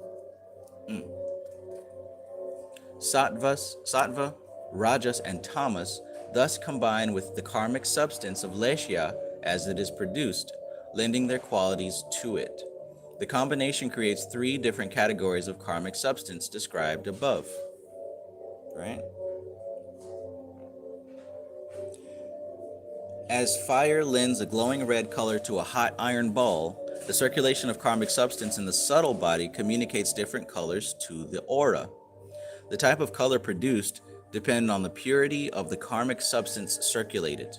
A: Sattva, Rajas, and Tamas thus combine with the karmic substance of Lesia as it is produced, lending their qualities to it. The combination creates three different categories of karmic substance described above. Right? As fire lends a glowing red color to a hot iron ball, the circulation of karmic substance in the subtle body communicates different colors to the aura. The type of color produced depends on the purity of the karmic substance circulated.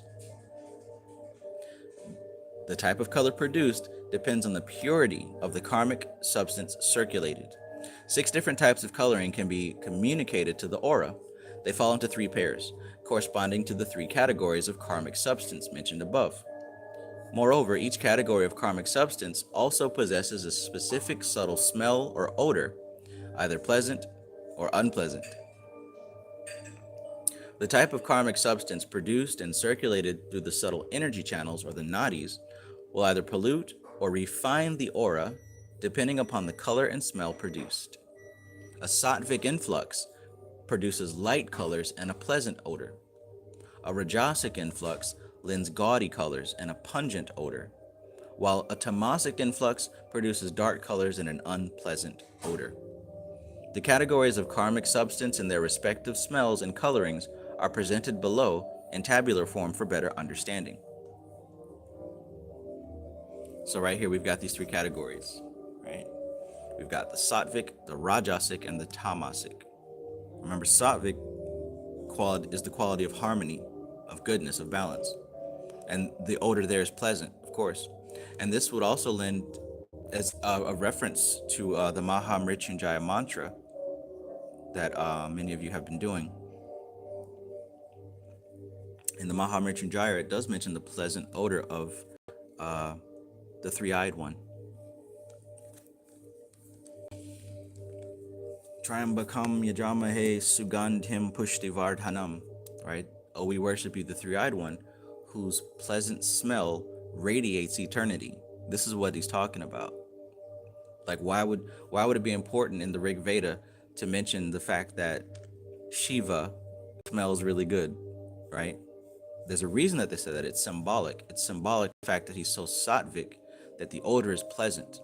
A: The type of color produced depends on the purity of the karmic substance circulated. 6 different types of coloring can be communicated to the aura. They fall into 3 pairs, corresponding to the 3 categories of karmic substance mentioned above. Moreover, each category of karmic substance also possesses a specific subtle smell or odor, either pleasant or unpleasant. The type of karmic substance produced and circulated through the subtle energy channels, or the nadis, will either pollute or refine the aura, depending upon the color and smell produced. A sattvic influx produces light colors and a pleasant odor. A rajasic influx lends gaudy colors and a pungent odor, while a tamasic influx produces dark colors and an unpleasant odor. The categories of karmic substance and their respective smells and colorings are presented below in tabular form for better understanding. So right here we've got these 3 categories, right? We've got the sattvic, the rajasic, and the tamasic. Remember, sattvic is the quality of harmony, of goodness, of balance. And the odor there is pleasant, of course. And this would also lend as a reference to the Mahamrityunjaya mantra that many of you have been doing. In the Mahamrityunjaya, it does mention the pleasant odor of the 3-eyed one. Triambakam yajamahe sugandhim pushtivardhanam, right? Oh, we worship you, the 3-eyed one, whose pleasant smell radiates eternity. This is what he's talking about. Like, why would it be important in the Rig Veda to mention the fact that Shiva smells really good, right? There's a reason that they say that. It's symbolic. It's symbolic of the fact that he's so sattvic that the odor is pleasant,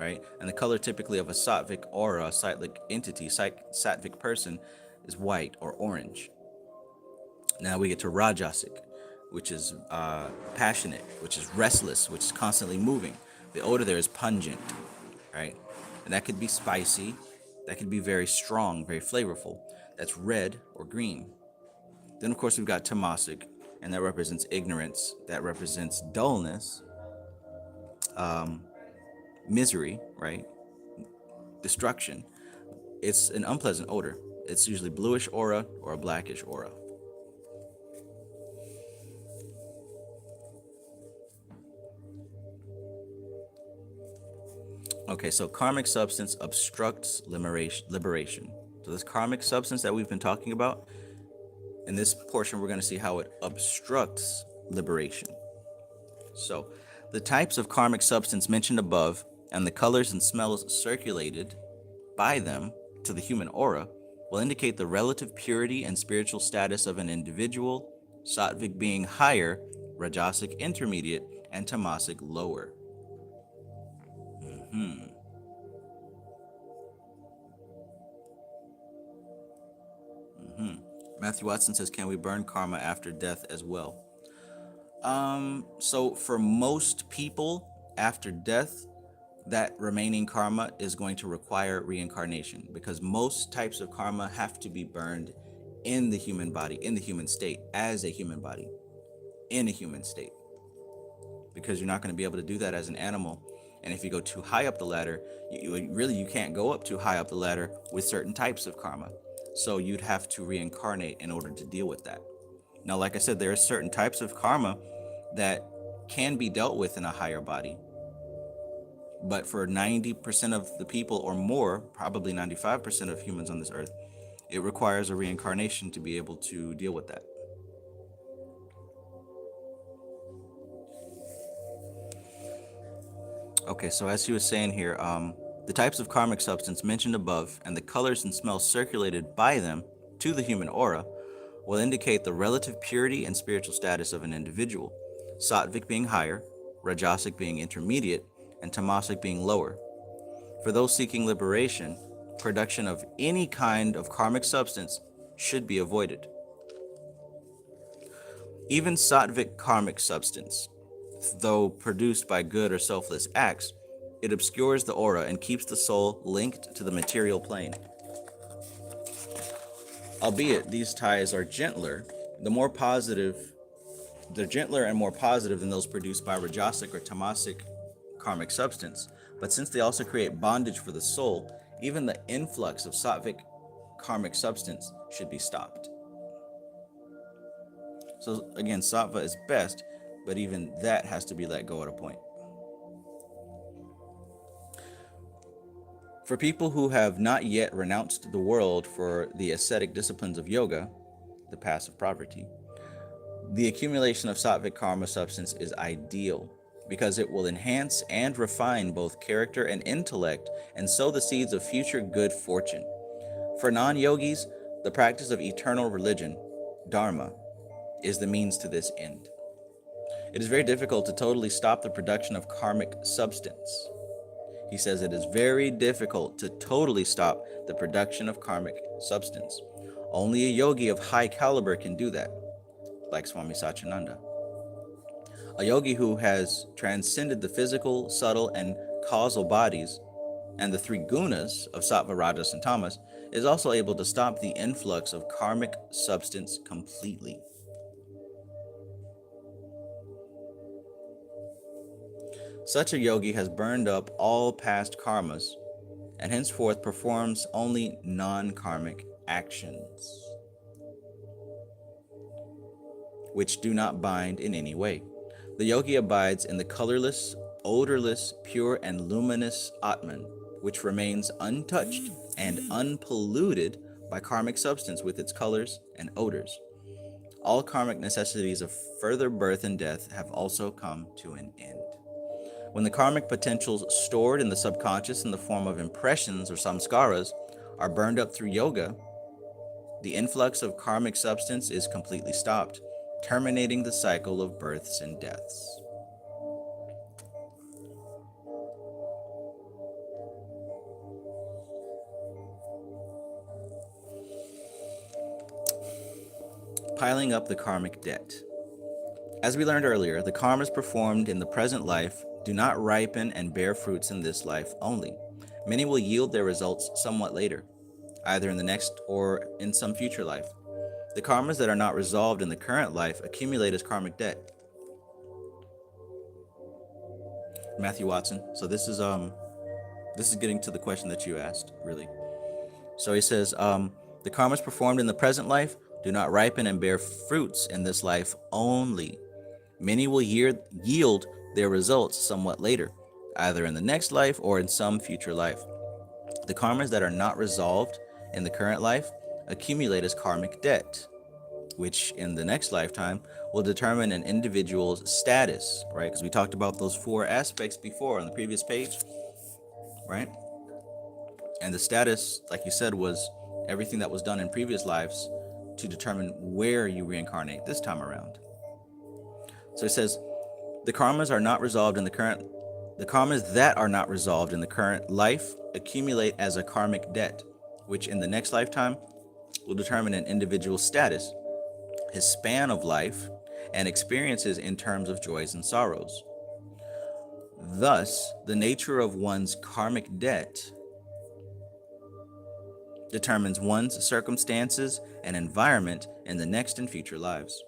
A: right? And the color typically of a sattvic aura, a sattvic entity, sattvic person, is white or orange. Now we get to rajasic, which is passionate, which is restless, which is constantly moving. The odor there is pungent, right? And that could be spicy. That could be very strong, very flavorful. That's red or green. Then, of course, we've got tamasic, and that represents ignorance. That represents dullness, misery, right? Destruction. It's an unpleasant odor. It's usually bluish aura or a blackish aura. Okay, so karmic substance obstructs liberation. So this karmic substance that we've been talking about, in this portion, we're going to see how it obstructs liberation. So, the types of karmic substance mentioned above and the colors and smells circulated by them to the human aura will indicate the relative purity and spiritual status of an individual, sattvic being higher, rajasic intermediate, and tamasic lower. Matthew Watson says, can we burn karma after death as well? So for most people, after death, that remaining karma is going to require reincarnation, because most types of karma have to be burned in the human body, in the human state, as a human body, in a human state, because you're not going to be able to do that as an animal. And if you go too high up the ladder, you can't go up too high up the ladder with certain types of karma. So you'd have to reincarnate in order to deal with that. Now, like I said, there are certain types of karma that can be dealt with in a higher body. But for 90% of the people or more, probably 95% of humans on this earth, it requires a reincarnation to be able to deal with that. Okay, so as he was saying here, the types of karmic substance mentioned above and the colors and smells circulated by them to the human aura will indicate the relative purity and spiritual status of an individual, sattvic being higher, rajasic being intermediate, and tamasic being lower. For those seeking liberation, production of any kind of karmic substance should be avoided. Even sattvic karmic substance, though produced by good or selfless acts, it obscures the aura and keeps the soul linked to the material plane. Albeit these ties are gentler, they're gentler and more positive than those produced by rajasic or tamasic karmic substance. But since they also create bondage for the soul, even the influx of sattvic karmic substance should be stopped. So again, sattva is best, but even that has to be let go at a point. For people who have not yet renounced the world for the ascetic disciplines of yoga, the path of Prakriti, the accumulation of sattvic karma substance is ideal because it will enhance and refine both character and intellect and sow the seeds of future good fortune. For non-yogis, the practice of eternal religion, dharma, is the means to this end. It is very difficult to totally stop the production of karmic substance. He says it is very difficult to totally stop the production of karmic substance. Only a yogi of high caliber can do that, like Swami Satyananda. A yogi who has transcended the physical, subtle, and causal bodies and the three gunas of sattva, rajas, and tamas is also able to stop the influx of karmic substance completely. Such a yogi has burned up all past karmas and henceforth performs only non-karmic actions, which do not bind in any way. The yogi abides in the colorless, odorless, pure, and luminous Atman, which remains untouched and unpolluted by karmic substance with its colors and odors. All karmic necessities of further birth and death have also come to an end. When the karmic potentials stored in the subconscious in the form of impressions or samskaras are burned up through yoga, the influx of karmic substance is completely stopped, terminating the cycle of births and deaths. Piling up the karmic debt. As we learned earlier, the karmas performed in the present life do not ripen and bear fruits in this life only. Many will yield their results somewhat later, either in the next or in some future life. The karmas that are not resolved in the current life accumulate as karmic debt. Matthew Watson. So this is getting to the question that you asked, really. So he says, the karmas performed in the present life do not ripen and bear fruits in this life only. Many will yield their results somewhat later, either in the next life or in some future life. The karmas that are not resolved in the current life accumulate as karmic debt, which in the next lifetime will determine an individual's status, right? Because we talked about those four aspects before on the previous page, right? And the status, like you said, was everything that was done in previous lives to determine where you reincarnate this time around. So it says, the karmas are not resolved in the current the karmas that are not resolved in the current life accumulate as a karmic debt, which in the next lifetime will determine an individual's status, his span of life, and experiences in terms of joys and sorrows. Thus, the nature of one's karmic debt determines one's circumstances and environment in the next and future lives.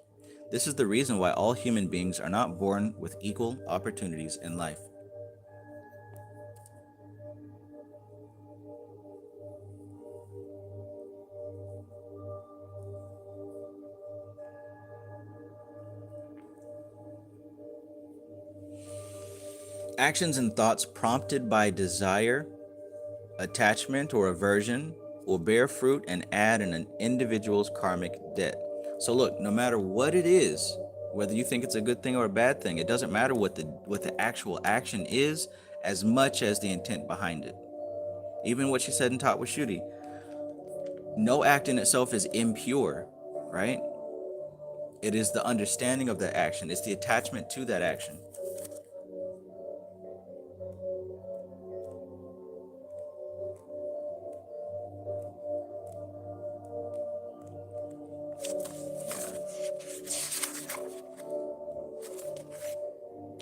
A: This is the reason why all human beings are not born with equal opportunities in life. Actions and thoughts prompted by desire, attachment, or aversion will bear fruit and add an individual's karmic debt. So look, no matter what it is, whether you think it's a good thing or a bad thing, it doesn't matter what the actual action is as much as the intent behind it. Even what she said in Talk with Shruti, no act in itself is impure, right? It is the understanding of that action. It's the attachment to that action.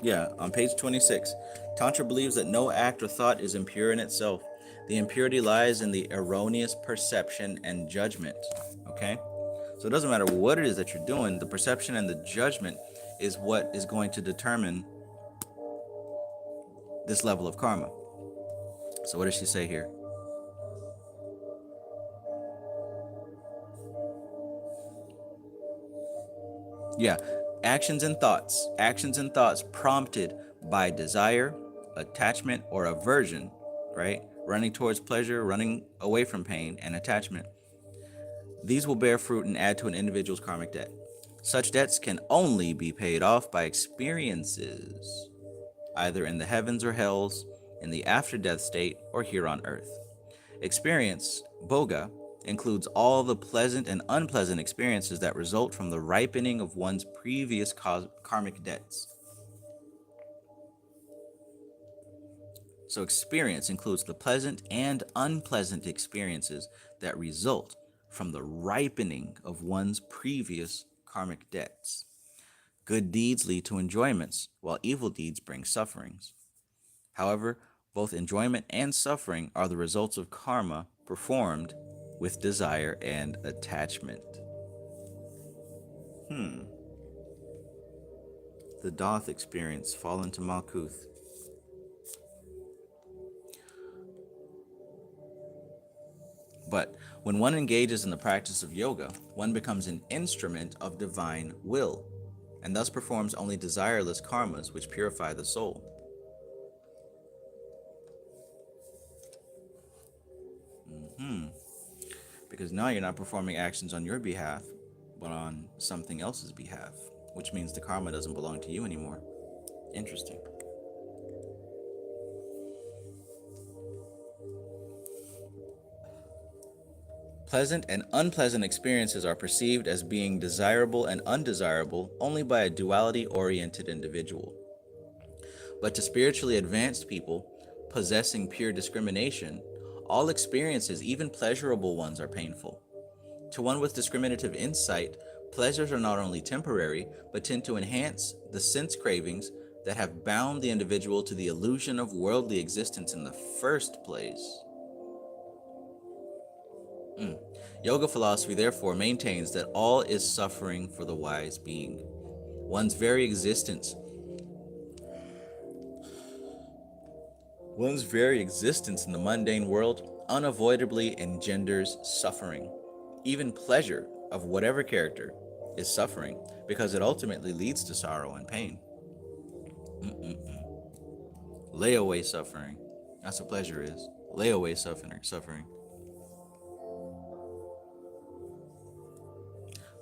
A: Yeah, on page 26, Tantra believes that no act or thought is impure in itself. The impurity lies in the erroneous perception and judgment. Okay? So it doesn't matter what it is that you're doing, the perception and the judgment is what is going to determine this level of karma. So what does she say here? Yeah, actions and thoughts prompted by desire, attachment, or aversion, right? Running towards pleasure, running away from pain, and attachment. These will bear fruit and add to an individual's karmic debt. Such debts can only be paid off by experiences, either in the heavens or hells, in the after-death state, or here on earth. Experience, boga, includes all the pleasant and unpleasant experiences that result from the ripening of one's previous karmic debts. So experience includes the pleasant and unpleasant experiences that result from the ripening of one's previous karmic debts. Good deeds lead to enjoyments, while evil deeds bring sufferings. However, both enjoyment and suffering are the results of karma performed with desire and attachment. The Doth experience, fall into Malkuth. But when one engages in the practice of yoga, one becomes an instrument of divine will, and thus performs only desireless karmas which purify the soul. Because now you're not performing actions on your behalf, but on something else's behalf, which means the karma doesn't belong to you anymore. Interesting. Pleasant and unpleasant experiences are perceived as being desirable and undesirable only by a duality-oriented individual. But to spiritually advanced people possessing pure discrimination, all experiences, even pleasurable ones, are painful. To one with discriminative insight, pleasures are not only temporary, but tend to enhance the sense cravings that have bound the individual to the illusion of worldly existence in the first place. Yoga philosophy therefore maintains that all is suffering for the wise being. One's very existence in the mundane world unavoidably engenders suffering. Even pleasure of whatever character is suffering because it ultimately leads to sorrow and pain. Layaway suffering. That's what pleasure is. Layaway suffering.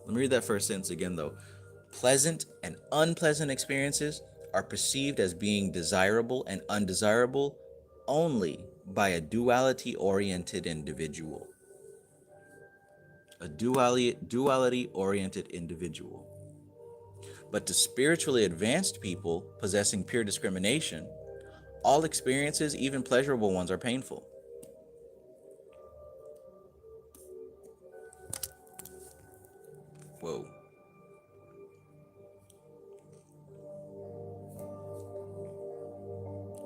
A: Let me read that first sentence again, though. Pleasant and unpleasant experiences are perceived as being desirable and undesirable only by a duality-oriented individual. A duality-oriented individual. But to spiritually advanced people possessing pure discrimination, all experiences, even pleasurable ones, are painful. Whoa.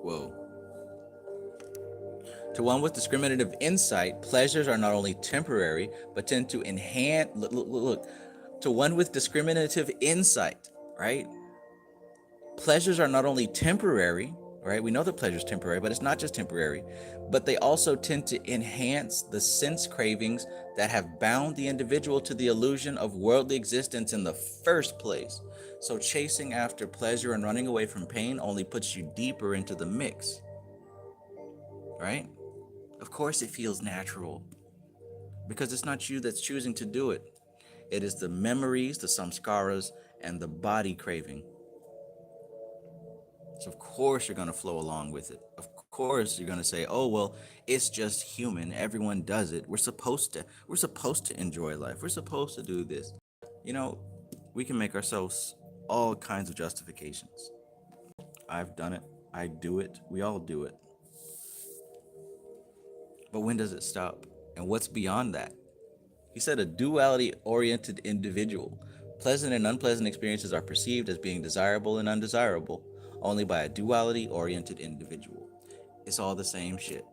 A: Whoa. To one with discriminative insight, pleasures are not only temporary, but tend to enhance. Look. To one with discriminative insight, right? Pleasures are not only temporary, right? We know that pleasure is temporary, but it's not just temporary, but they also tend to enhance the sense cravings that have bound the individual to the illusion of worldly existence in the first place. So chasing after pleasure and running away from pain only puts you deeper into the mix, right? Of course it feels natural because it's not you that's choosing to do it. It is the memories, the samskaras, and the body craving. So of course you're going to flow along with it. Of course you're going to say, "Oh, well, it's just human. Everyone does it. We're supposed to enjoy life. We're supposed to do this." You know, we can make ourselves all kinds of justifications. I've done it. I do it. We all do it. But when does it stop? And what's beyond that? He said a duality-oriented individual. Pleasant and unpleasant experiences are perceived as being desirable and undesirable only by a duality-oriented individual. It's all the same shit.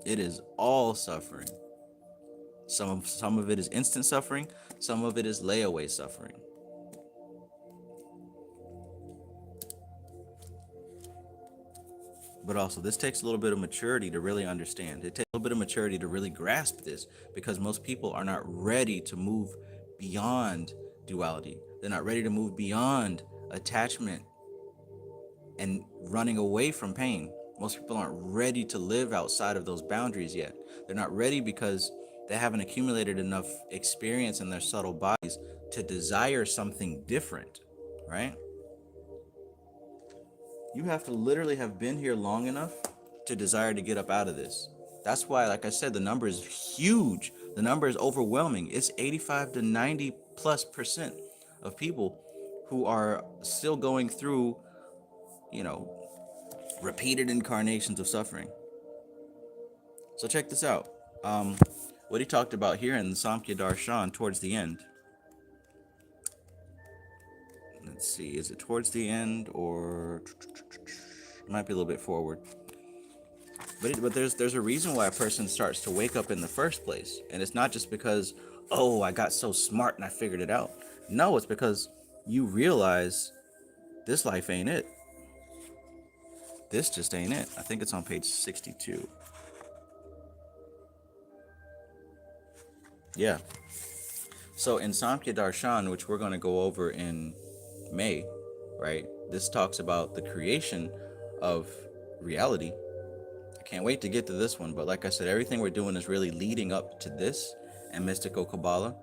A: It is all suffering. Some of it is instant suffering. Some of it is layaway suffering. But also, this takes a little bit of maturity to really understand. It takes a little bit of maturity to really grasp this because most people are not ready to move beyond duality. They're not ready to move beyond attachment and running away from pain. Most people aren't ready to live outside of those boundaries yet. They're not ready because they haven't accumulated enough experience in their subtle bodies to desire something different, right? You have to literally have been here long enough to desire to get up out of this. That's why, like I said, the number is huge. The number is overwhelming. It's 85 to 90+% of people who are still going through, repeated incarnations of suffering. So check this out. What he talked about here in the Samkhya Darshan towards the end. Let's see, is it towards the end or it might be a little bit forward? But there's a reason why a person starts to wake up in the first place, and it's not just because, oh, I got so smart and I figured it out. No, it's because you realize this life ain't it. This just ain't it. I think it's on page 62. Yeah. So in Samkhya Darshan, which we're going to go over in May, right? This talks about the creation of reality. I can't wait to get to this one, but like I said, everything we're doing is really leading up to this and mystical Kabbalah.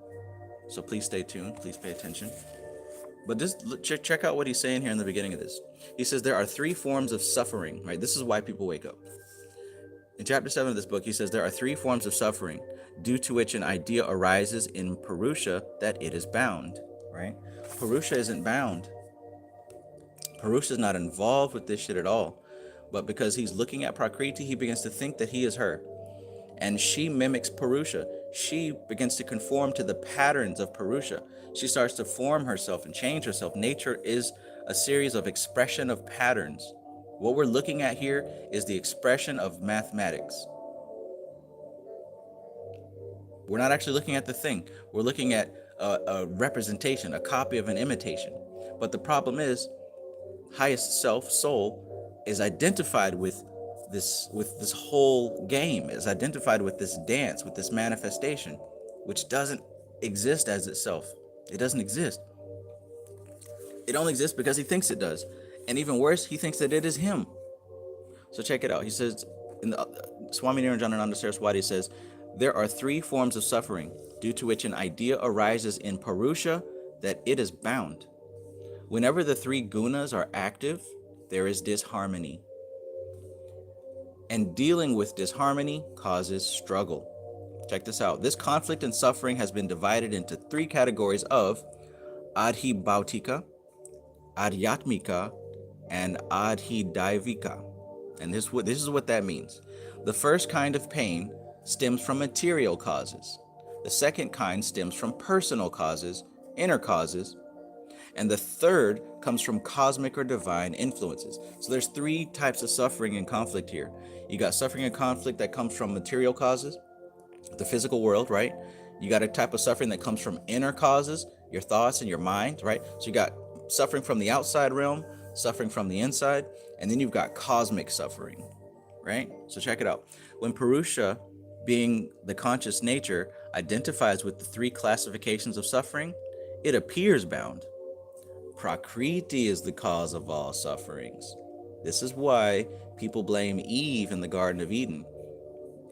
A: So please stay tuned. Please pay attention. But check out what he's saying here in the beginning of this. He says there are 3 forms of suffering, right? This is why people wake up. In chapter 7 of this book, he says there are 3 forms of suffering due to which an idea arises in Purusha that it is bound, right? Purusha isn't bound. Purusha is not involved with this shit at all. But because he's looking at Prakriti, he begins to think that he is her. And she mimics Purusha. She begins to conform to the patterns of Purusha. She starts to form herself and change herself. Nature is a series of expression of patterns. What we're looking at here is the expression of mathematics. We're not actually looking at the thing. We're looking at a representation, a copy of an imitation. But the problem is, highest self, soul, is identified with this whole game, is identified with this dance, with this manifestation, which doesn't exist as itself. It doesn't exist. It only exists because he thinks it does. And even worse, he thinks that it is him. So check it out. He says, in the Swami Niranjanananda Saraswati says, there are three forms of suffering due to which an idea arises in Purusha that it is bound. Whenever the three gunas are active, there is disharmony. And dealing with disharmony causes struggle. Check this out. This conflict and suffering has been divided into three categories of adhibhautika, adhyatmika, and adhidaivika. And this is what that means. The first kind of pain stems from material causes. The second kind stems from personal causes, inner causes. And the third comes from cosmic or divine influences. So there's three types of suffering and conflict here. You got suffering and conflict that comes from material causes, the physical world, right? You got a type of suffering that comes from inner causes, your thoughts and your mind, right? So you got suffering from the outside realm, suffering from the inside, and then you've got cosmic suffering, right? So check it out. When Purusha, being the conscious nature, identifies with the three classifications of suffering, it appears bound. Prakriti is the cause of all sufferings. This is why people blame Eve in the Garden of Eden.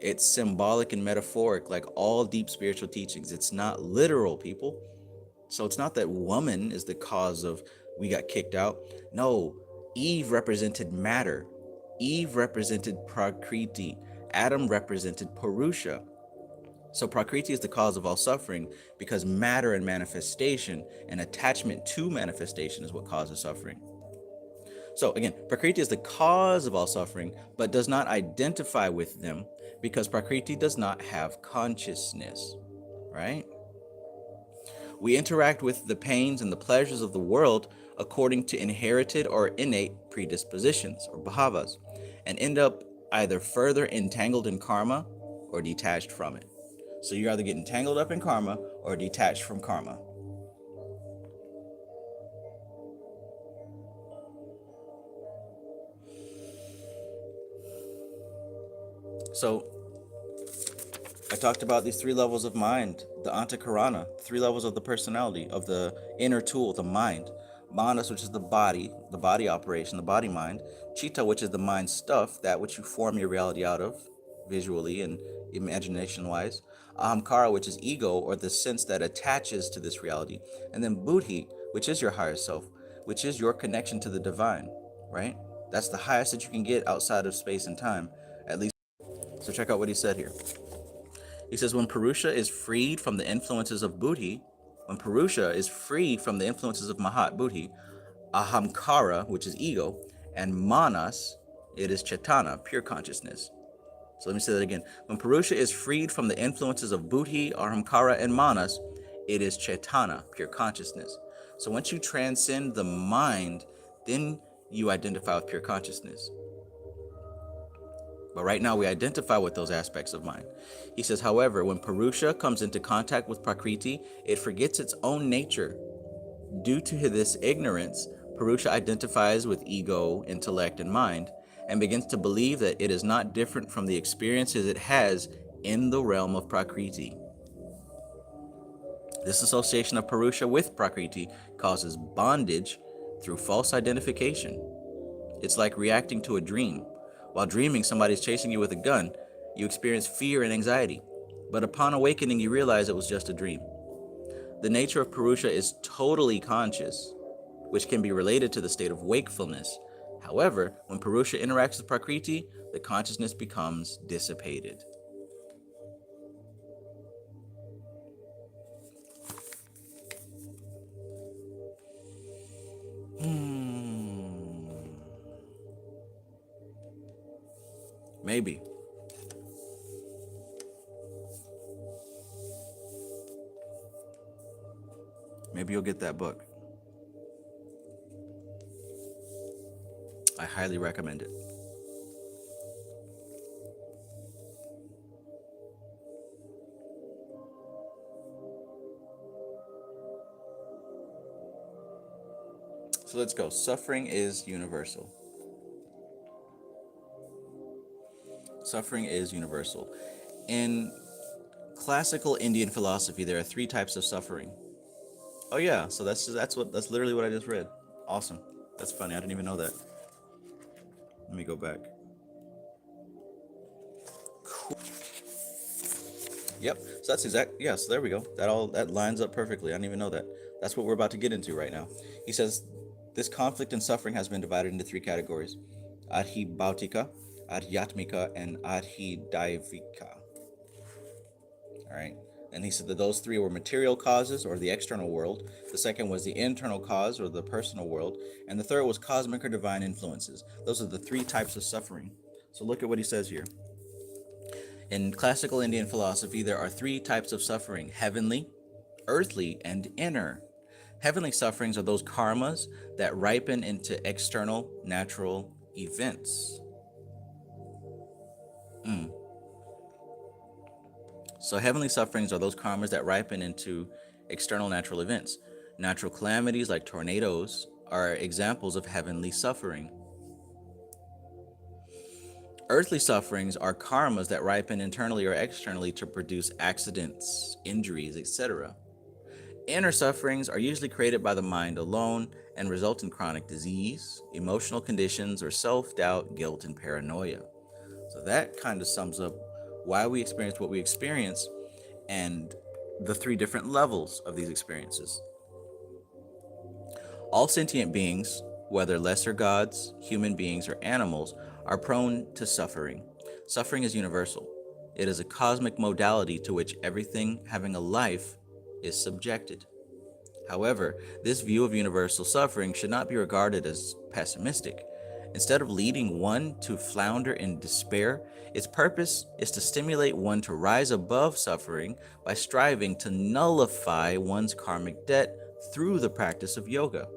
A: It's symbolic and metaphoric, like all deep spiritual teachings. It's not literal, people. So it's not that woman is the cause of we got kicked out. No, Eve represented matter. Eve represented Prakriti. Adam represented Purusha. So Prakriti is the cause of all suffering because matter and manifestation and attachment to manifestation is what causes suffering. So again, Prakriti is the cause of all suffering, but does not identify with them because Prakriti does not have consciousness, right? We interact with the pains and the pleasures of the world according to inherited or innate predispositions or bhavas, and end up either further entangled in karma or detached from it. So you either get entangled up in karma or detached from karma. So I talked about these three levels of mind, the antakarana, three levels of the personality, of the inner tool, the mind. Manas, which is the body operation, the body mind. Chitta, which is the mind stuff, that which you form your reality out of, visually and imagination-wise. Ahamkara, which is ego, or the sense that attaches to this reality. And then buddhi, which is your higher self, which is your connection to the divine, right? That's the highest that you can get outside of space and time, at least. So check out what he said here. He says, when Purusha is freed from the influences of buddhi, when Purusha is free from the influences of Mahat buddhi, ahamkara, which is ego, and manas, it is chetana, pure consciousness. So let me say that again. When Purusha is freed from the influences of buddhi, ahamkara, and manas, it is chetana, pure consciousness. So once you transcend the mind, then you identify with pure consciousness. But right now we identify with those aspects of mind. He says, however, when Purusha comes into contact with Prakriti, it forgets its own nature. Due to this ignorance, Purusha identifies with ego, intellect, and mind, and begins to believe that it is not different from the experiences it has in the realm of Prakriti. This association of Purusha with Prakriti causes bondage through false identification. It's like reacting to a dream. While dreaming somebody's chasing you with a gun, you experience fear and anxiety. But upon awakening, you realize it was just a dream. The nature of Purusha is totally conscious, which can be related to the state of wakefulness. However, when Purusha interacts with Prakriti, the consciousness becomes dissipated. Maybe. Maybe you'll get that book. I highly recommend it. So let's go. Suffering is universal. Suffering is universal. In classical Indian philosophy, there are three types of suffering. Oh yeah, so that's literally what I just read. Awesome. That's funny. I didn't even know that. Let me go back. Yep. So that's exact. Yeah. So there we go. That lines up perfectly. I didn't even know that. That's what we're about to get into right now. He says this conflict and suffering has been divided into three categories: adhibautika, adhyatmika, and adhidaivika. All right. And he said that those three were material causes, or the external world. The second was the internal cause, or the personal world. And the third was cosmic or divine influences. Those are the three types of suffering. So look at what he says here. In classical Indian philosophy, there are three types of suffering: heavenly, earthly, and inner. Heavenly sufferings are those karmas that ripen into external natural events. So, heavenly sufferings are those karmas that ripen into external natural events. Natural calamities like tornadoes are examples of heavenly suffering. Earthly sufferings are karmas that ripen internally or externally to produce accidents, injuries, etc. Inner sufferings are usually created by the mind alone and result in chronic disease, emotional conditions, or self-doubt, guilt, and paranoia. So that kind of sums up why we experience what we experience and the three different levels of these experiences. All sentient beings, whether lesser gods, human beings, or animals, are prone to suffering. Suffering is universal. It is a cosmic modality to which everything having a life is subjected. However, this view of universal suffering should not be regarded as pessimistic. Instead of leading one to flounder in despair, its purpose is to stimulate one to rise above suffering by striving to nullify one's karmic debt through the practice of yoga,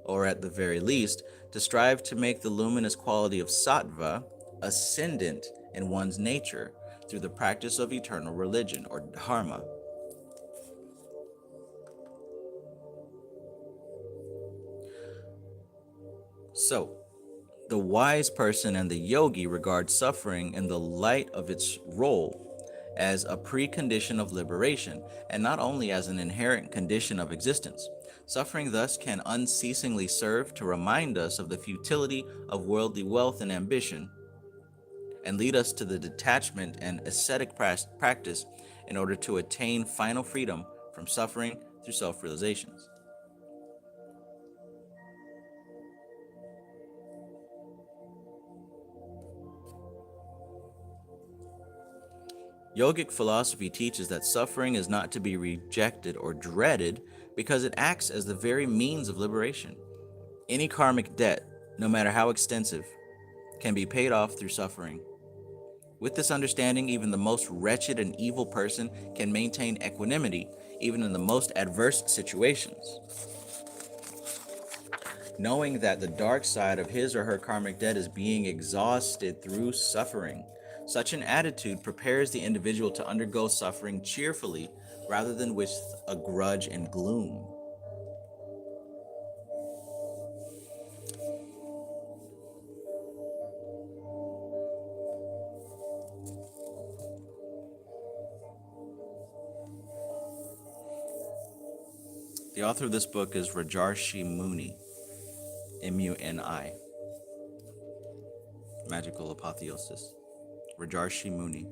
A: or at the very least, to strive to make the luminous quality of sattva ascendant in one's nature through the practice of eternal religion, or dharma. So, the wise person and the yogi regard suffering in the light of its role as a precondition of liberation, and not only as an inherent condition of existence. Suffering thus can unceasingly serve to remind us of the futility of worldly wealth and ambition, and lead us to the detachment and ascetic practice in order to attain final freedom from suffering through self-realizations. Yogic philosophy teaches that suffering is not to be rejected or dreaded because it acts as the very means of liberation. Any karmic debt, no matter how extensive, can be paid off through suffering. With this understanding, even the most wretched and evil person can maintain equanimity even in the most adverse situations, knowing that the dark side of his or her karmic debt is being exhausted through suffering. Such an attitude prepares the individual to undergo suffering cheerfully rather than with a grudge and gloom. The author of this book is Rajarshi Muni, Muni, Magical Apotheosis. Rajarshi Muni.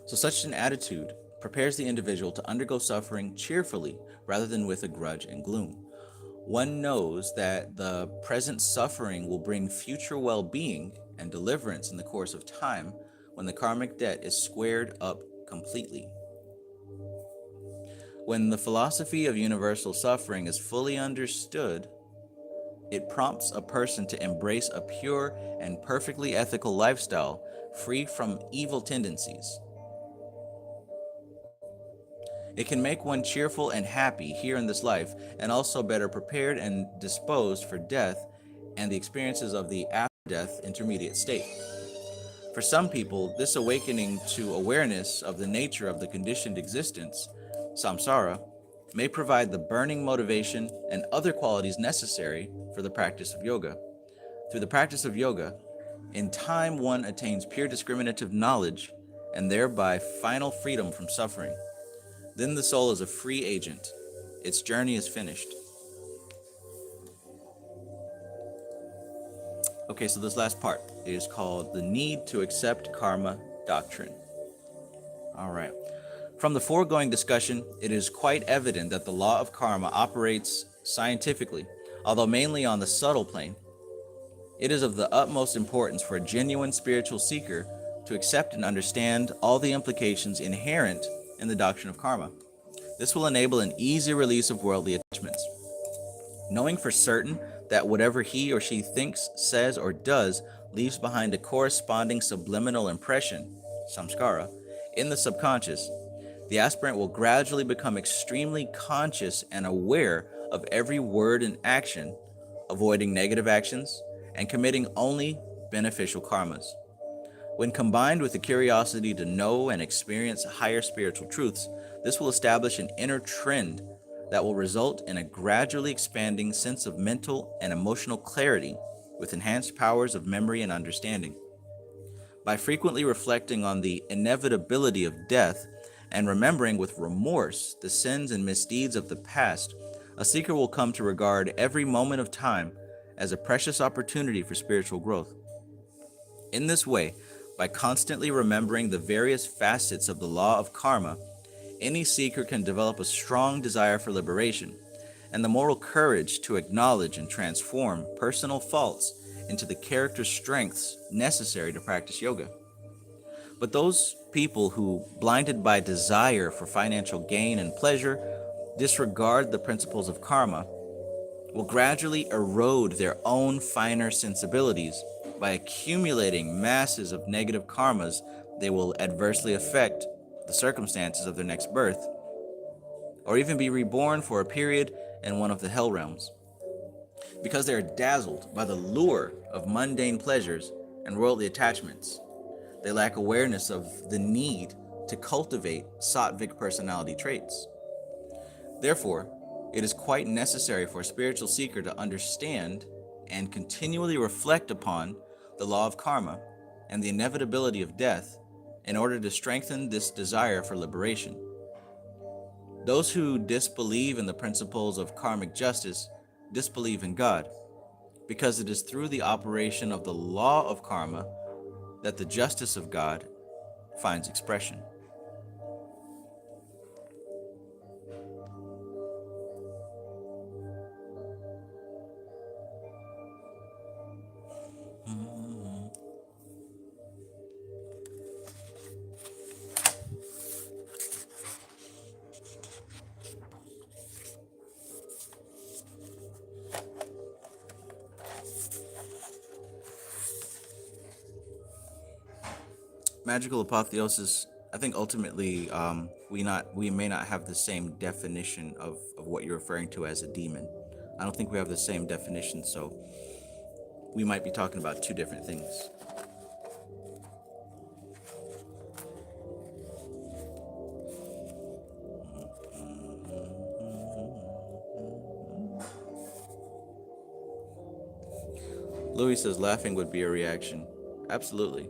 A: So such an attitude prepares the individual to undergo suffering cheerfully rather than with a grudge and gloom. One knows that the present suffering will bring future well-being and deliverance in the course of time when the karmic debt is squared up completely. When the philosophy of universal suffering is fully understood, it prompts a person to embrace a pure and perfectly ethical lifestyle free from evil tendencies. It can make one cheerful and happy here in this life, and also better prepared and disposed for death and the experiences of the after-death intermediate state. For some people, this awakening to awareness of the nature of the conditioned existence, samsara, may provide the burning motivation and other qualities necessary for the practice of yoga. Through the practice of yoga, in time one attains pure discriminative knowledge and thereby final freedom from suffering. Then the soul is a free agent. Its journey is finished. Okay, so this last part is called the need to accept karma doctrine. All right. From the foregoing discussion, it is quite evident that the law of karma operates scientifically, although mainly on the subtle plane. It is of the utmost importance for a genuine spiritual seeker to accept and understand all the implications inherent in the doctrine of karma. This will enable an easy release of worldly attachments. Knowing for certain that whatever he or she thinks, says, or does leaves behind a corresponding subliminal impression, samskara, in the subconscious, the aspirant will gradually become extremely conscious and aware of every word and action, avoiding negative actions and committing only beneficial karmas. When combined with the curiosity to know and experience higher spiritual truths, this will establish an inner trend that will result in a gradually expanding sense of mental and emotional clarity with enhanced powers of memory and understanding. By frequently reflecting on the inevitability of death and remembering with remorse the sins and misdeeds of the past, a seeker will come to regard every moment of time as a precious opportunity for spiritual growth. In this way, by constantly remembering the various facets of the law of karma, any seeker can develop a strong desire for liberation and the moral courage to acknowledge and transform personal faults into the character strengths necessary to practice yoga. But those people who, blinded by desire for financial gain and pleasure, disregard the principles of karma will gradually erode their own finer sensibilities by accumulating masses of negative karmas. They will adversely affect the circumstances of their next birth, or even be reborn for a period in one of the hell realms. Because they are dazzled by the lure of mundane pleasures and worldly attachments, they lack awareness of the need to cultivate sattvic personality traits. Therefore, it is quite necessary for a spiritual seeker to understand and continually reflect upon the law of karma and the inevitability of death in order to strengthen this desire for liberation. Those who disbelieve in the principles of karmic justice disbelieve in God, because it is through the operation of the law of karma that the justice of God finds expression. Magical apotheosis, I think ultimately we may not have the same definition of what you're referring to as a demon. I don't think we have the same definition, so we might be talking about two different things. Louis says laughing would be a reaction. Absolutely.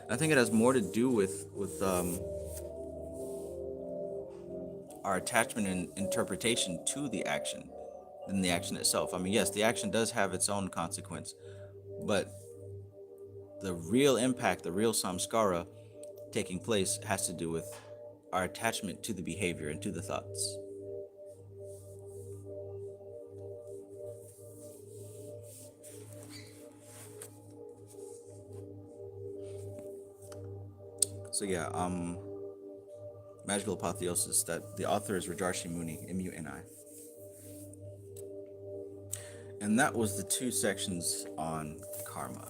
A: I think it has more to do with our attachment and interpretation to the action than the action itself. I mean, yes, the action does have its own consequence, but the real impact, the real samskara taking place has to do with our attachment to the behavior and to the thoughts. So yeah, Magical Apotheosis, that the author is Rajarshi Muni, Muni. And that was the two sections on karma.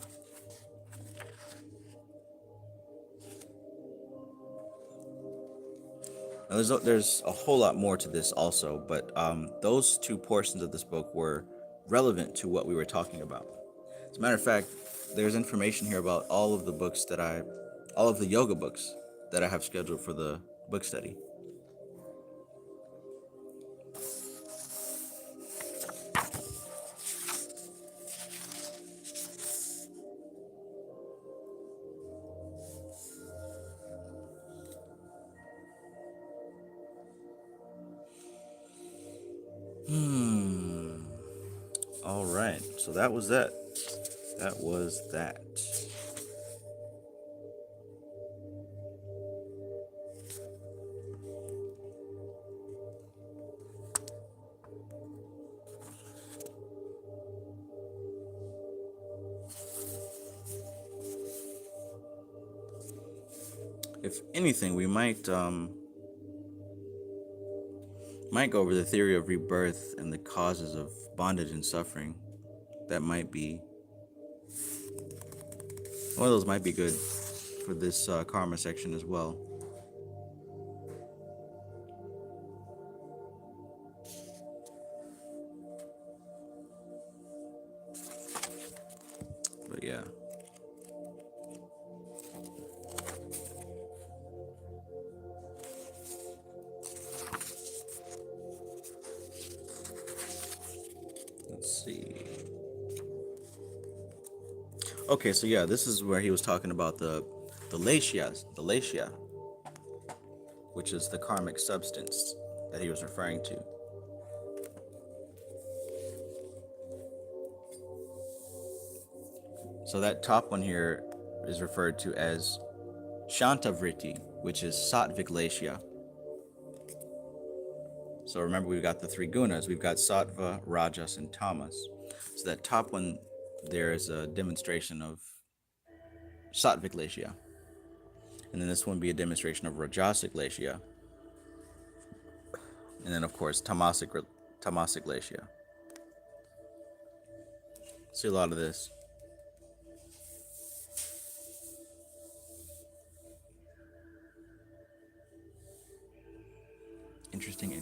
A: Now there's a whole lot more to this also, but those two portions of this book were relevant to what we were talking about. As a matter of fact, there's information here about all of the yoga books that I have scheduled for the book study. All right, so that was that. That was that. if anything, we might go over the theory of rebirth and the causes of bondage and suffering. That might be one of those might be good for this karma section as well. But yeah. Let's see. Okay, so yeah, this is where he was talking about the Lesia, which is the karmic substance that he was referring to. So that top one here is referred to as Shanta vritti, which is Sattvic Lesia. So remember, we've got the three gunas. We've got Sattva, Rajas, and Tamas. So that top one there is a demonstration of Sattvic Lesia. And then this one would be a demonstration of Rajasic Lesia. And then, of course, Tamasic Lesia. See a lot of this. Interesting.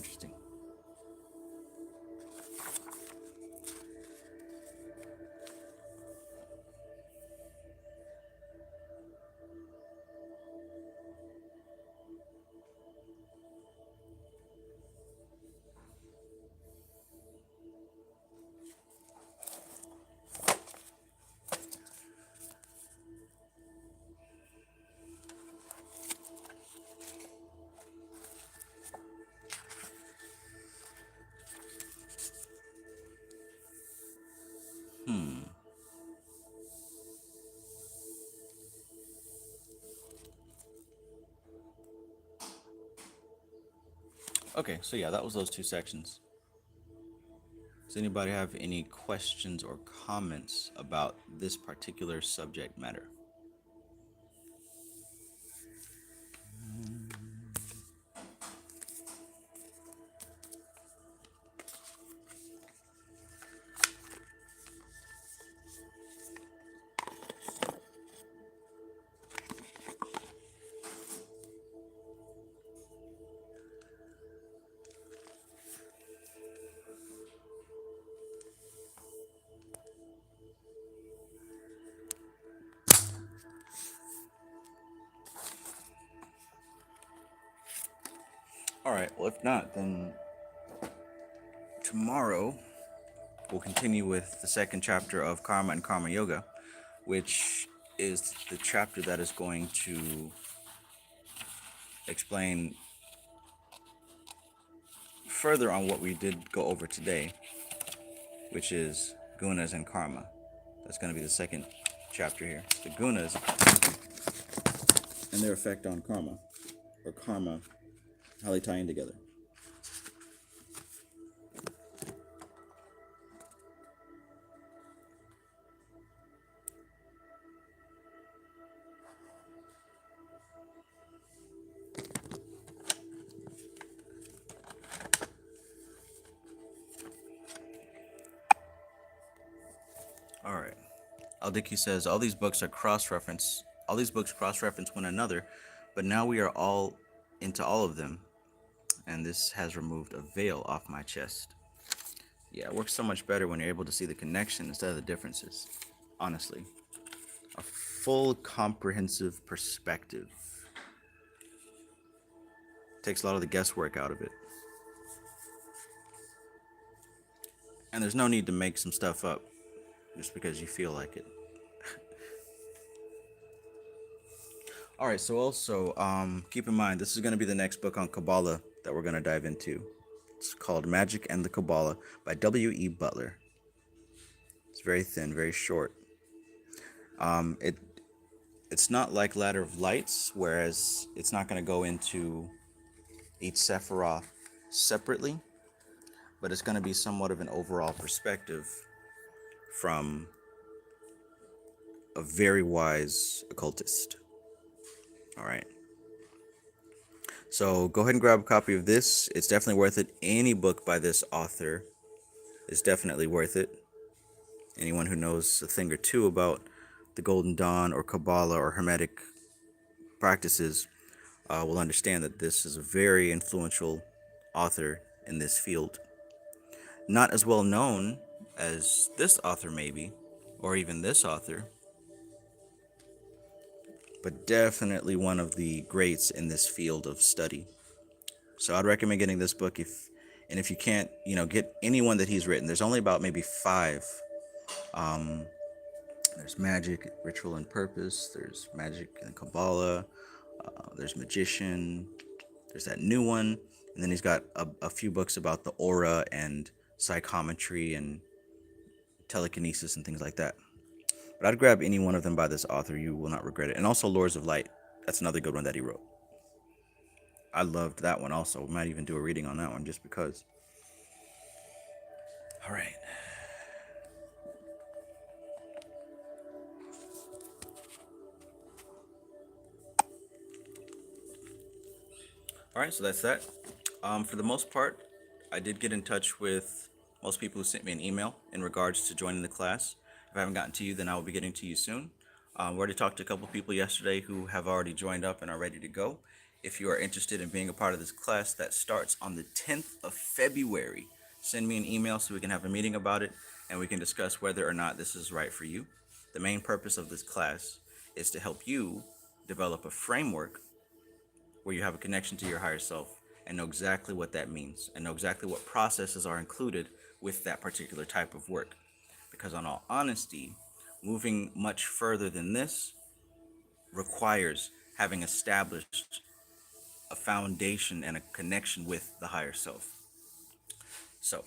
A: Okay, so yeah, that was those two sections. Does anybody have any questions or comments about this particular subject matter? All right, well, if not, then tomorrow we'll continue with the second chapter of Karma and Karma Yoga, which is the chapter that is going to explain further on what we did go over today, which is gunas and karma. That's going to be the second chapter here. The gunas and their effect on karma, or karma, how they tie in together. All right. Aldiki says all these books cross-reference one another, but now we are all into all of them, and this has removed a veil off my chest. Yeah, it works so much better when you're able to see the connection instead of the differences. Honestly, a full comprehensive perspective takes a lot of the guesswork out of it. And there's no need to make some stuff up just because you feel like it. All right, so also keep in mind, this is going to be the next book on Kabbalah that we're going to dive into. It's called Magic and the Kabbalah by W.E. Butler. It's very thin, very short. It's not like Ladder of Lights, whereas it's not going to go into each Sephiroth separately, but it's going to be somewhat of an overall perspective from a very wise occultist. All right. So go ahead and grab a copy of this. It's definitely worth it. Any book by this author is definitely worth it. Anyone who knows a thing or two about the Golden Dawn or Kabbalah or Hermetic practices will understand that this is a very influential author in this field. Not as well known as this author, maybe, or even this author, but definitely one of the greats in this field of study. So I'd recommend getting this book if you can't, get anyone that he's written. There's only about maybe five. There's Magic, Ritual, and Purpose. There's Magic and Kabbalah. There's Magician. There's that new one. And then he's got a few books about the aura and psychometry and telekinesis and things like that. But I'd grab any one of them by this author. You will not regret it. And also Lords of Light. That's another good one that he wrote. I loved that one also. We might even do a reading on that one just because. All right. All right, so that's that. For the most part, I did get in touch with most people who sent me an email in regards to joining the class. If I haven't gotten to you, then I will be getting to you soon. We already talked to a couple people yesterday who have already joined up and are ready to go. If you are interested in being a part of this class that starts on the 10th of February, send me an email so we can have a meeting about it and we can discuss whether or not this is right for you. The main purpose of this class is to help you develop a framework where you have a connection to your higher self and know exactly what that means and know exactly what processes are included with that particular type of work. Because, in all honesty, moving much further than this requires having established a foundation and a connection with the higher self. So,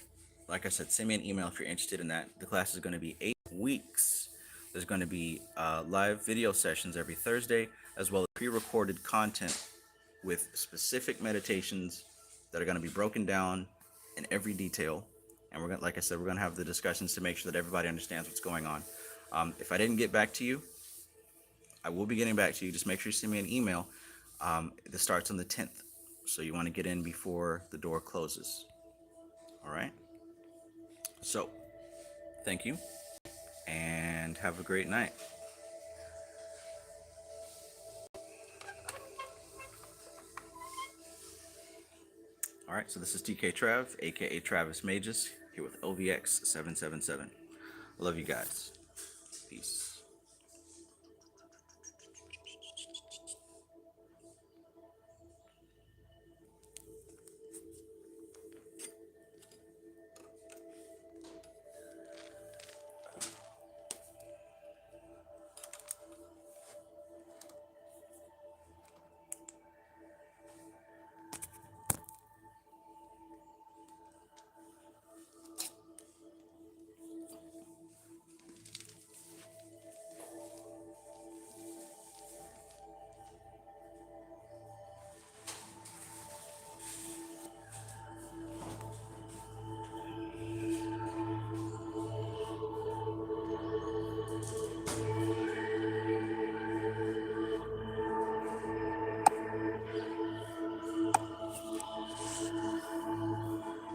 A: like I said, send me an email if you're interested in that. The class is going to be 8 weeks. There's going to be live video sessions every Thursday, as well as pre-recorded content with specific meditations that are going to be broken down in every detail. And we're going, like I said, we're going to have the discussions to make sure that everybody understands what's going on. If I didn't get back to you, I will be getting back to you. Just make sure you send me an email. This starts on the 10th, so you want to get in before the door closes. All right. So, thank you, and have a great night. All right, so this is TK Trav, aka Travis Magus, here with LVX777. Love you guys. Peace.